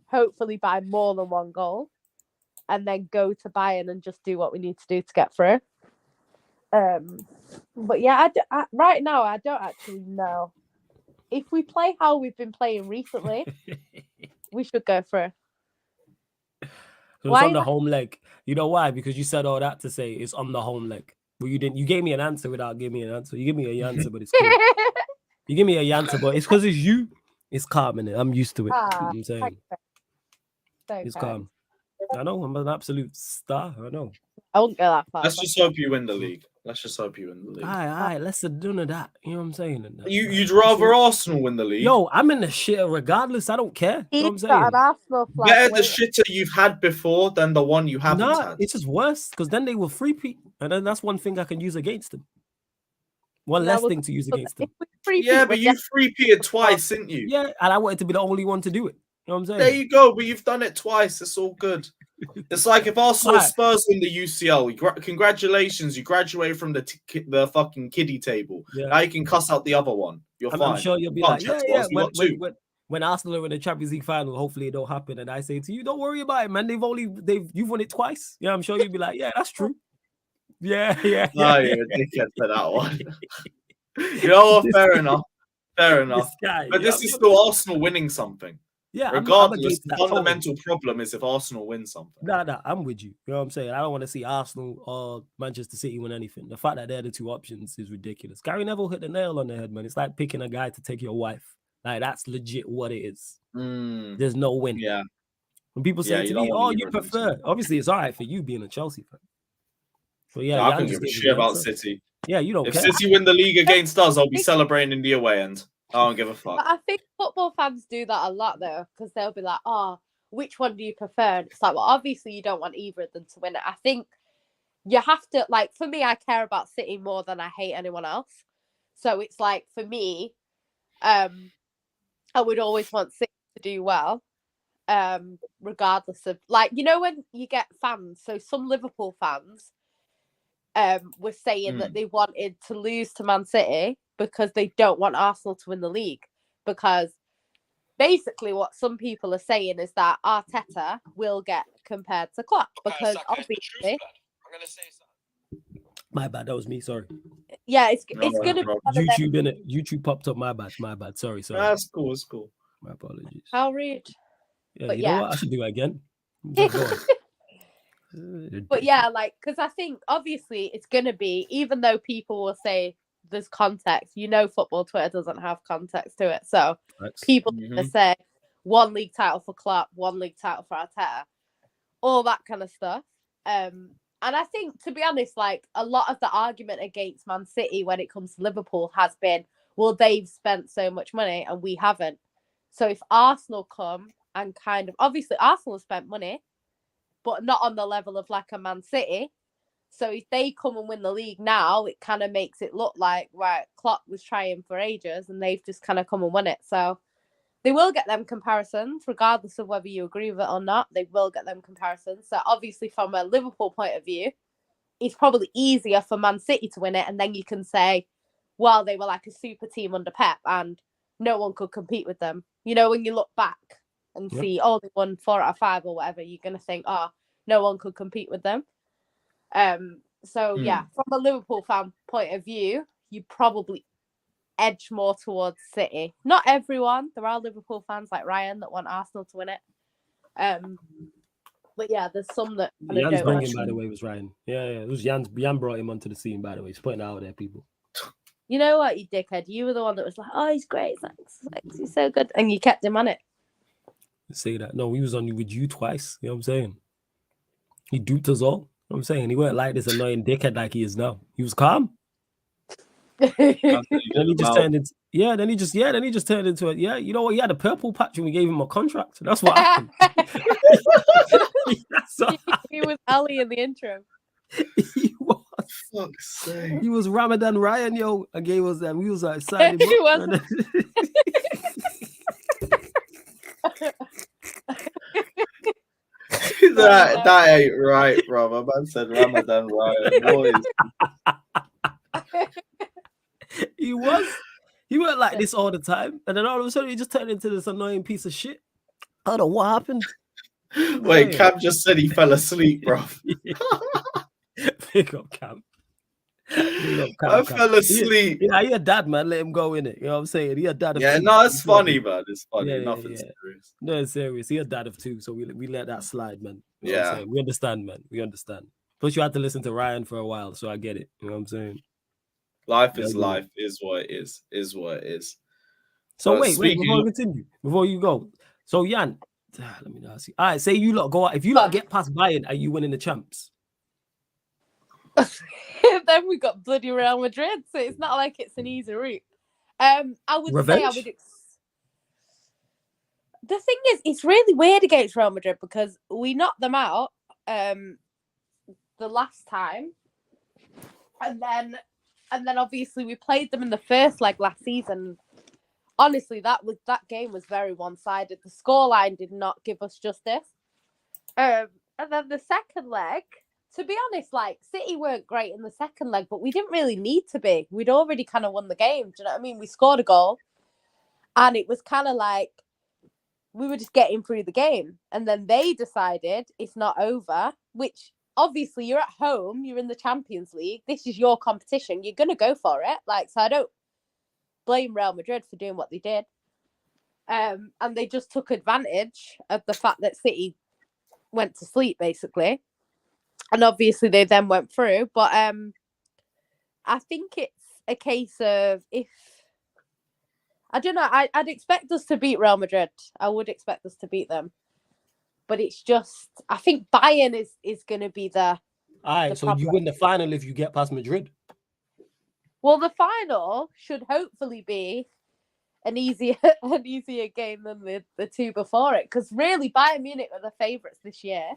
hopefully by more than one goal, and then go to Bayern and just do what we need to do to get through. But yeah, right now, I don't actually know. If we play how we've been playing recently, we should go through. So it's on the home leg. You know why? Because you said all that to say it's on the home leg. But you didn't. You gave me an answer without giving me an answer. You give me a answer, but it's cool. You give me a answer, but it's because it's you. It's calm in it. I'm used to it. You know what I'm saying? It's calm. I know. I'm an absolute star. I know. I won't go that far. Let's just hope you win the league. All right. Let's do none of that. You know what I'm saying? You'd rather Arsenal win the league? Yo, I'm in the shitter regardless. I don't care. You know what I'm saying? An Arsenal flag better the shitter you've had before than the one you haven't had. It's just worse because then they will free-peat. And then that's one thing I can use against them. One less thing to use against them. Yeah, but you free-peated twice, didn't you? Yeah, and I wanted to be the only one to do it. You know what I'm saying? There you go, but you've done it twice. It's all good. It's like if Arsenal Spurs win the UCL, congratulations, you graduated from the fucking kiddie table. Yeah. Now you can cuss out the other one. You're fine. I'm sure you'll be like, yeah. When Arsenal are in the Champions League final, hopefully it don't happen. And I say to you, don't worry about it, man. You've won it twice. Yeah, I'm sure you'll be like, yeah, that's true. Yeah. No, you're a dickhead for that one. You know what? Fair enough. But this is still Arsenal winning something. Yeah, regardless, the fundamental problem is if Arsenal win something. Nah, I'm with you. You know what I'm saying? I don't want to see Arsenal or Manchester City win anything. The fact that they're the two options is ridiculous. Gary Neville hit the nail on the head, man. It's like picking a guy to take your wife. Like, that's legit what it is. There's no win. Yeah. When people say to me, you prefer, obviously it's all right for you being a Chelsea fan. But yeah, I can give a shit about City. Yeah, you don't care. If City win the league against us, I'll be celebrating in the away end. I don't give a fuck. But I think football fans do that a lot, though, because they'll be like, which one do you prefer? And it's like, well, obviously you don't want either of them to win it. I think you have to, like, for me, I care about City more than I hate anyone else. So it's like, for me, I would always want City to do well, regardless of, like, you know, when you get fans, so some Liverpool fans were saying that they wanted to lose to Man City because they don't want Arsenal to win the league. Because basically what some people are saying is that Arteta will get compared to Klopp. Because obviously... I'm going to say something. My bad, that was me, sorry. Yeah, it's going to be... YouTube, innit? YouTube popped up, my bad. Sorry. That's cool, it's cool. My apologies. How rude. Yeah, but you know what? I should do it again. But yeah, like, because I think obviously it's going to be, even though people will say there's context, you know, football Twitter doesn't have context to it. So people say 1 league title for Klopp, 1 league title for Arteta, all that kind of stuff. And I think, to be honest, like, a lot of the argument against Man City when it comes to Liverpool has been, well, they've spent so much money and we haven't. So if Arsenal come and kind of, obviously Arsenal spent money, but not on the level of like a Man City. So if they come and win the league now, it kind of makes it look like, right, Klopp was trying for ages and they've just kind of come and won it. So they will get them comparisons, regardless of whether you agree with it or not. They will get them comparisons. So obviously from a Liverpool point of view, it's probably easier for Man City to win it. And then you can say, while they were like a super team under Pep and no one could compete with them. You know, when you look back and see, oh, they won 4 out of 5 or whatever, you're going to think, oh, no one could compete with them. So, yeah, from a Liverpool fan point of view, you probably edge more towards City. Not everyone. There are Liverpool fans like Ryan that want Arsenal to win it. But yeah, there's some that Jan's bringing, by the way, was Ryan. Yeah, it was Jan brought him onto the scene, by the way. He's putting it out there, people. You know what, you dickhead? You were the one that was like, oh, he's great. He's so good. And you kept him on it. Say that. No, he was on with you twice. You know what I'm saying? He duped us all. You know what I'm saying? He weren't like this annoying dickhead like he is now. He was calm. Then he just turned into it. Yeah, you know what? He had a purple patch when we gave him a contract. That's what happened. He was Ali in the intro. He was. Fuck's sake. He was Ramadan Ryan, yo. And gave us that. We was like signing him He up. was. that ain't right, brother. Man said Ramadan Ryan. Boys. He was. He weren't like this all the time. And then all of a sudden he just turned into this annoying piece of shit. I don't know what happened. Wait, Cam just said he fell asleep, bro. Pick up Cam. I fell asleep. He a dad, man. Let him go in it. You know what I'm saying? He a dad of yeah, 2. No, it's funny, man. It's funny. Yeah, Nothing serious. No, it's serious. He a dad of 2, so we let that slide, man. You know yeah. what I'm saying? We understand, man. We understand. Plus, you had to listen to Ryan for a while, so I get it. You know what I'm saying? Life is life, is what it is what it is. So wait, before we continue, before you go. So Jan, let me ask you. All right, say you lot go out. If you lot get past Bayern, are you winning the champs? Then we got bloody Real Madrid, so it's not like it's an easy route. I would Revenge? say I would. The thing is, it's really weird against Real Madrid because we knocked them out the last time, and then obviously we played them in the first leg last season. Honestly, that game was very one-sided. The scoreline did not give us justice. And then the second leg, to be honest, like City weren't great in the second leg, but we didn't really need to be. We'd already kind of won the game. Do you know what I mean? We scored a goal, and it was kind of like we were just getting through the game. And then they decided it's not over, which obviously you're at home, you're in the Champions League. This is your competition. You're going to go for it. Like, so I don't blame Real Madrid for doing what they did. And they just took advantage of the fact that City went to sleep, basically. And obviously they then went through. But I think it's a case of I don't know, I'd expect us to beat Real Madrid. I would expect us to beat them. But it's just, I think Bayern is going to be the All right, so you win the final if you get past Madrid. Well, the final should hopefully be an easier game than the two before it. Because really, Bayern Munich are the favourites this year.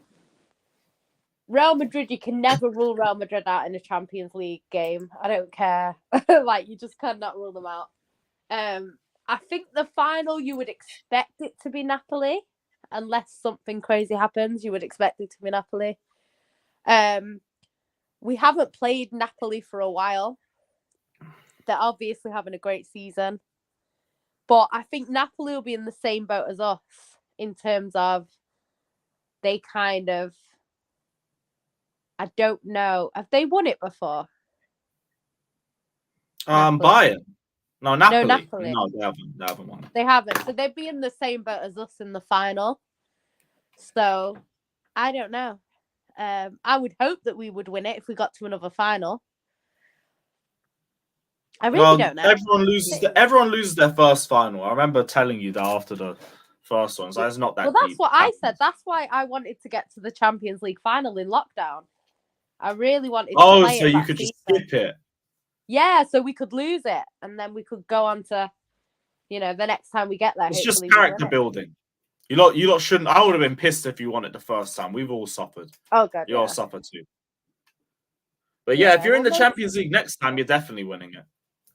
Real Madrid, you can never rule Real Madrid out in a Champions League game. I don't care. Like, you just cannot rule them out. I think the final, you would expect it to be Napoli. Unless something crazy happens, you would expect it to be Napoli. We haven't played Napoli for a while. They're obviously having a great season. But I think Napoli will be in the same boat as us in terms of they kind of, I don't know. Have they won it before? Bayern. No, Napoli. No, Napoli. No, they haven't won it. They haven't. So they'd be in the same boat as us in the final. So I don't know. I would hope that we would win it if we got to another final. I really don't know. Everyone loses their first final. I remember telling you that after the first one. So it's not that. Well, that's what I said. That's why I wanted to get to the Champions League final in lockdown. I really wanted to play so you could just skip it. Yeah, so we could lose it, and then we could go on to, the next time we get there. It's just character building. You lot shouldn't. I would have been pissed if you won it the first time. We've all suffered. Oh god, you all suffered too. But if you're in the Champions League next time, you're definitely winning it.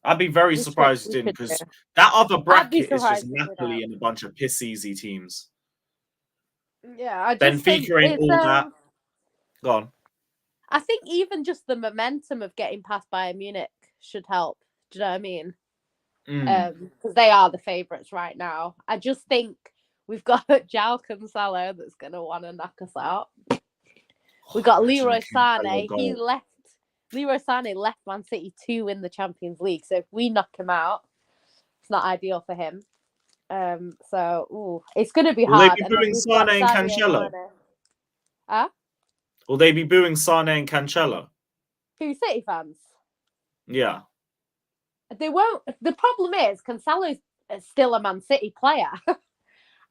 I'd be very surprised you didn't, because that other bracket is just Napoli and a bunch of piss easy teams. Yeah, I just Benfica ain't all that. Go on. I think even just the momentum of getting past Bayern Munich should help. Do you know what I mean? Mm. Because they are the favourites right now. I just think we've got Joao Cancelo that's going to want to knock us out. We got Leroy Sané. Leroy Sané left Man City to win the Champions League. So if we knock him out, it's not ideal for him. It's going to be Will hard. they be booing Sané and Cancelo? Will they be booing Sané and Cancelo? Who, City fans? Yeah. They won't. The problem is Cancelo's still a Man City player.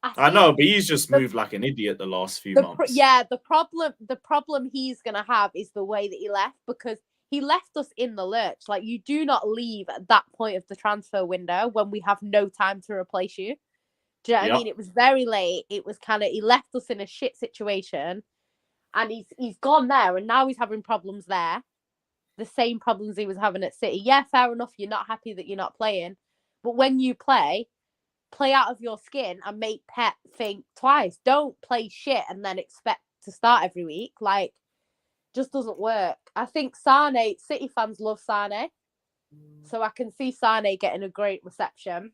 I know, but he's just moved like an idiot the last few months. The problem he's gonna have is the way that he left, because he left us in the lurch. Like, you do not leave at that point of the transfer window when we have no time to replace you. Do you know what I mean? It was very late. It was kind of, he left us in a shit situation, and he's gone there, and now he's having problems there. The same problems he was having at City. Yeah, fair enough. You're not happy that you're not playing, but when you play out of your skin and make Pep think twice. Don't play shit and then expect to start every week. Like, just doesn't work. I think Sané, City fans love Sané, so I can see Sané getting a great reception,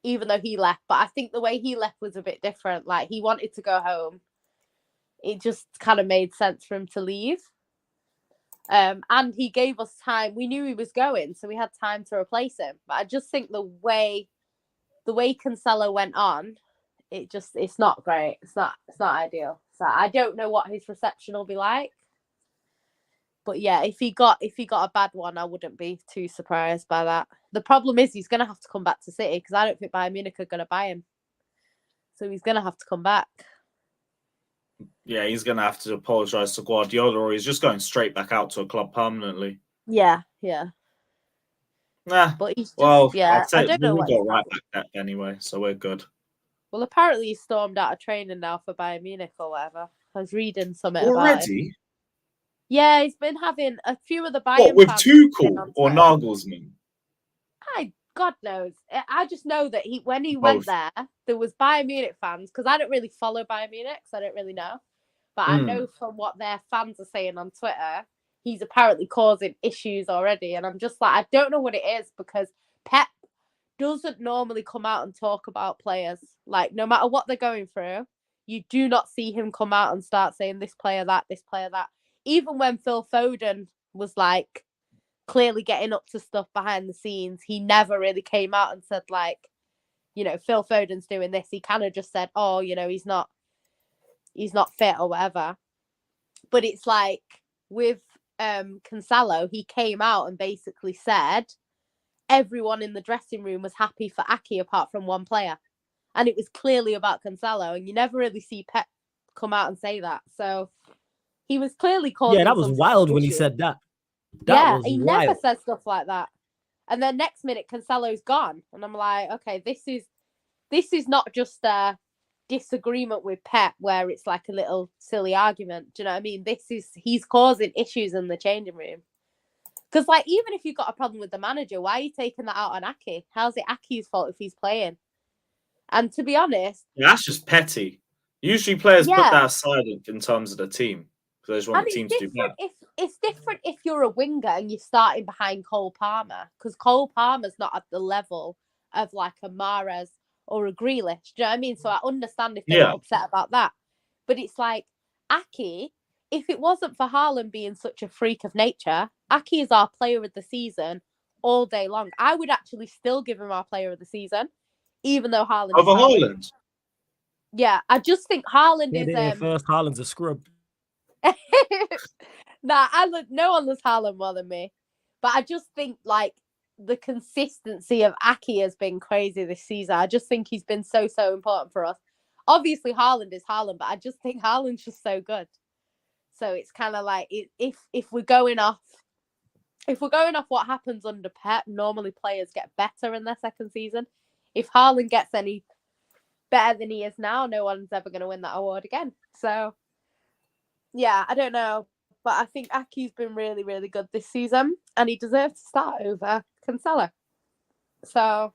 even though he left. But I think the way he left was a bit different. Like, he wanted to go home. It just kind of made sense for him to leave. And he gave us time. We knew he was going, so we had time to replace him. But I just think the way Cancelo went on, it's not great. It's not ideal. So I don't know what his reception will be like. But yeah, if he got a bad one, I wouldn't be too surprised by that. The problem is he's going to have to come back to City, because I don't think Bayern Munich are going to buy him. So he's going to have to come back. Yeah, he's going to have to apologise to Guardiola, or he's just going straight back out to a club permanently. Yeah. Nah, but he's just, I'd say I don't know what we'll go right back anyway, so we're good. Well, apparently he stormed out of training now for Bayern Munich or whatever. I was reading something already. About it. Yeah, he's been having a few of the Bayern. What, with Tuchel or Nagelsmann? God knows. I just know that when he went there was Bayern Munich fans, because I don't really follow Bayern Munich, so I don't really know. But I know from what their fans are saying on Twitter, he's apparently causing issues already. And I'm just like, I don't know what it is, because Pep doesn't normally come out and talk about players. Like, no matter what they're going through, you do not see him come out and start saying this player, that. Even when Phil Foden was like clearly getting up to stuff behind the scenes, he never really came out and said, like, you know, Phil Foden's doing this. He kind of just said, oh, you know, he's not fit or whatever. But it's like with Cancelo, he came out and basically said everyone in the dressing room was happy for Aki apart from one player. And it was clearly about Cancelo, and you never really see Pep come out and say that. So he was clearly causing. Yeah, that was wild when he said that. He never said stuff like that. And then next minute, Cancelo's gone, and I'm like, okay, this is not just a disagreement with Pep where it's like a little silly argument. Do you know what I mean? He's causing issues in the changing room. Because, like, even if you've got a problem with the manager, why are you taking that out on Aki? How's it Aki's fault if he's playing? And to be honest, that's just petty. Usually, players put that aside in terms of the team. They just want the team to do better. It's different if you're a winger and you're starting behind Cole Palmer, because Cole Palmer's not at the level of like a Mahrez or a Grealish. Do you know what I mean? So I understand if they're upset about that. But it's like, Aki, if it wasn't for Haaland being such a freak of nature, Aki is our player of the season all day long. I would actually still give him our player of the season, even though Haaland over Haaland. Yeah, I just think Haaland is first. Haaland's a scrub. No one loves Haaland more than me. But I just think, like, the consistency of Aki has been crazy this season. I just think he's been so important for us. Obviously, Haaland is Haaland, but I just think Haaland's just so good. So it's kind of like, if we're going off what happens under Pep, normally players get better in their second season. If Haaland gets any better than he is now, no one's ever going to win that award again. So, yeah, I don't know. But I think Aki's been really, really good this season, and he deserves to start over Cancelo. So,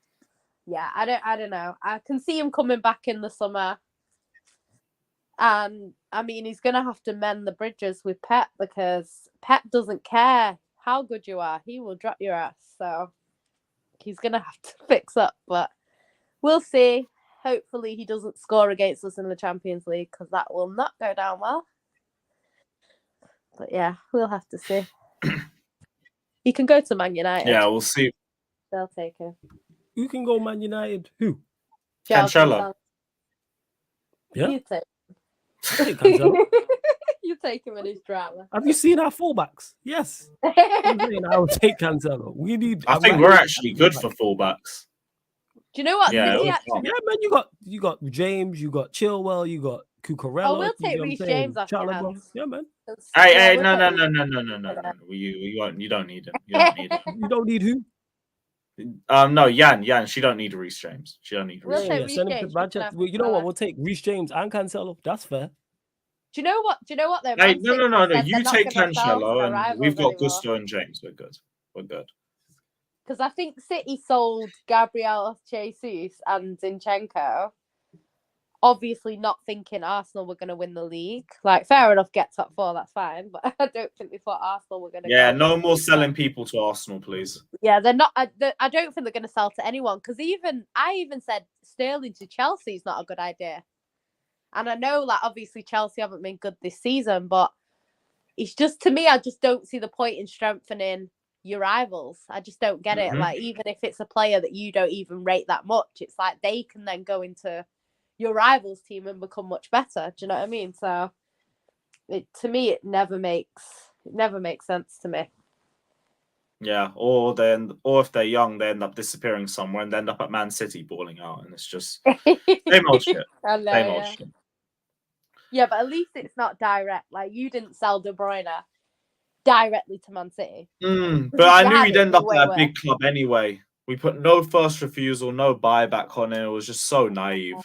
yeah, I don't know. I can see him coming back in the summer. And, I mean, he's going to have to mend the bridges with Pep, because Pep doesn't care how good you are. He will drop your ass. So, he's going to have to fix up. But we'll see. Hopefully he doesn't score against us in the Champions League because that will not go down well. But yeah, we'll have to see. He can go to Man United. Yeah, we'll see. They'll take him. Who can go Man United? Who? Cancelo. Yeah. You take Take Cancelo. You take him in his drama. Have you seen our fullbacks? Yes. I'm saying I would take Cancelo. We need. I think we're actually good for fullbacks. Do you know what? Yeah, City it was actually... fun. Yeah, man. You got James. You got Chilwell. You got Cucurella. Oh, we'll take you know what I'm Reece saying? James off your Chalobah. hands. Yeah, man. Hey, we'll no. take You don't need him. You don't need him. You don't need who? No, Jan. She don't need Reece James. She don't need We'll Reece take James. Reece Send him James, to Manchester. we can You know what? have We'll take Reece James and Cancelo. That's fair. Do you know what? Though? Hey, Man no. City said You they're not take gonna sell to Cancelo, their and rivals we've got anymore. Gusto and James. We're good. Because I think City sold Gabriel Jesus and Zinchenko, obviously not thinking Arsenal were going to win the league. Like, fair enough, get top 4, that's fine. But I don't think they thought Arsenal were going to. Yeah, no more selling people to Arsenal, please. Yeah, they're not. I don't think they're going to sell to anyone. Because I even said Sterling to Chelsea is not a good idea. And I know, like, obviously Chelsea haven't been good this season, but it's just, to me, I just don't see the point in strengthening your rivals. I just don't get it. Like, even if it's a player that you don't even rate that much, it's like they can then go into your rivals team and become much better. Do you know what I mean? So to me, it never makes sense to me. Yeah, or if they're young, they end up disappearing somewhere and they end up at Man City balling out, and it's just same old shit. I know, Same old shit. Yeah, but at least it's not direct. Like, you didn't sell De Bruyne directly to Man City. But I knew he'd end up at a big club anyway. We put no first refusal, no buyback on it. It was just so naive.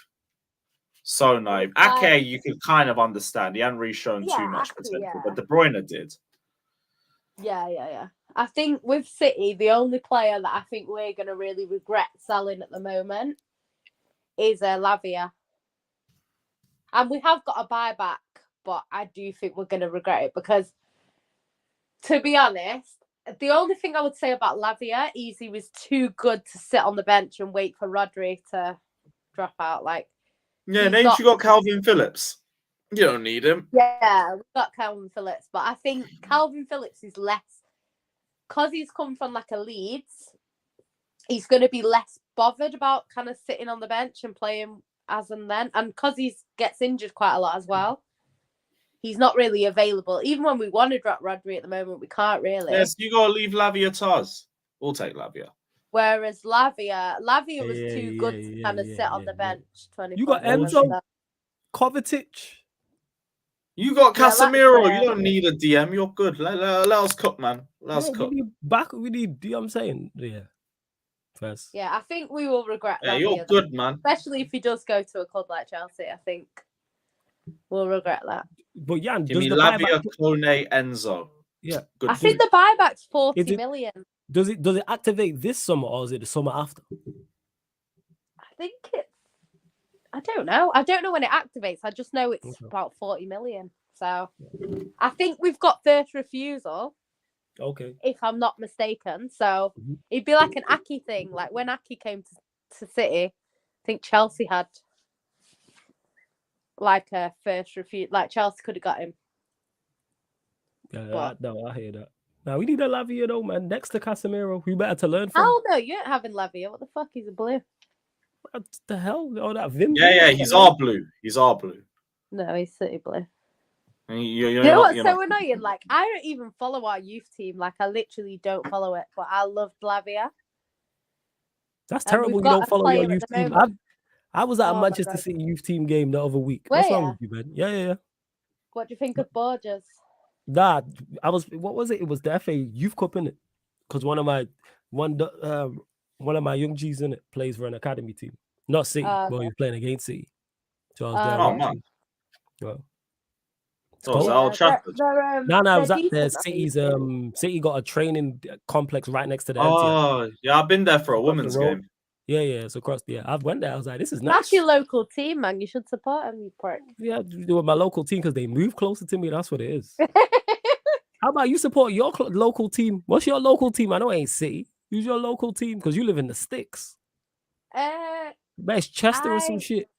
So naive. Ake, you could kind of understand. He hadn't really shown too much potential, but De Bruyne did. Yeah. I think with City, the only player that I think we're going to really regret selling at the moment is Lavia. And we have got a buyback, but I do think we're going to regret it because, to be honest, the only thing I would say about Lavia is he was too good to sit on the bench and wait for Rodri to drop out. Like, yeah, then you got Calvin Phillips. You don't need him. Yeah, we've got Calvin Phillips, but I think Calvin Phillips is less, because he's come from like a Leeds, he's going to be less bothered about kind of sitting on the bench and playing as and then. And because he gets injured quite a lot as well, he's not really available. Even when we want to drop Rodri at the moment, we can't really. Yes, you got to leave Lavia to us. We'll take Lavia. Whereas Lavia was too good to kind of sit on the bench. 24 You got Enzo, Kovacic. You got Casemiro. You don't need a DM. You're good. Let us cook, man. Let us cook. We need, you know what I'm saying? Yeah. First. Yeah, I think we will regret that. Yeah, you're good, man. Especially if he does go to a club like Chelsea. I think we'll regret that. But Jan, give me Lavia, Kone, Enzo. Yeah. Good. I think the buyback's 40 million. Does it activate this summer or is it the summer after? I think I don't know. I don't know when it activates. I just know it's about 40 million. So I think we've got first refusal. Okay. If I'm not mistaken. So it'd be like an Aki thing. Like when Aki came to City, I think Chelsea had like a first refusal. Like Chelsea could have got him. Yeah, I hear that. Now we need a Lavia though, man. Next to Casemiro, we better to learn from. Oh no, you ain't having Lavia. What the fuck? He's a blue. What the hell? Oh, that Vim. Yeah, he's all blue. He's all blue. No, he's City blue. You know what's so annoying? Like, I don't even follow our youth team. Like, I literally don't follow it. But I love Lavia. That's terrible. You don't follow your youth team. I was at a Manchester City youth team game the other week. What's wrong with you, man? Yeah. What do you think of Borges? Nah, what was it? It was the FA Youth Cup, innit? Because one of my young G's in it plays for an academy team. Not City, but he's playing against City. So I was there. Oh, man. Well, Old Trafford. No, it was at the City's. City got a training complex right next to the. Oh, yeah, I've been there for a women's game. Yeah, it's across. Yeah, I went there. I was like, this is nice. That's your local team, man. You should support them, you prick. Yeah, with my local team because they move closer to me. That's what it is. How about you support your local team? What's your local team? I know it ain't City. Who's your local team? Because you live in the sticks. Best Chester or some shit.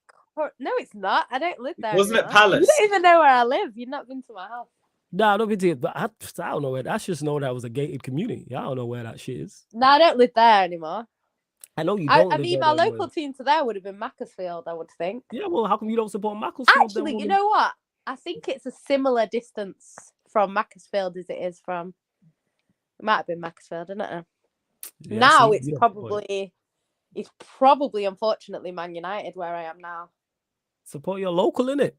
No, it's not. I don't live there. Wasn't it anymore. Palace? You don't even know where I live. You've not been to my house. Nah, I don't been to it, but I don't know where. I just know that was a gated community. I don't know where that shit is. No, I don't live there anymore. I know you don't. I mean, my local team to there would have been Macclesfield, I would think. Yeah, well, how come you don't support Macclesfield? Actually, you know what? I think it's a similar distance from Macclesfield as it is from. It might have been Macclesfield, isn't it? Yeah, now see, it's you don't probably, unfortunately, Man United where I am now. support your local, innit?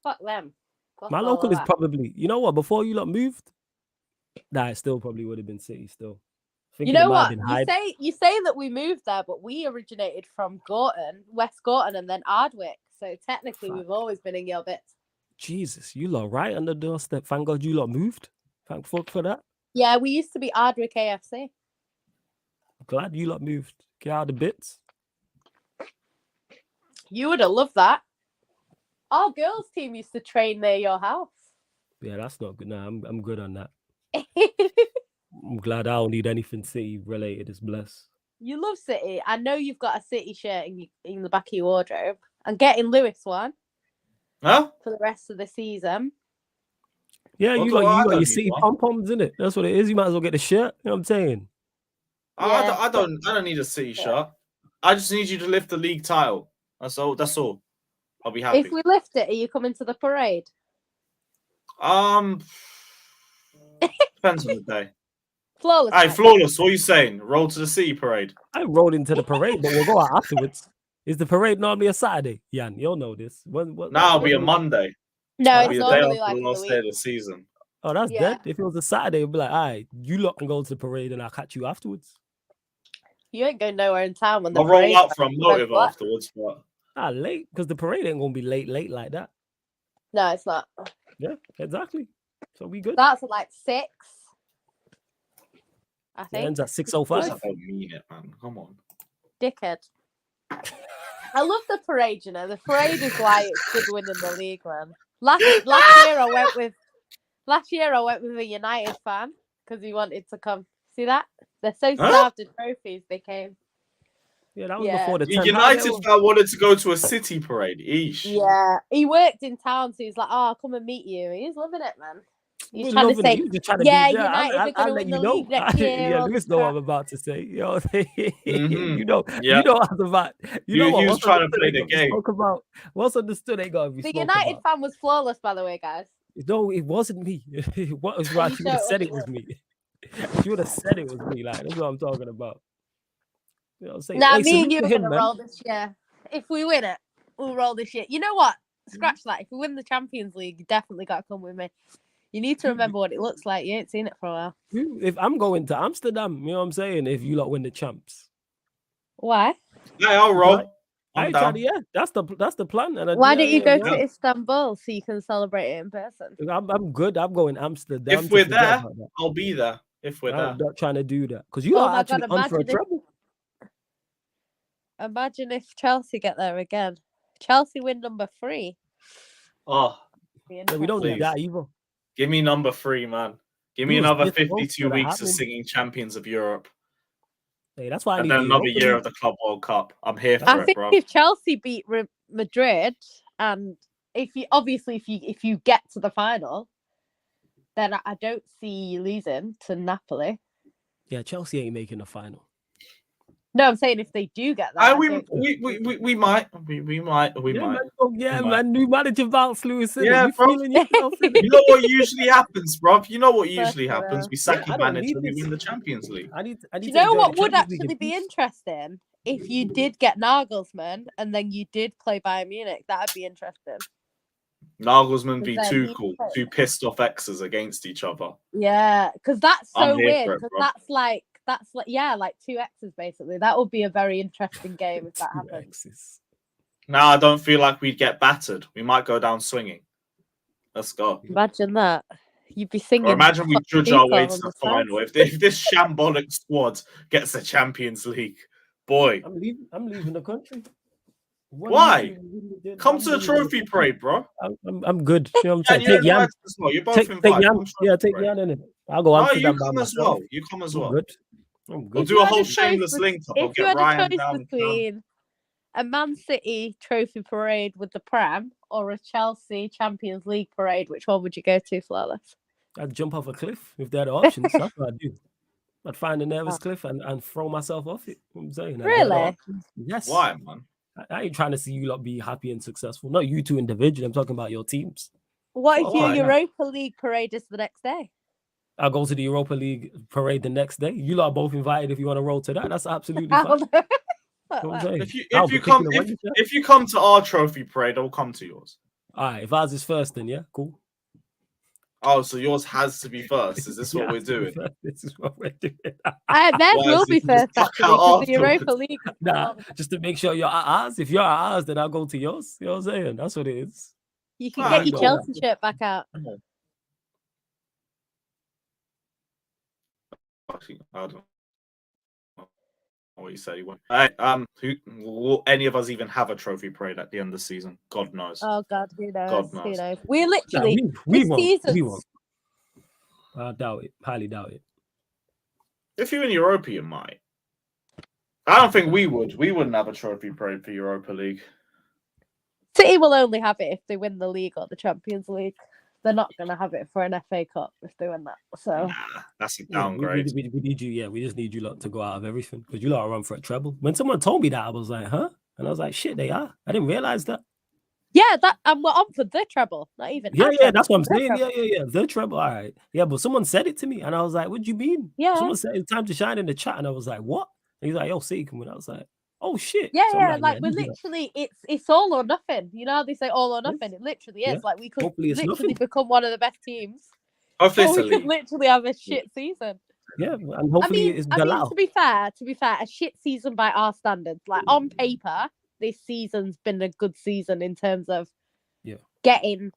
Fuck them. Fuck My all local of is that. probably, you know what? Before you lot moved, nah, it still probably would have been City. Still, You know what? You say that we moved there, but we originated from Gorton, West Gorton, and then Ardwick. So technically, we've always been in your bits. Jesus, you lot right on the doorstep. Thank God you lot moved. Thank fuck for that. Yeah, we used to be Ardwick AFC. Glad you lot moved. Get out of the bits. You would have loved that. Our girls' team used to train near your house. Yeah, that's not good. Nah, I'm good on that. I'm glad I don't need anything City related. It's blessed. You love City. I know you've got a City shirt in the back of your wardrobe. I'm getting Lewis one. Huh? For the rest of the season. Yeah, Well, you cool, I got don't your need City one. pom-poms, innit? That's what it is. You might as well get the shirt. You know what I'm saying? Yeah. I don't need a City shirt. I just need you to lift the league title. That's all. That's all. I'll be happy. If we lift it, are you coming to the parade? Depends on the day. Flawless. Hey, Flawless, what are you saying? Roll to the City parade. I rolled into the parade, but we'll go out afterwards. Is the parade normally a Saturday? Jan, you'll know this. Now it'll be a Monday. No, It'll it's be the day normally after like the in the last day of week. the season. Oh, that's Yeah. dead. If it was a Saturday, it'd be like, all right, you lot can go to the parade and I'll catch you afterwards. You ain't going nowhere in town when the I'll roll parade. out from Motive What? afterwards, but Late, because the parade ain't gonna be late like that. No, it's not. Yeah, exactly. So we good. That's at like 6. I It think. ends at I 6:05. don't mean it, man. Come on. Dickhead. I love the parade, you know. The parade is why it's good winning the league, man. Last year I went with a United fan because he wanted to come. See that? They're so starved of trophies they came. Yeah, that was before the The 10. United fan wanted to go to a City parade. Eesh. Yeah. He worked in town, so he's like, oh, I'll come and meet you. He's loving it, man. He's Was trying to loving say, it. He was just trying to yeah, be, United are I'll going to let win you the know. league next year. Yeah, all Lewis this know what crap. I'm about to say. You know, Mhm. you know, Yeah. you know what I'm about. You know He what? was What's trying to understood play ain't the gotta be game. spoke about. What's understood ain't gotta be The spoke United about. fan was flawless, by the way, guys. No, it wasn't me. What was right? you You would have sure it said it wasn't was me. You would have said it was me. Like, that's what I'm talking about. You know what I'm saying? Nah, Hey, me and salute you to are him, going to man. roll this year. If we win it, we'll roll this year. You know what? Scratch that. If we win the Champions League, you definitely got to come with me. You need to remember what it looks like. You ain't seen it for a while. If I'm going to Amsterdam, you know what I'm saying? If you lot win the champs. Why? Hey, I'll roll. Right. I'm I down. try to, yeah, that's the plan. And Why don't you go yeah. to Istanbul so you can celebrate it in person? I'm good. I'm going Amsterdam. If to we're forget there, about that. I'll be there. If we're I'm there. not trying to do that because you Oh are my actually God, on for a imagine if- treble. Imagine if Chelsea get there again. Chelsea win number 3. Oh, Yeah, we don't Please. need that either. give me number 3, man. Give me You was another this close 52 to that weeks of happening. singing Champions of Europe. Hey, that's why I And need then the another Europa year League. of the Club World Cup. I'm here for I it, think bro. if Chelsea beat Madrid, and if you get to the final, then I don't see you losing to Napoli. Yeah, Chelsea ain't making the final. No, I'm saying if they do get that, We might. We might. Man. Oh, yeah, We might. man. New manager bounce, Lewis. Innit? Yeah, You bro. feeling yourself? innit? You know what usually happens, bro? You know what usually Fucking happens? hell. We sack Yeah, a I don't manager, need we this. win the Champions League. I need Do you to know enjoy what the would Champions League actually in be peace. interesting? If you did get Nagelsmann and then you did play Bayern Munich, that'd be interesting. Nagelsmann be Because too he- cool, two pissed off exes against each other. Yeah, because that's I'm so here weird. for it, Because bro. that's like yeah, like 2 X's basically. That would be a very interesting game if that Two happened. X's. Now I don't feel like we'd get battered. We might go down swinging. Let's go. Imagine that. You'd be singing. Or imagine we judge our way to on the the final. sides. If this shambolic squad gets the Champions League, boy, I'm leaving the country. What Why? are you doing? come I'm to the leaving trophy parade, bro. I'm good. You know what I'm And saying? you're Take Jan. invited as well. You're both Take invited. Jan. Come to the Yeah, trophy take parade. Jan in it. I'll go No, Amsterdam you by come as myself. well. You come as I'm well. good. I'm We'll good. do a whole shameless link up. I'll If you get had a Ryan choice down. between a Man City trophy parade with the Prem or a Chelsea Champions League parade, which one would you go to, Flawless? I'd jump off a cliff if they had options. That's what I'd do. I'd find a nervous cliff and throw myself off it. I'm saying. Really? Yes. Why, man? I ain't trying to see you lot be happy and successful. Not you two individually. I'm talking about your teams. What if your Why not? Europa League parade is the next day? I'll go to the Europa League parade the next day. You lot are both invited if you want to roll to that. That's absolutely fine. You know what I'm saying? If you come to our trophy parade, I'll come to yours. All right, if ours is first, then yeah, cool. Oh, so yours has to be first. Is this what we're doing? This is what we're doing. Theirs will be first, actually, because the Europa League. Nah, just to make sure you're at ours. If you're at ours, then I'll go to yours. You know what I'm saying? That's what it is. You can get your Chelsea shirt back out. I don't know what you say. Will any of us even have a trophy parade at the end of the season? God knows. Oh God, who knows? God knows. Who knows? We're literally we won't. I doubt it. Highly doubt it. If you're in Europa, you might. I don't think we would. We wouldn't have a trophy parade for Europa League. City will only have it if they win the league or the Champions League. They're not going to have it for an FA Cup if they win that. So that's a downgrade. We need you. Yeah, we just need you lot to go out of everything because you lot are run for a treble. When someone told me that, I was like, huh? And I was like, shit, they are. I didn't realize that. Yeah, and we're on for the treble. Not even. Yeah, that's what I'm saying. Yeah. The treble. All right. Yeah, but someone said it to me, and I was like, what do you mean? Yeah. Someone said it's time to shine in the chat, and I was like, what? And he's like, yo, City can win. I was like, oh shit. Yeah, so like we're literally, it's all or nothing. You know how they say all or nothing? It literally is. Like we could literally become one of the best teams. Hopefully, we could literally have a shit season. Yeah, and hopefully it's to be fair, a shit season by our standards. Like on paper, this season's been a good season in terms of getting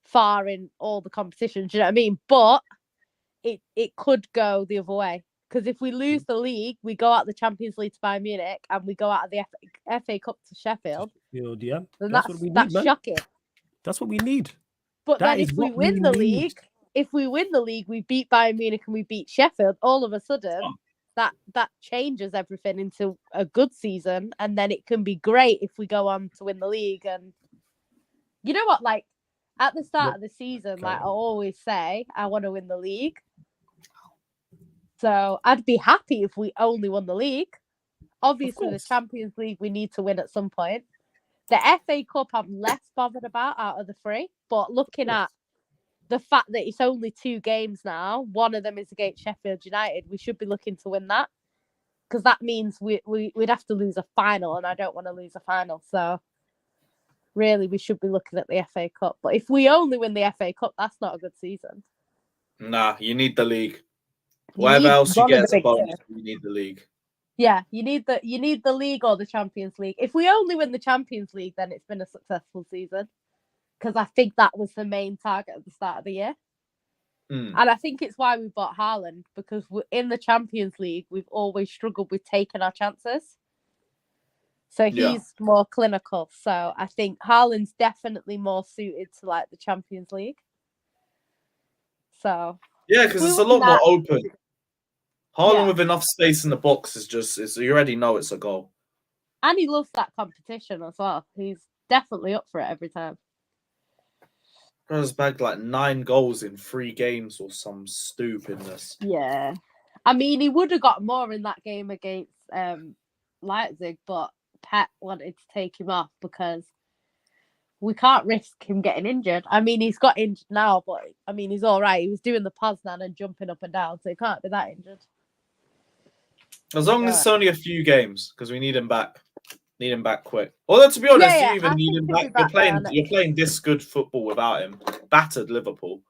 far in all the competitions. You know what I mean? But it could go the other way. Because if we lose the league, we go out the Champions League to Bayern Munich and we go out of the FA Cup to Sheffield. Yeah, then that's shocking. That's what we need. But then if we win the league, we beat Bayern Munich and we beat Sheffield, all of a sudden that changes everything into a good season, and then it can be great if we go on to win the league. And you know what? Like at the start of the season, like I always say, I want to win the league. So I'd be happy if we only won the league. Obviously, the Champions League we need to win at some point. The FA Cup I'm less bothered about out of the three. But looking at the fact that it's only 2 games now, one of them is against Sheffield United, we should be looking to win that. Because that means we'd have to lose a final, and I don't want to lose a final. So really, we should be looking at the FA Cup. But if we only win the FA Cup, that's not a good season. Nah, you need the league. Whatever else you get as a bonus, you need the league. Yeah, you need the league or the Champions League. If we only win the Champions League, then it's been a successful season. Because I think that was the main target at the start of the year. And I think it's why we bought Haaland, because in the Champions League, we've always struggled with taking our chances. So he's more clinical. So I think Haaland's definitely more suited to like the Champions League. So yeah, because it's a lot more open. Haaland with enough space in the box is you already know it's a goal. And he loves that competition as well. He's definitely up for it every time. Bro's bagged like 9 goals in 3 games or some stupidness. Yeah. I mean, he would have got more in that game against Leipzig, but Pep wanted to take him off because we can't risk him getting injured. I mean, he's got injured now, but I mean, he's all right. He was doing the Poznan and jumping up and down, so he can't be that injured. As long as it's only a few games, because we need him back. Need him back quick. Although, to be honest, you even need him back. You're playing this good football without him. Battered Liverpool.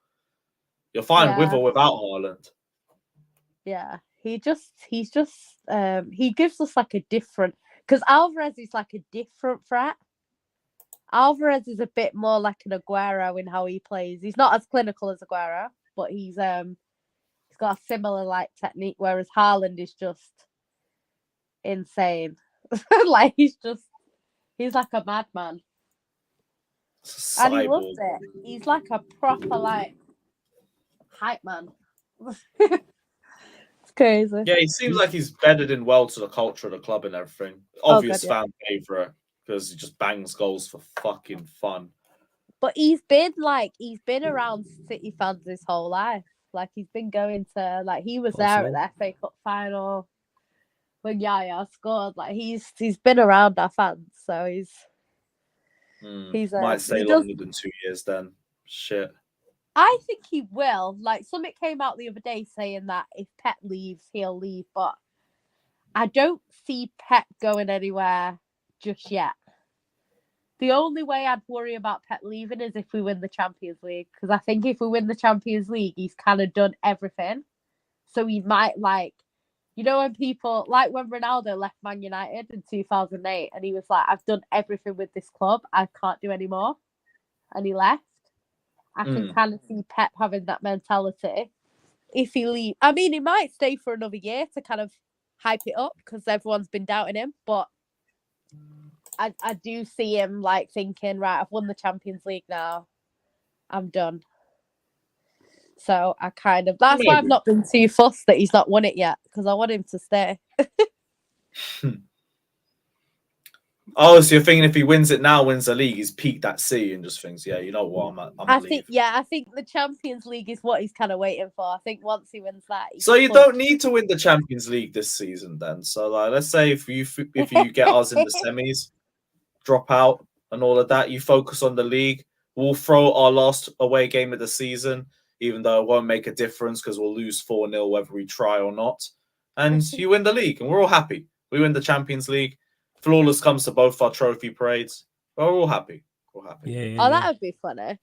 You're fine with or without Haaland. Yeah, he gives us like a different, because Alvarez is like a different threat. Alvarez is a bit more like an Aguero in how he plays. He's not as clinical as Aguero, but he's got a similar like technique, whereas Haaland is just insane. Like he's like a madman. And he loves it. He's like a proper like hype man. It's crazy. Yeah, he seems like he's bedded in well to the culture of the club and everything. Obvious fan favorite because he just bangs goals for fucking fun. But he's been around City fans his whole life. Like he's been going to he was there at the FA Cup final when Yaya scored. Like he's been around our fans, so he's might stay longer than 2 years then. Shit. I think he will. Like something came out the other day saying that if Pep leaves, he'll leave, but I don't see Pep going anywhere just yet. The only way I'd worry about Pep leaving is if we win the Champions League. Because I think if we win the Champions League, he's kind of done everything. So he might when people, like when Ronaldo left Man United in 2008 and he was like, I've done everything with this club. I can't do any more. And he left. I can kind of see Pep having that mentality. If he leaves, I mean, he might stay for another year to kind of hype it up because everyone's been doubting him. But I do see him thinking, right, I've won the Champions League now. I'm done. So that's why I've not been too fussed that he's not won it yet because I want him to stay. Oh, so you're thinking if he wins it now, wins the league, he's peaked at City and just thinks, yeah, you know what, I think the Champions League is what he's kind of waiting for. I think once he wins that, so you don't need to win the Champions League this season then. So let's say if you get us in the semis, drop out and all of that, you focus on the league. We'll throw our last away game of the season, even though it won't make a difference because we'll lose 4-0 whether we try or not. And you win the league, and we're all happy. We win the Champions League. Flawless comes to both our trophy parades. We're all happy. We're happy. Yeah. That would be funny.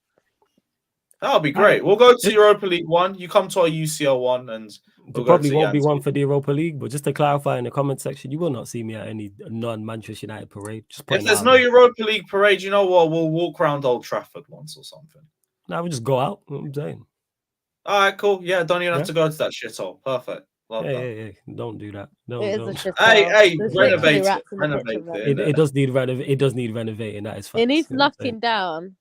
That would be great. We'll go to Europa League 1. You come to our UCL 1, and there probably won't be one for the Europa League. But just to clarify in the comment section, you will not see me at any non-Manchester United parade. If there's no Europa League parade, you know what? We'll walk around Old Trafford once or something. No, we'll just go out. What I'm saying. All right, cool. Yeah, don't even have to go to that shithole. Perfect. Yeah. Don't do that. Don't. Hey, renovate it. It does need renovating. That is fine. It needs knocking down.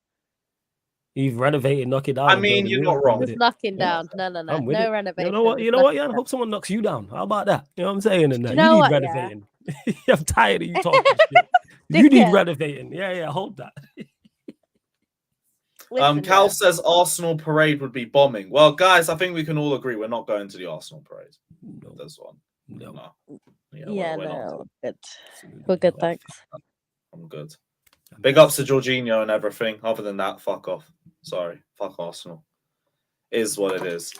You've renovated, knock it down. I mean, you're not wrong. Just knocking down. No renovation. You know what? Yeah, I hope someone knocks you down. How about that? You know what I'm saying? And you need renovating. Yeah. I'm tired of you talking shit. You need renovating. Yeah. Hold that. Cal says Arsenal parade would be bombing. Well, guys, I think we can all agree we're not going to the Arsenal parade. No. There's one. No. No. Good. We're good, thanks. I'm good. Big ups to Jorginho and everything. Other than that, fuck off. Sorry. Fuck Arsenal. Is what it is.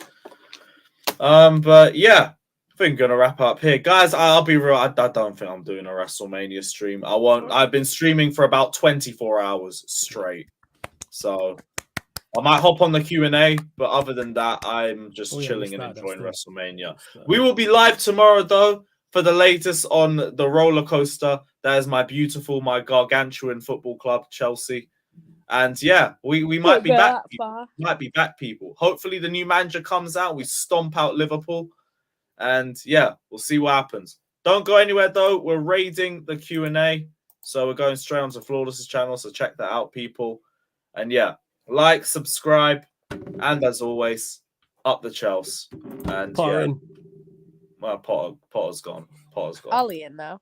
But yeah, I think I'm gonna wrap up here. Guys, I'll be real. I don't think I'm doing a WrestleMania stream. I've been streaming for about 24 hours straight. So I might hop on the Q&A, but other than that, I'm just chilling and enjoying WrestleMania. We will be live tomorrow, though, for the latest on the roller coaster. That is my gargantuan football club, Chelsea. And yeah, we might be back. Might be back, people. Hopefully the new manager comes out. We stomp out Liverpool. And yeah, we'll see what happens. Don't go anywhere, though. We're raiding the Q&A. So we're going straight onto Flawless's channel. So check that out, people. And yeah, like, subscribe, and as always, up the Chelsea. And Potter yeah, well, Potter's gone. Ollie in now.